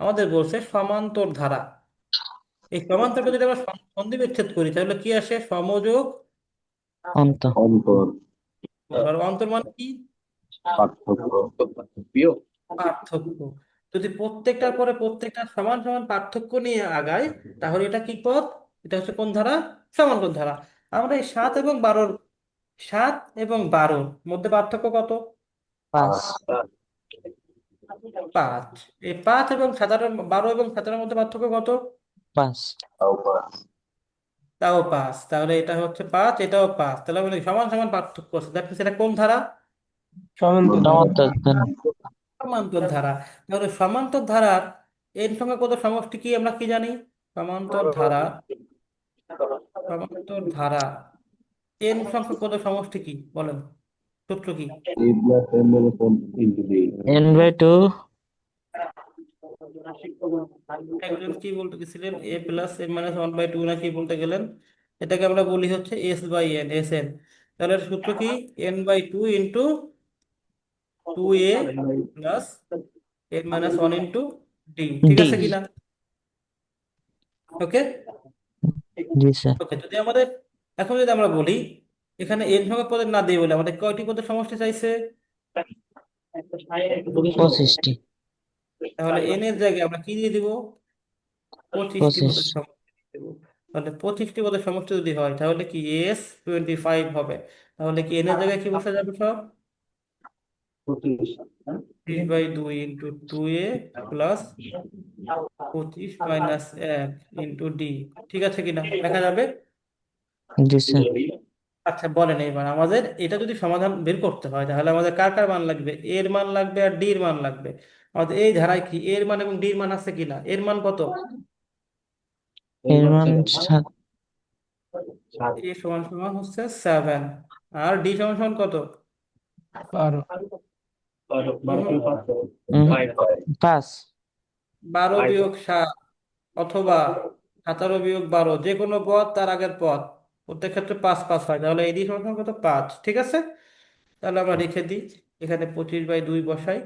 আমাদের বলছে সমান্তর ধারা। এই সমান্তরকে যদি আমরা সন্ধিবিচ্ছেদ করি তাহলে কি আসে? সমযোগ অন্ত অন্তর আর অন্তর মানে কি? পার্থক্য পার্থক্য। যদি প্রত্যেকটার পরে প্রত্যেকটা সমান সমান পার্থক্য নিয়ে আগায়, তাহলে এটা কি পদ? এটা হচ্ছে কোন ধারা? সমান্তর ধারা। আমরা এই 7 এবং 12 মধ্যে পার্থক্য কত? 5 5। এই 5 এবং 12 এবং 17 মধ্যে পার্থক্য কত? 5 তাও 5। তাহলে এটা হচ্ছে 5, এটাও 5, তাহলে আমাদের সমান সমান পার্থক্য আছে। দ্যাট মিনস এটা কোন ধারা? সমান্তর ধারা। সমান্তর ধারা সমান্তর ধারা। তাহলে সমান্তর ধারার এর সঙ্গে কত সমষ্টি কি আমরা কি জানি? সমান্তর ধারা, সমান্তর ধারা এন সংখ্যক পদ সমষ্টি কি বলেন? সূত্র কি? n/2 একজন কি বলতে গেছিলেন? এ প্লাস এন মাইনাস 1/2 না কি বলতে গেলেন? এটাকে আমরা বলি হচ্ছে S by N, S N. তাহলে এর সূত্র কি? n/2 into 2a plus N minus 1 into D, ঠিক ডি আছে কিনা? ওকে জি স্যার ওকে, যদি আমাদের এখন যদি আমরা বলি এখানে এন সংখ্যক পদের না দিয়ে বলে আমাদের কয়টি পদের সমষ্টি চাইছে? 25টি তাহলে এন এর জায়গায় আমরা কি দিয়ে দিব? 25টি 25। পদের সমষ্টি দিয়ে দেবো। তাহলে 25টি পদের সমষ্টি যদি হয় তাহলে কি এস 25 হবে। তাহলে কি এন এর জায়গায় কি বসে যাবে সব? 25/2 into 2a plus 25 - 1 into D. ঠিক আছে কিনা দেখা যাবে? জি স্যার। আচ্ছা বলেন, এবার আমাদের এটা যদি সমাধান বের করতে হয় তাহলে আমাদের কার কার মান লাগবে? এর মান লাগবে আর ডির মান লাগবে। আমাদের এই ধারায় কি এর মান এবং ডির মান আছে কিনা? এর মান কত? এর মান 7। এ সমান সমান হচ্ছে 7, আর ডি সমান সমান কত? 12। হুম, 5। 12 - 7 অথবা 17 - 12, যে কোনো পদ তার আগের পদ প্রত্যেক ক্ষেত্রে 5 5 হয়। তাহলে এই ডি সমান সমান কত? 5। ঠিক আছে, তাহলে আমরা রেখে দিই। এখানে 25/2 বসাই,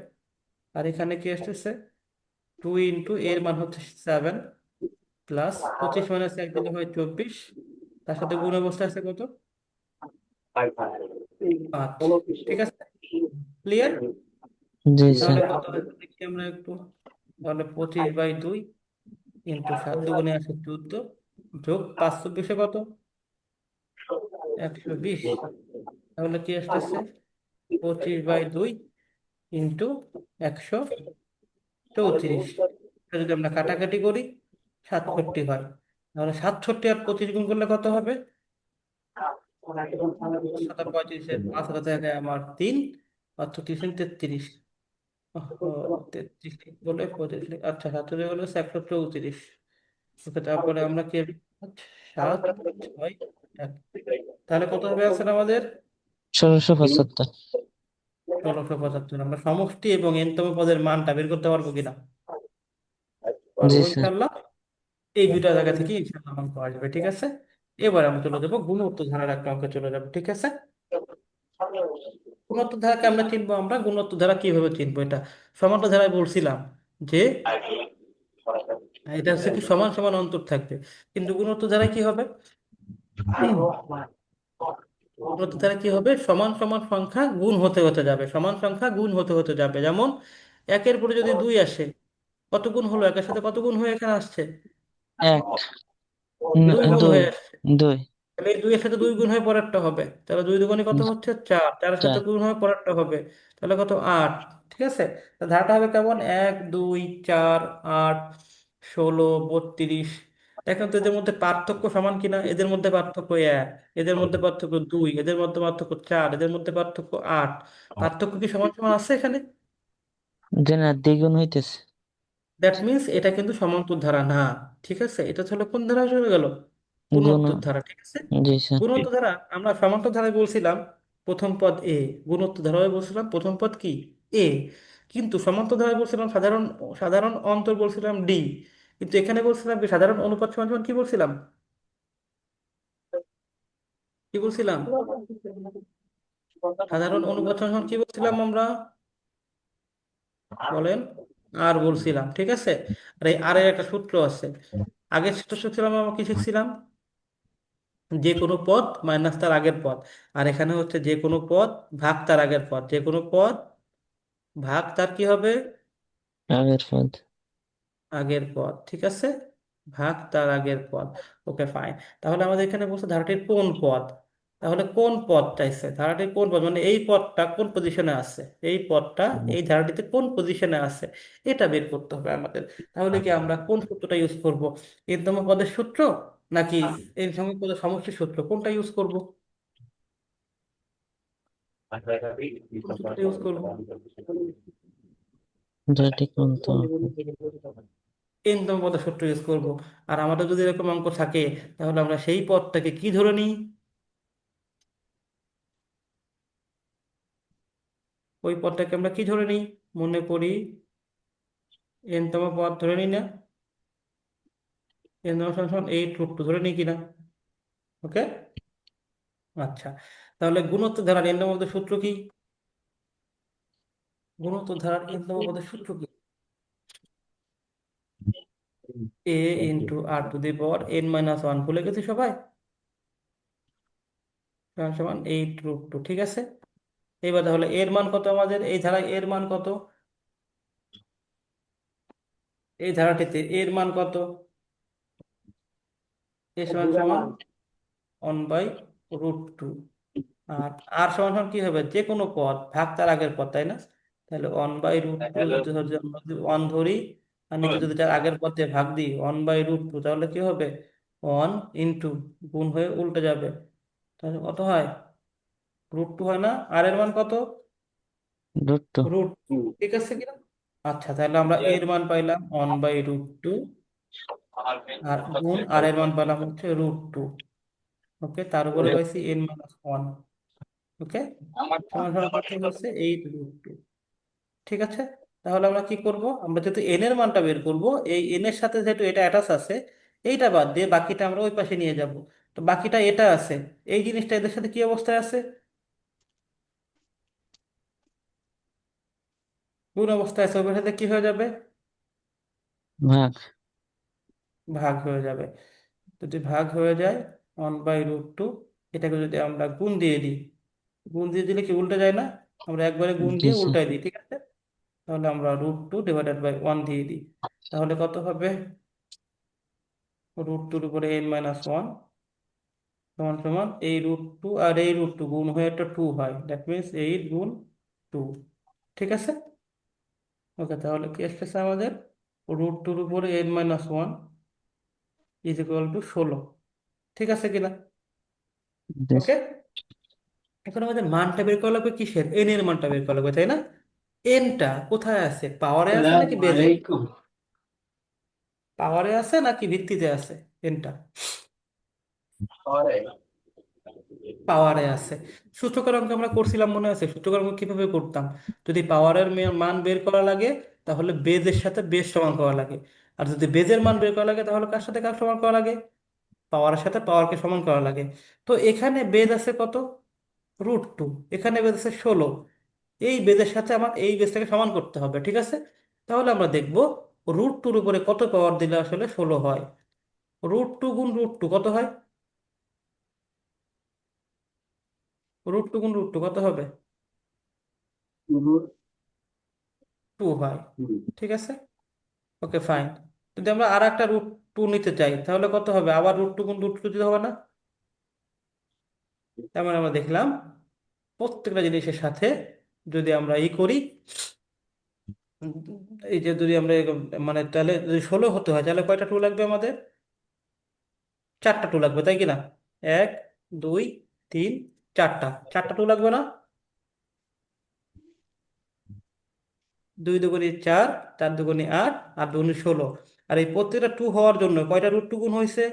আর এখানে কি আসতেছে? 2 ইন্টু এর মান হচ্ছে 7 প্লাস 25 - 1 দিলে হয় 24, তার সাথে গুণ অবস্থা আছে কত? 5। ঠিক আছে, ক্লিয়ার? জি তাহলে স্যার। কত হয়েছে দেখি আমরা একটু। তাহলে 25/2 ইন্টু 7 × 2 আসে 14, যোগ 5 × 24 কত? 120। তাহলে কি আসতেছে? 25/2 ইন্টু 134। যদি আমরা কাটাকাটি করি 67 হয়। তাহলে 67 আর 25 গুণ করলে কত হবে? 735-এর 5 হাতে থাকে আমার 3, অর্থাৎ 33। 33 বলে 25 আচ্ছা 7 হলো 134। ওকে, তারপরে আমরা কি 7 6 1, তাহলে কত হবে আছে আমাদের? 1675। 1675। আমরা সমষ্টি এবং এনতম পদের মানটা বের করতে পারবো কিনা? জি পারবো স্যার। ইনশাল্লাহ। এই দুইটা জায়গা থেকে ইনশাল্লাহ অঙ্ক আসবে। ঠিক আছে, এবার আমরা চলে যাবো গুণোত্তর ধারার একটা অঙ্কে চলে যাবো। ঠিক আছে, গুণোত্তর ধারাকে আমরা চিনবো। আমরা গুণোত্তর ধারা কিভাবে চিনবো? এটা সমান্তর ধারায় বলছিলাম যে এটা হচ্ছে কি সমান সমান অন্তর থাকবে, কিন্তু গুণোত্তর ধারায় কি হবে? গুণোত্তর ধারা কি হবে? সমান সমান সংখ্যা গুণ হতে হতে যাবে, সমান সংখ্যা গুণ হতে হতে যাবে। যেমন 1-এর পরে যদি 2 আসে, কত গুণ হলো? 1-এর সাথে কত গুণ হয়ে এখানে আসছে? 1। 2 গুণ 2। হয়ে আসছে। 2। তাহলে এই 2-এর সাথে 2 গুণ হয়ে পরেরটা হবে, তাহলে 2 দুগুণে কত হচ্ছে? 4। 4-এর সাথে 4। গুণ হয়ে পরেরটা হবে, তাহলে কত? 8। ঠিক আছে, তা ধারাটা হবে কেমন? 1 2 4 8 16 32। দেখেন তো এদের মধ্যে পার্থক্য সমান কিনা? এদের মধ্যে পার্থক্য 1, এদের মধ্যে পার্থক্য 2, এদের মধ্যে পার্থক্য 4, এদের মধ্যে পার্থক্য 8। পার্থক্য কি সমান সমান আছে এখানে? যে না, দ্বিগুণ হইতেছে। দ্যাট মিন্স এটা কিন্তু সমান্তর ধারা না। ঠিক আছে, এটা তাহলে কোন ধারা চলে গেল? গুণ। গুণোত্তর ধারা। ঠিক আছে, জি স্যার। গুণোত্তর ধারা আমরা সমান্তর ধারায় বলছিলাম প্রথম পদ এ, গুণোত্তর ধারায় বলছিলাম প্রথম পদ কি? এ। কিন্তু সমান্তর ধারায় বলছিলাম সাধারণ সাধারণ অন্তর বলছিলাম ডি। কিন্তু এখানে বলছিলাম কি সাধারণ অনুপাত সমান সমান কি বলছিলাম? কি বলছিলাম? সাধারণ অনুপাত সমান সমান কি বলছিলাম আমরা? বলেন। আর বলছিলাম। ঠিক আছে, আর এই আর এর একটা সূত্র আছে। আগের সূত্র ছিলাম আমরা কি শিখছিলাম? যে কোনো পদ মাইনাস তার আগের পদ। আর এখানে হচ্ছে যে কোনো পদ ভাগ তার আগের পদ, যে কোনো পদ ভাগ তার কি হবে? আগের পদ। আগের পদ। ঠিক আছে, ভাগ তার আগের পদ। ওকে ফাইন। তাহলে আমাদের এখানে বলছে ধারাটির কোন পদ। তাহলে কোন পদ চাইছে? ধারাটির কোন পদ মানে এই পদটা কোন পজিশনে আছে, এই পদটা এই ধারাটিতে কোন পজিশনে আছে, এটা বের করতে হবে আমাদের। তাহলে কি আমরা কোন সূত্রটা ইউজ করব? এনতম পদের সূত্র নাকি এর সঙ্গে পদের সমষ্টির সূত্র, কোনটা ইউজ করব? কোন সূত্রটা ইউজ করব? যেটি কোন তো। এনতম পদের সূত্র ইউজ করব। আর আমাদের যদি এরকম অঙ্ক থাকে তাহলে আমরা সেই পদটাকে কি ধরে নিই? ওই পদটাকে আমরা কি ধরে নিই? মনে করি এনতম পদ ধরে নিই না? এনতম সমান 8√2 ধরে নিই কিনা? ওকে, আচ্ছা। তাহলে গুণোত্তর ধারার এনতম পদের সূত্র কি? গুণোত্তর ধারার এনতম পদের সূত্র কি? a × r⁴ ভুলে গেছি সবাই? সমান সমান 8√2। ঠিক আছে, এবার তাহলে এর মান কত? আমাদের এই ধারায় এর মান কত? এই ধারাটিতে এর মান কত? এ সমান সমান 1/√2। আর আর সমান সমান কি হবে? যে কোনো পদ ভাগ তার আগের পদ, তাই না? তাহলে 1/√2 যদি আমরা যদি 1 ধরি, আর নিচে যদি তার আগের পদ দিয়ে ভাগ দিই 1/√2, তাহলে কি হবে? 1 গুণ হয়ে উল্টে যাবে। তাহলে কত হয়? √2 হয় না? আর এর মান কত? √2 √2, ঠিক আছে কিনা? আচ্ছা, তাহলে আমরা এর মান পাইলাম 1/√2, আর গুণ আর এর মান পেলাম হচ্ছে √2। ওকে, তার উপরে পাইছি n-1। ওকে, সমান সমান কত হচ্ছে 8√2। ঠিক আছে, তাহলে আমরা কি করব? আমরা যেহেতু n এর মানটা বের করব, এই n এর সাথে যেহেতু এটা অ্যাটাচ আছে, এইটা বাদ দিয়ে বাকিটা আমরা ওই পাশে নিয়ে যাব। তো বাকিটা এটা আছে, এই জিনিসটা এদের সাথে কি অবস্থায় আছে? কোন অবস্থায় আছে? ওই সাথে কি হয়ে যাবে? ভাগ ভাগ হয়ে যাবে। যদি ভাগ হয়ে যায় 1/√2, এটাকে যদি আমরা গুণ দিয়ে দিই, গুণ দিয়ে দিলে কি উল্টে যায় না? আমরা একবারে গুণ দিয়ে দিছে উল্টাই দিই, ঠিক আছে? তাহলে আমরা √2/1 দিয়ে দিই। তাহলে কত হবে? √2 উপরে n-1 সমান সমান এই √2 আর এই √2 গুণ হয়ে একটা 2 হয়, দ্যাট মিনস 8 গুণ 2। ঠিক আছে, ওকে, তাহলে কি আসতেছে আমাদের? √2 উপরে n-1 ইজ ইকুয়াল টু 16। ঠিক আছে কিনা? দিছে ওকে, এখন আমাদের মানটা বের করা লাগবে কিসের? এন এর মানটা বের করা লাগবে, তাই না? এনটা কোথায় আছে? পাওয়ারে আছে নাকি বেজে? পাওয়ারে আছে নাকি ভিত্তিতে আছে? এনটা পাওয়ারে আছে। সূচকের অঙ্ক আমরা করছিলাম, মনে আছে? সূচকের অঙ্ক কিভাবে করতাম? যদি পাওয়ারের মান বের করা লাগে, তাহলে বেজের সাথে বেজ সমান করা লাগে। আর যদি বেজের মান বের করা লাগে, তাহলে কার সাথে কার সমান করা লাগে? পাওয়ারের সাথে পাওয়ারকে সমান করা লাগে। তো এখানে বেজ আছে কত? √2। এখানে বেজ আছে 16। এই বেজের সাথে আমার এই বেজটাকে সমান করতে হবে, ঠিক আছে? তাহলে আমরা দেখব √2 উপরে কত পাওয়ার দিলে আসলে 16 হয়। √2 গুণ √2 কত হয়? √2 গুণ √2 কত হবে? 2 হয়, ঠিক আছে? ওকে, ফাইন। যদি আমরা আর একটা √2 নিতে চাই, তাহলে কত হবে? আবার √2 গুণ √2 দিতে হবে না? তার মানে আমরা দেখলাম প্রত্যেকটা জিনিসের সাথে যদি আমরা করি, উম, এই যে যদি আমরা মানে তাহলে যদি 16 হতে হয়, তাহলে কয়টা টু লাগবে আমাদের? 4টা টু লাগবে, তাই কিনা? 1, 2, 3, 4টা। 4টা টু লাগবে না? 2 দুগুণে 4, 4 দুগুণে 8, আর দুগুণে 16। আর এই প্রত্যেকটা টু হওয়ার জন্য কয়টা √2 গুণ হয়েছে?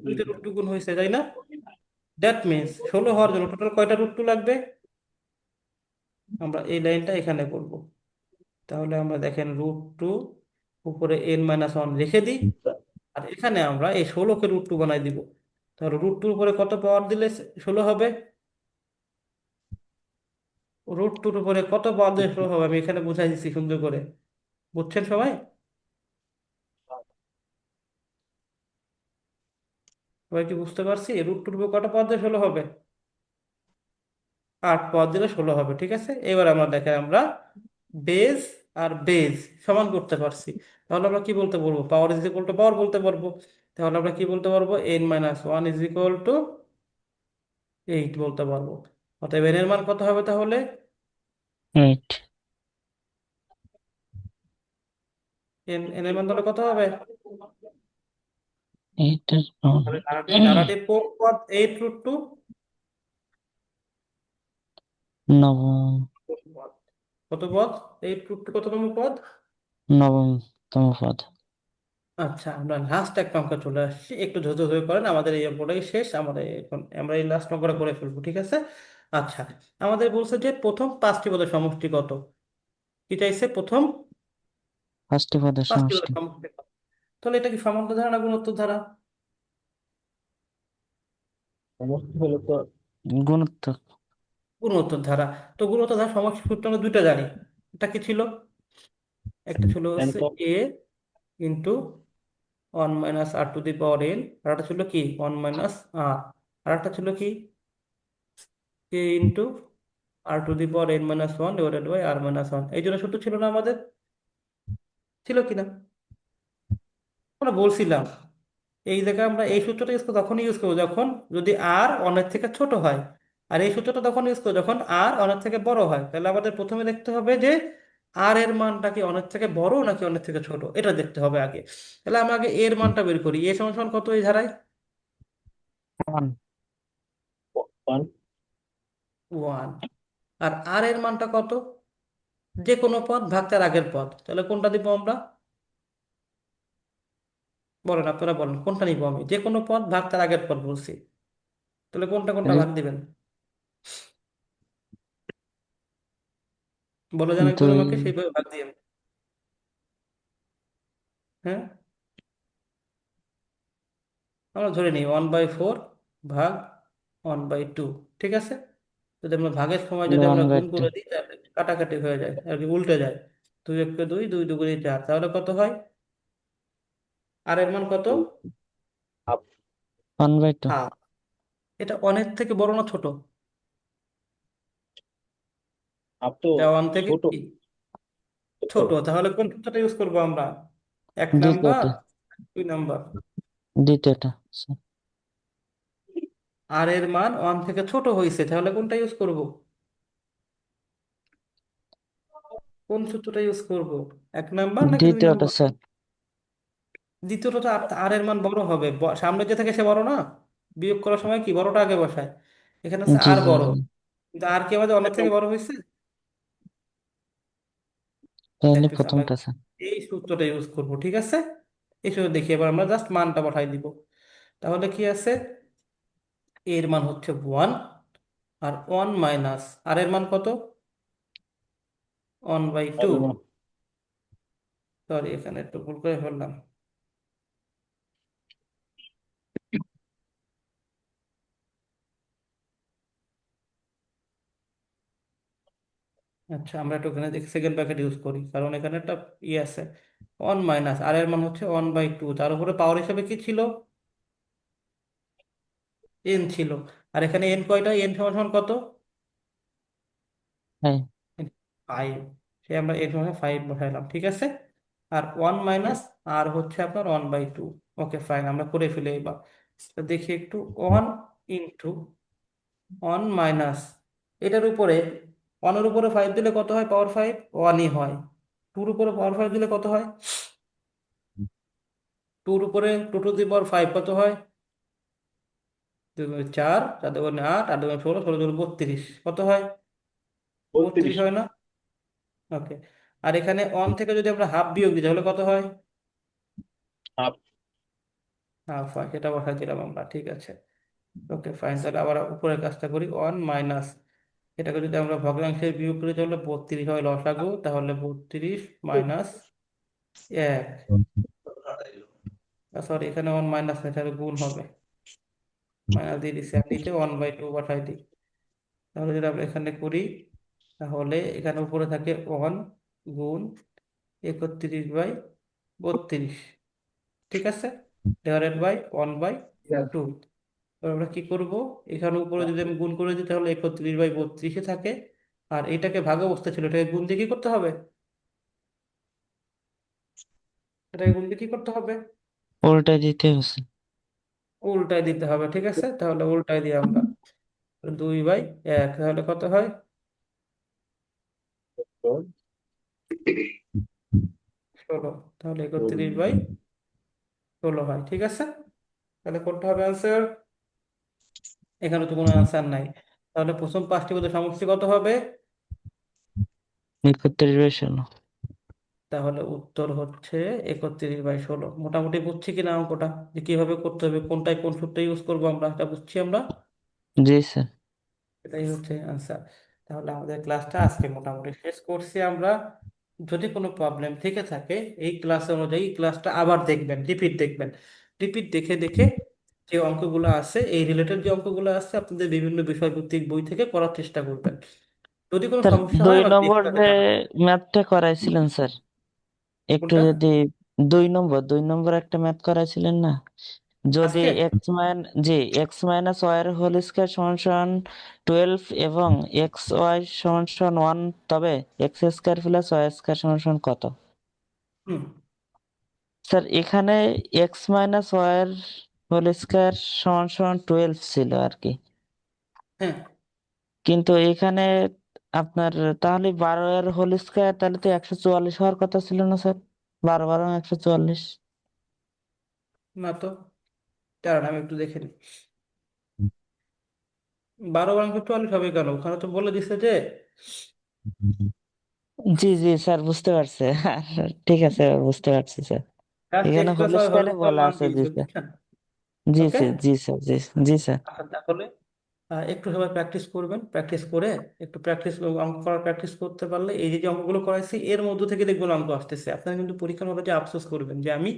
2টা √2 গুণ হয়েছে, তাই না? দ্যাট মিনস 16 হওয়ার জন্য টোটাল কয়টা √2 লাগবে? আমরা এই লাইনটা এখানে করব। তাহলে আমরা দেখেন √2 উপরে n-1 রেখে দিই, আর এখানে আমরা এই 16কে √2 বানাই দিব। তাহলে √2 উপরে কত পাওয়ার দিলে 16 হবে? √2 উপরে কত পাওয়ার দিলে 16 হবে? আমি এখানে বুঝাই দিচ্ছি সুন্দর করে, বুঝছেন সবাই? সবাই কি বুঝতে পারছি? √2 উপরে কত পাওয়ার দিলে 16 হবে? 8 পাওয়ার দিলে 16 হবে, ঠিক আছে? এবার আমরা দেখেন আমরা বেজ আর বেজ সমান করতে পারছি। তাহলে আমরা কি বলতে পারবো? পাওয়ার ইজ ইকুয়াল টু পাওয়ার বলতে পারবো। তাহলে আমরা কি বলতে পারবো? n-1 ইজ ইকুয়াল টু 8 বলতে পারবো। অতএব n এর মান কত হবে তাহলে? 8 n এর মান তাহলে কত হবে? 8 এর পাওয়ার তাহলে ধারাটির কোন পদ 8√2? নবম কত পদ? 8√2 কত নম্বর পদ? নবমতম পদ। আচ্ছা, আমরা লাস্ট একটা অঙ্ক চলে আসছি, একটু ধৈর্য ধরে করেন, আমাদের এই অঙ্কটাই শেষ। আমাদের এখন আমরা এই লাস্ট অঙ্কটা করে ফেলবো, ঠিক আছে? আচ্ছা, আমাদের বলছে যে প্রথম 5টি পদের সমষ্টি কত? কি চাইছে? প্রথম পাঁচটি পদের 5টি পদের সমষ্টি সমষ্টি কত? তাহলে এটা কি সমান্তর ধারা না গুণোত্তর ধারা? সমষ্টি হলো তো গুণোত্তর। গুণোত্তর ধারা। তো গুণোত্তর ধারা সমষ্টি সূত্র আমরা দুইটা জানি। এটা কি ছিল? একটা ছিল n হচ্ছে a ইন্টু 1 - r⁴n, আর একটা ছিল কি 1 - r, আর একটা ছিল কি a into r⁴ divided by r⁻1, এই জন্য সূত্র ছিল না আমাদের, ছিল কিনা? আমরা বলছিলাম এই জায়গায় আমরা এই সূত্রটা তখন ইউজ করবো যখন যদি আর অনেক থেকে ছোট হয়, আর এই সূত্রটা তখন ইউজ করবো যখন আর অনেক থেকে বড় হয়। তাহলে আমাদের প্রথমে দেখতে হবে যে আর এর মানটা কি অনেক থেকে বড় নাকি অনেক থেকে ছোট, এটা দেখতে হবে আগে। তাহলে আমরা আগে এর মানটা বের করি। এ সমান সমান কত এই ধারায়? 1 ওয়ান। 1। আর আর এর মানটা কত? যে কোনো পদ ভাগ তার আগের পদ, তাহলে কোনটা দিব আমরা? বলেন, আপনারা বলেন কোনটা নিব? আমি যে কোনো পদ ভাগ তার আগের পদ বলছি, তাহলে কোনটা কোনটা ভাগ দিবেন বলে যান একবার 2 আমাকে, সেইভাবে ভাগ দিয়ে। হ্যাঁ, আমরা ধরে নিই 1/4 ভাগ 1/2, ঠিক আছে? যদি আমরা ভাগের সময় যদি আমরা গুণ 1/2 করে দিই তাহলে কাটাকাটি হয়ে যায় আর কি, উল্টে যায়। 2 × 2 2, 2 × 4, তাহলে কত হয়? আর এর মান কত? হাফ। 1/2 হাফ। এটা অনেক থেকে বড় না ছোট? হাফ তো এটা ওয়ান থেকে ছোট। কি ছোট? তাহলে কোন সূত্রটা ইউজ করবো আমরা? 1 নাম্বার, দ্বিতীয়টা 2 নাম্বার? দ্বিতীয়টা স্যার। আর এর মান 1 থেকে ছোট হয়েছে, তাহলে কোনটা ইউজ করব? কোন সূত্রটা ইউজ করব? 1 নাম্বার নাকি দুই দ্বিতীয়টা নাম্বার স্যার। দ্বিতীয়টা তো আর এর মান বড় হবে, সামনে যে থাকে সে বড় না? বিয়োগ করার সময় কি বড়টা আগে বসায়? এখানে আছে জি আর জি বড়, জি। কিন্তু আর কি আমাদের অনেক থেকে বড় হয়েছে? তাহলে দেখতেছি আমরা প্রথমটা স্যার। এই সূত্রটা ইউজ করব, ঠিক আছে? এই সূত্র দেখি, এবার আমরা জাস্ট মানটা বসাই দিব। তাহলে কি আছে? এর মান হচ্ছে 1, আর 1 মাইনাস আর এর মান কত? 1/2। সরি, এখানে একটু ভুল করে ফেললাম। আচ্ছা, আমরা একটু এখানে দেখি সেকেন্ড ব্র্যাকেট ইউজ করি, কারণ এখানে একটা আছে। 1 মাইনাস আর এর মান হচ্ছে 1/2, তার উপরে পাওয়ার হিসাবে কি ছিল? এন ছিল। আর এখানে এন কয়টা? এন সমান সমান কত? হ্যাঁ 5। সে আমরা এন সমান 5 বসাইলাম, ঠিক আছে? আর 1 মাইনাস আর হচ্ছে আপনার 1/2। ওকে ফাইন, আমরা করে ফেলি এবার। তো দেখি একটু, 1 × 1 মাইনাস এটার উপরে 1-এর উপরে 5 দিলে কত হয়? পাওয়ার 5 1ই হয়। 2-র উপরে পাওয়ার 5 দিলে কত হয়? 2-র উপরে 2 টু দি পাওয়ার 5 কত হয়? 4, 4 × 8, 8 × 16, 16 × 32 কত হয়? 32 32। হয় না? ওকে। আর এখানে 1 থেকে যদি আমরা হাফ বিয়োগ দিই তাহলে কত হয়? হাফ। হাফ হয়, সেটা বসাই দিলাম আমরা, ঠিক আছে। ওকে ফাইন, তাহলে আবার উপরের কাজটা করি। 1 মাইনাস এটাকে যদি আমরা ভগ্নাংশে বিয়োগ করি তাহলে 32 হয় লসাগু, তাহলে 32 মাইনাস 1। সরি, এখানে 1 মাইনাস না, এটা গুণ হবে। মাইনাস দিয়ে দিচ্ছি, আর নিচে 1/2 বসাই দিই। তাহলে যদি আমরা এখানে করি তাহলে এখানে উপরে থাকে 1 গুণ 31/32, ঠিক আছে? Divided by 1/2। এবার আমরা কি করব? এখানে উপরে যদি আমি গুণ করে দিই তাহলে 31/32 থাকে। আর এটাকে ভাগ অবস্থা ছিল, এটাকে গুণ দিয়ে কি করতে হবে? এটাকে গুণ দিয়ে কি করতে হবে? উল্টাই দিতে হচ্ছে। উল্টায় দিতে হবে, ঠিক আছে? তাহলে উল্টায় দিই আমরা। 2/1, তাহলে কত হয়? 16। তাহলে 31/16 হয়, ঠিক আছে? তাহলে কোনটা হবে আনসার? এখানে তো কোনো আনসার নাই। তাহলে প্রথম 5টি পদের সমষ্টি কত হবে? 31/16। তাহলে উত্তর হচ্ছে 31/16। মোটামুটি বুঝছি কিনা অঙ্কটা, যে কিভাবে করতে হবে, কোনটায় কোন সূত্র ইউজ করবো আমরা, এটা বুঝছি আমরা। জি স্যার। এটাই হচ্ছে আনসার। তাহলে আমাদের ক্লাসটা আজকে মোটামুটি শেষ করছি আমরা। যদি কোনো প্রবলেম থেকে থাকে এই ক্লাস অনুযায়ী ক্লাসটা আবার দেখবেন, রিপিট দেখবেন। রিপিট দেখে দেখে যে অঙ্কগুলো আছে, এই রিলেটেড যে অঙ্কগুলো আছে আপনাদের বিভিন্ন বিষয়ভিত্তিক বই থেকে করার চেষ্টা করবেন। যদি কোনো স্যার সমস্যা হয় 2 আমাকে নম্বর এক্সট্রা যে জানাবেন। ম্যাথটা করাইছিলেন স্যার, একটু কোনটা? যদি 2 নম্বর একটা ম্যাথ করাইছিলেন না, যদি আজকে এক্স মাইনাস ওয়াই এর হোল স্কয়ার সমান সমান 12 এবং এক্স ওয়াই সমান সমান 1, তবে X square plus Y square সমান সমান কত? হুম স্যার এখানে এক্স মাইনাস ওয়াই এর হোল স্কয়ার সমান সমান 12 ছিল আর কি, হ্যাঁ কিন্তু এখানে আপনার তাহলে 12 এর হোল স্কয়ার তাহলে তো 144 হওয়ার কথা ছিল না স্যার? 12 12 144। না তো, দাঁড়ান আমি একটু দেখে নিই। 12 × 44 হবে কেন? ওখানে তো বলে দিছে যে জি জি স্যার, বুঝতে পারছি। ঠিক আছে, বুঝতে পারছি স্যার। জাস্ট এখানে x whole plus Y whole স্কয়ারে স্কয়ার বলা মান আছে, জি দিয়েছে, স্যার। বুঝছেন? জি ওকে, স্যার, জি স্যার, জি জি স্যার। আচ্ছা তাহলে একটু সবাই প্র্যাকটিস করবেন, প্র্যাকটিস করে একটু অঙ্ক করার প্র্যাকটিস করতে পারলে এই যে যে অঙ্কগুলো করাইছি এর মধ্যে থেকে দেখবেন অঙ্ক আসতেছে। আপনারা কিন্তু পরীক্ষার হলে যে আফসোস করবেন যে আমি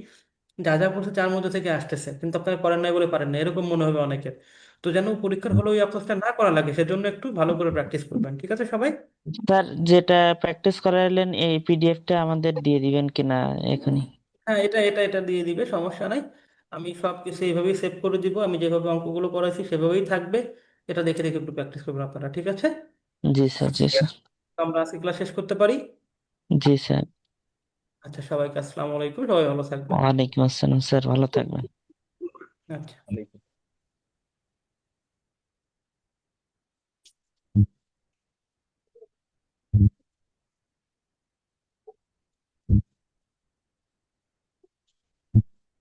যা যা পড়ছি তার মধ্যে থেকে আসতেছে, কিন্তু আপনারা করেন নাই বলে পারেন না, এরকম মনে হবে অনেকের। তো যেন পরীক্ষার হলে ওই আফসোসটা না করা লাগে সেজন্য একটু ভালো করে প্র্যাকটিস করবেন, ঠিক আছে সবাই? স্যার, যেটা প্র্যাকটিস করাইলেন এই পিডিএফটা আমাদের দিয়ে দিবেন কিনা এখনই? হ্যাঁ, এটা দিয়ে দিবে, সমস্যা নাই। আমি সব কিছু এইভাবেই সেভ করে দিব, আমি যেভাবে অঙ্কগুলো করাইছি সেভাবেই থাকবে। এটা দেখে দেখে একটু প্র্যাকটিস করবেন আপনারা, ঠিক আছে? জি স্যার, জি স্যার। তো আমরা আজকে ক্লাস শেষ করতে পারি। জি স্যার। আচ্ছা, সবাইকে আসসালামু আলাইকুম, সবাই ভালো থাকবেন। ওয়ালাইকুম আসসালাম স্যার, ভালো থাকবেন। আচ্ছা।